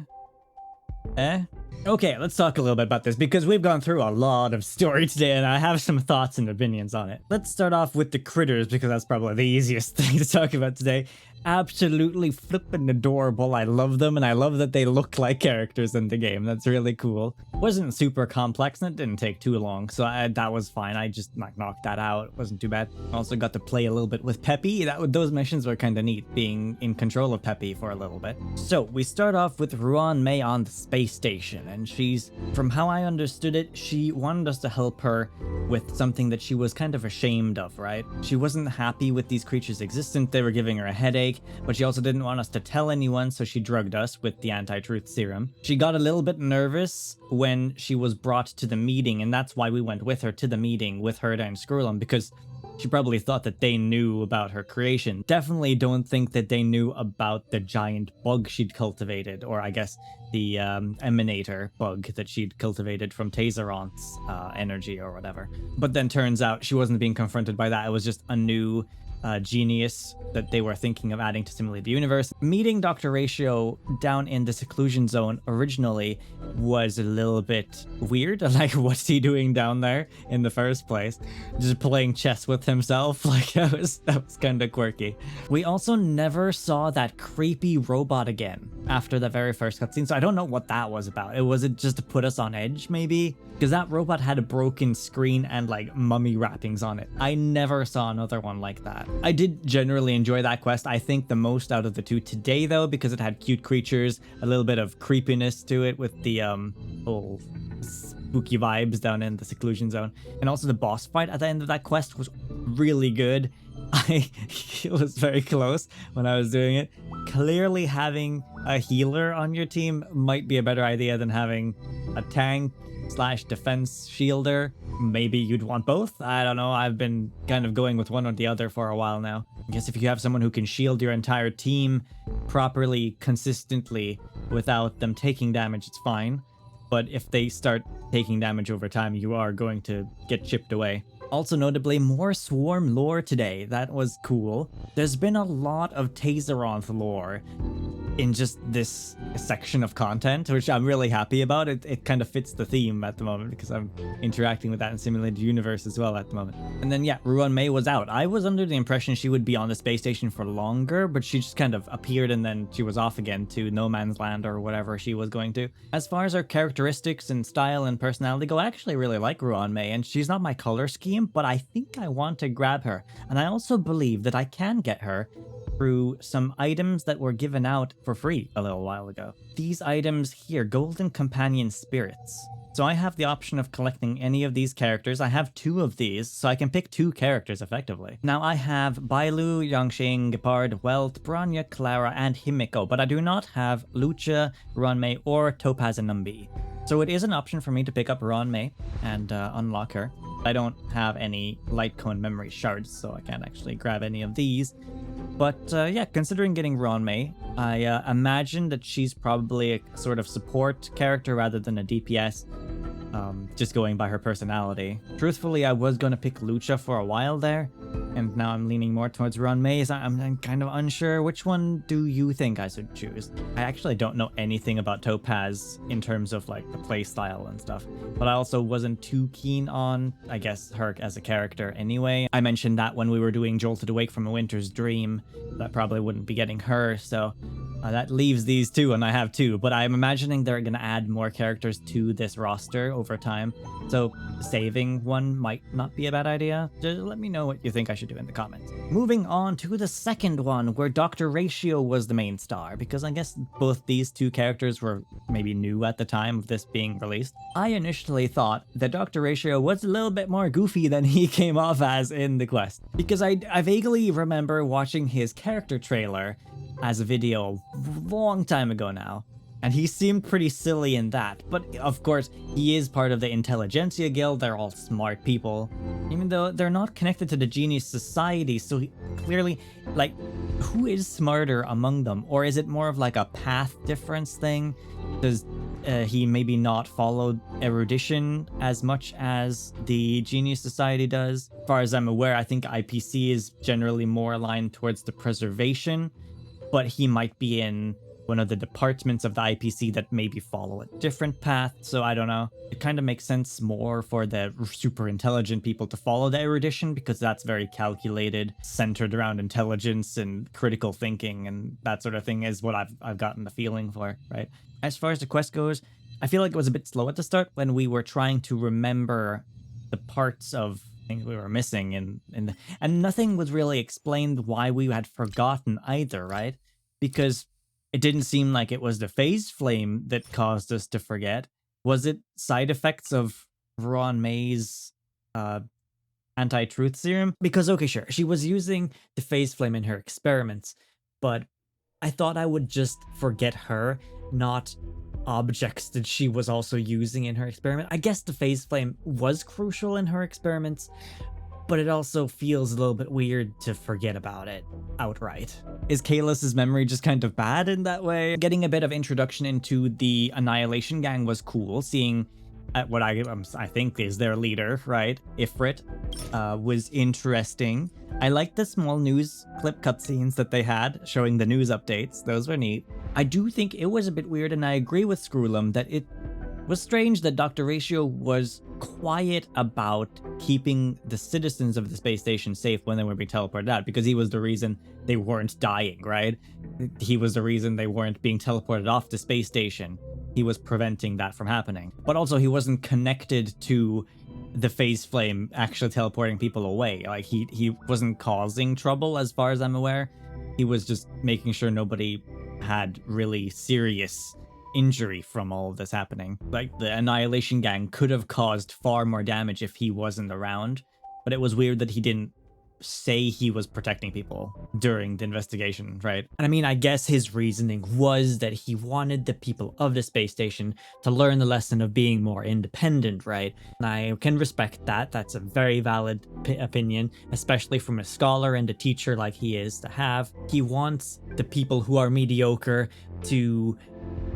S1: Okay, let's talk a little bit about this because we've gone through a lot of story today and I have some thoughts and opinions on it. Let's start off with the critters because that's probably the easiest thing to talk about today. Absolutely flippin' adorable. I love them and I love that they look like characters in the game. That's really cool. Wasn't super complex and it didn't take too long, so that was fine. I just knocked that out. It wasn't too bad. Also got to play a little bit with Peppy. Those missions were kind of neat, being in control of Peppy for a little bit. So we start off with Ruan Mei on the space station, and she's, from how I understood it, she wanted us to help her with something that she was kind of ashamed of, right? She wasn't happy with these creatures' existence. They were giving her a headache, but she also didn't want us to tell anyone, so she drugged us with the anti-truth serum. She got a little bit nervous when she was brought to the meeting, and that's why we went with her to the meeting with Herta and Screwllum, because she probably thought that they knew about her creation. Definitely don't think that they knew about the giant bug she'd cultivated, or I guess the emanator bug that she'd cultivated from Tazeron's energy or whatever. But then turns out she wasn't being confronted by that. It was just a new genius that they were thinking of adding to simulate the universe. Meeting Dr. Ratio down in the seclusion zone originally was a little bit weird. Like, what's he doing down there in the first place? Just playing chess with himself? Like, that was kind of quirky. We also never saw that creepy robot again after the very first cutscene, so I don't know what that was about. Was it just to put us on edge, maybe? Because that robot had a broken screen and like mummy wrappings on it. I never saw another one like that. I did generally enjoy that quest, I think the most out of the two today though, because it had cute creatures, a little bit of creepiness to it with the whole spooky vibes down in the seclusion zone. And also the boss fight at the end of that quest was really good. It was very close when I was doing it. Clearly having a healer on your team might be a better idea than having a tank / defense shielder. Maybe you'd want both. I don't know. I've been kind of going with one or the other for a while now. I guess if you have someone who can shield your entire team properly, consistently, without them taking damage, it's fine. But if they start taking damage over time, you are going to get chipped away. Also notably, more Swarm lore today. That was cool. There's been a lot of Tazeronth lore in just this section of content, which I'm really happy about. It kind of fits the theme at the moment because I'm interacting with that in Simulated Universe as well at the moment. And then yeah, Ruan Mei was out. I was under the impression she would be on the space station for longer, but she just kind of appeared and then she was off again to No Man's Land or whatever she was going to. As far as her characteristics and style and personality go, I actually really like Ruan Mei, and she's not my color scheme, but I think I want to grab her. And I also believe that I can get her through some items that were given out for free a little while ago. These items here, Golden Companion Spirits. So I have the option of collecting any of these characters. I have 2 of these, so I can pick 2 characters effectively. Now I have Bailu, Yangxing, Gepard, Welt, Branya, Clara, and Himiko, but I do not have Lucha, Ruan Mei, or Topaz and Numbi. So it is an option for me to pick up Ruan Mei and unlock her. I don't have any light cone memory shards, so I can't actually grab any of these. But yeah, considering getting Ruan Mei, I imagine that she's probably a sort of support character rather than a DPS, just going by her personality. Truthfully, I was going to pick Lucha for a while there, and now I'm leaning more towards Ruan Mei. I'm kind of unsure. Which one do you think I should choose? I actually don't know anything about Topaz in terms of like the playstyle and stuff, but I also wasn't too keen on, I guess, her as a character anyway. I mentioned that when we were doing Jolted Awake from a Winter's Dream, that probably wouldn't be getting her, so that leaves these 2, and I have 2, but I'm imagining they're going to add more characters to this roster over time, so saving one might not be a bad idea. Just let me know what you think I should do in the comments. Moving on to the second one, where Dr. Ratio was the main star, because I guess both these 2 characters were maybe new at the time of this being released. I initially thought that Dr. Ratio was a little bit more goofy than he came off as in the quest, because I vaguely remember watching his character trailer as a video a long time ago now, And he seemed pretty silly in that. But of course, he is part of the Intelligentsia Guild. They're all smart people, even though they're not connected to the Genius Society. So clearly, like, who is smarter among them? Or is it more of like a path difference thing? Does he maybe not follow erudition as much as the Genius Society does? As far as I'm aware, I think IPC is generally more aligned towards the preservation, but he might be in one of the departments of the IPC that maybe follow a different path, so I don't know. It kind of makes sense more for the super intelligent people to follow the erudition, because that's very calculated, centered around intelligence and critical thinking, and that sort of thing is what I've gotten the feeling for, right? As far as the quest goes, I feel like it was a bit slow at the start when we were trying to remember the parts of things we were missing, and nothing was really explained why we had forgotten either, right? Because it didn't seem like it was the phase flame that caused us to forget. Was it side effects of Ruan May's anti-truth serum? Because, okay, sure, she was using the phase flame in her experiments, but I thought I would just forget her, not objects that she was also using in her experiment. I guess the phase flame was crucial in her experiments, but it also feels a little bit weird to forget about it outright. Is Kalus's memory just kind of bad in that way? Getting a bit of introduction into the Annihilation Gang was cool, seeing what I think is their leader, right? Ifrit, was interesting. I like the small news clip cutscenes that they had showing the news updates. Those were neat. I do think it was a bit weird, and I agree with Screwllum that it was strange that Dr. Ratio was quiet about keeping the citizens of the space station safe when they were being teleported out, because he was the reason they weren't dying, right? He was the reason they weren't being teleported off the space station. He was preventing that from happening. But also, he wasn't connected to the phase flame actually teleporting people away. Like, he wasn't causing trouble as far as I'm aware. He was just making sure nobody had really serious injury from all of this happening. Like, the Annihilation Gang could have caused far more damage if he wasn't around, but it was weird that he didn't say he was protecting people during the investigation, right? And I mean, I guess his reasoning was that he wanted the people of the space station to learn the lesson of being more independent, right? And I can respect that. That's a very valid opinion, especially from a scholar and a teacher like he is to have. He wants the people who are mediocre to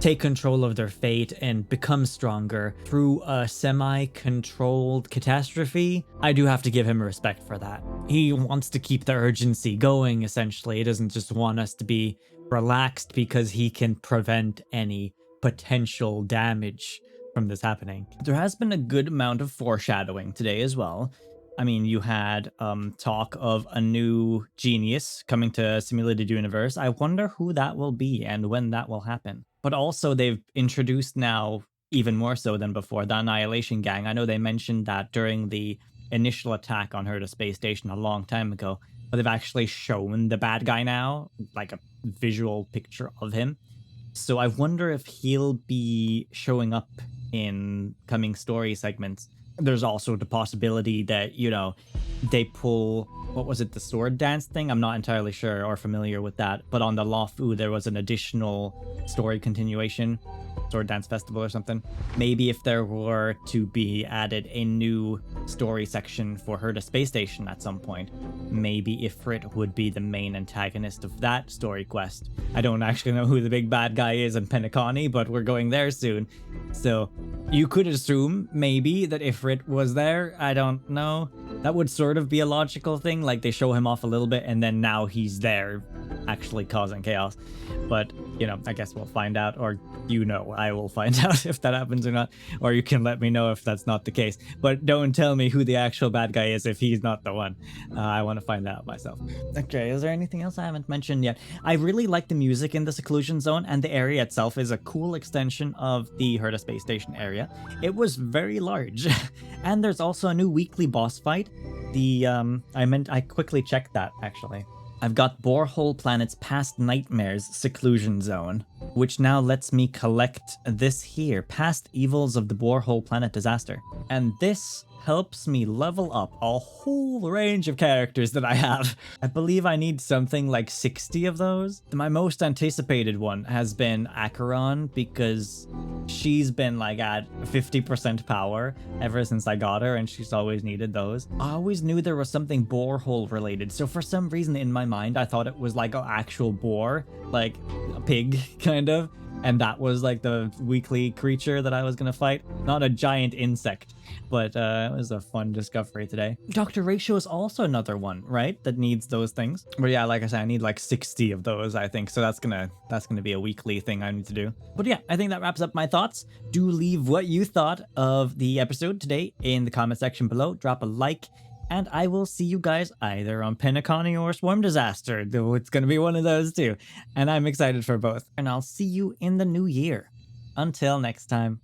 S1: take control of their fate and become stronger through a semi-controlled catastrophe. I do have to give him respect for that. He wants to keep the urgency going, essentially. He doesn't just want us to be relaxed because he can prevent any potential damage from this happening. There has been a good amount of foreshadowing today as well. I mean, you had talk of a new genius coming to a simulated universe. I wonder who that will be and when that will happen. But also, they've introduced now, even more so than before, the Annihilation Gang. I know they mentioned that during the initial attack on Herta space station a long time ago, but they've actually shown the bad guy now, like a visual picture of him. So I wonder if he'll be showing up in coming story segments. There's also the possibility that, you know, they pull, what was it, the sword dance thing? I'm not entirely sure or familiar with that, but on the Lafu there was an additional story continuation, sword dance festival or something. Maybe if there were to be added a new story section for Herta space station at some point, maybe Ifrit would be the main antagonist of that story quest. I don't actually know who the big bad guy is in Penacony, but we're going there soon. So you could assume maybe that Ifrit was there. I don't know. That would sort of be a logical thing, like they show him off a little bit and then now he's there actually causing chaos. But, you know, I guess we'll find out, or you know, I will find out if that happens or not, or you can let me know if that's not the case. But don't tell me who the actual bad guy is if he's not the one. I want to find out myself. Okay, is there anything else I haven't mentioned yet? I really like the music in the Seclusion Zone, and the area itself is a cool extension of the Herta space station area. It was very large. And there's also a new weekly boss fight. I quickly checked that, actually. I've got Borehole Planet's Past Nightmares Seclusion Zone, which now lets me collect this here, Past Evils of the Borehole Planet Disaster. And this helps me level up a whole range of characters that I have. I believe I need something like 60 of those. My most anticipated one has been Acheron, because she's been like at 50% power ever since I got her, and she's always needed those. I always knew there was something borehole related, so for some reason in my mind I thought it was like an actual boar, like a pig kind of, and that was like the weekly creature that I was gonna fight. Not a giant insect, but it was a fun discovery today. Dr. Ratio is also another one, right, that needs those things. But yeah, like I said, I need like 60 of those, I think, so that's gonna be a weekly thing I need to do. But yeah, I think that wraps up my thoughts. Do leave what you thought of the episode today in the comment section below. Drop a like, and I will see you guys either on Penacony or Swarm Disaster. It's going to be one of those two. And I'm excited for both. And I'll see you in the new year. Until next time.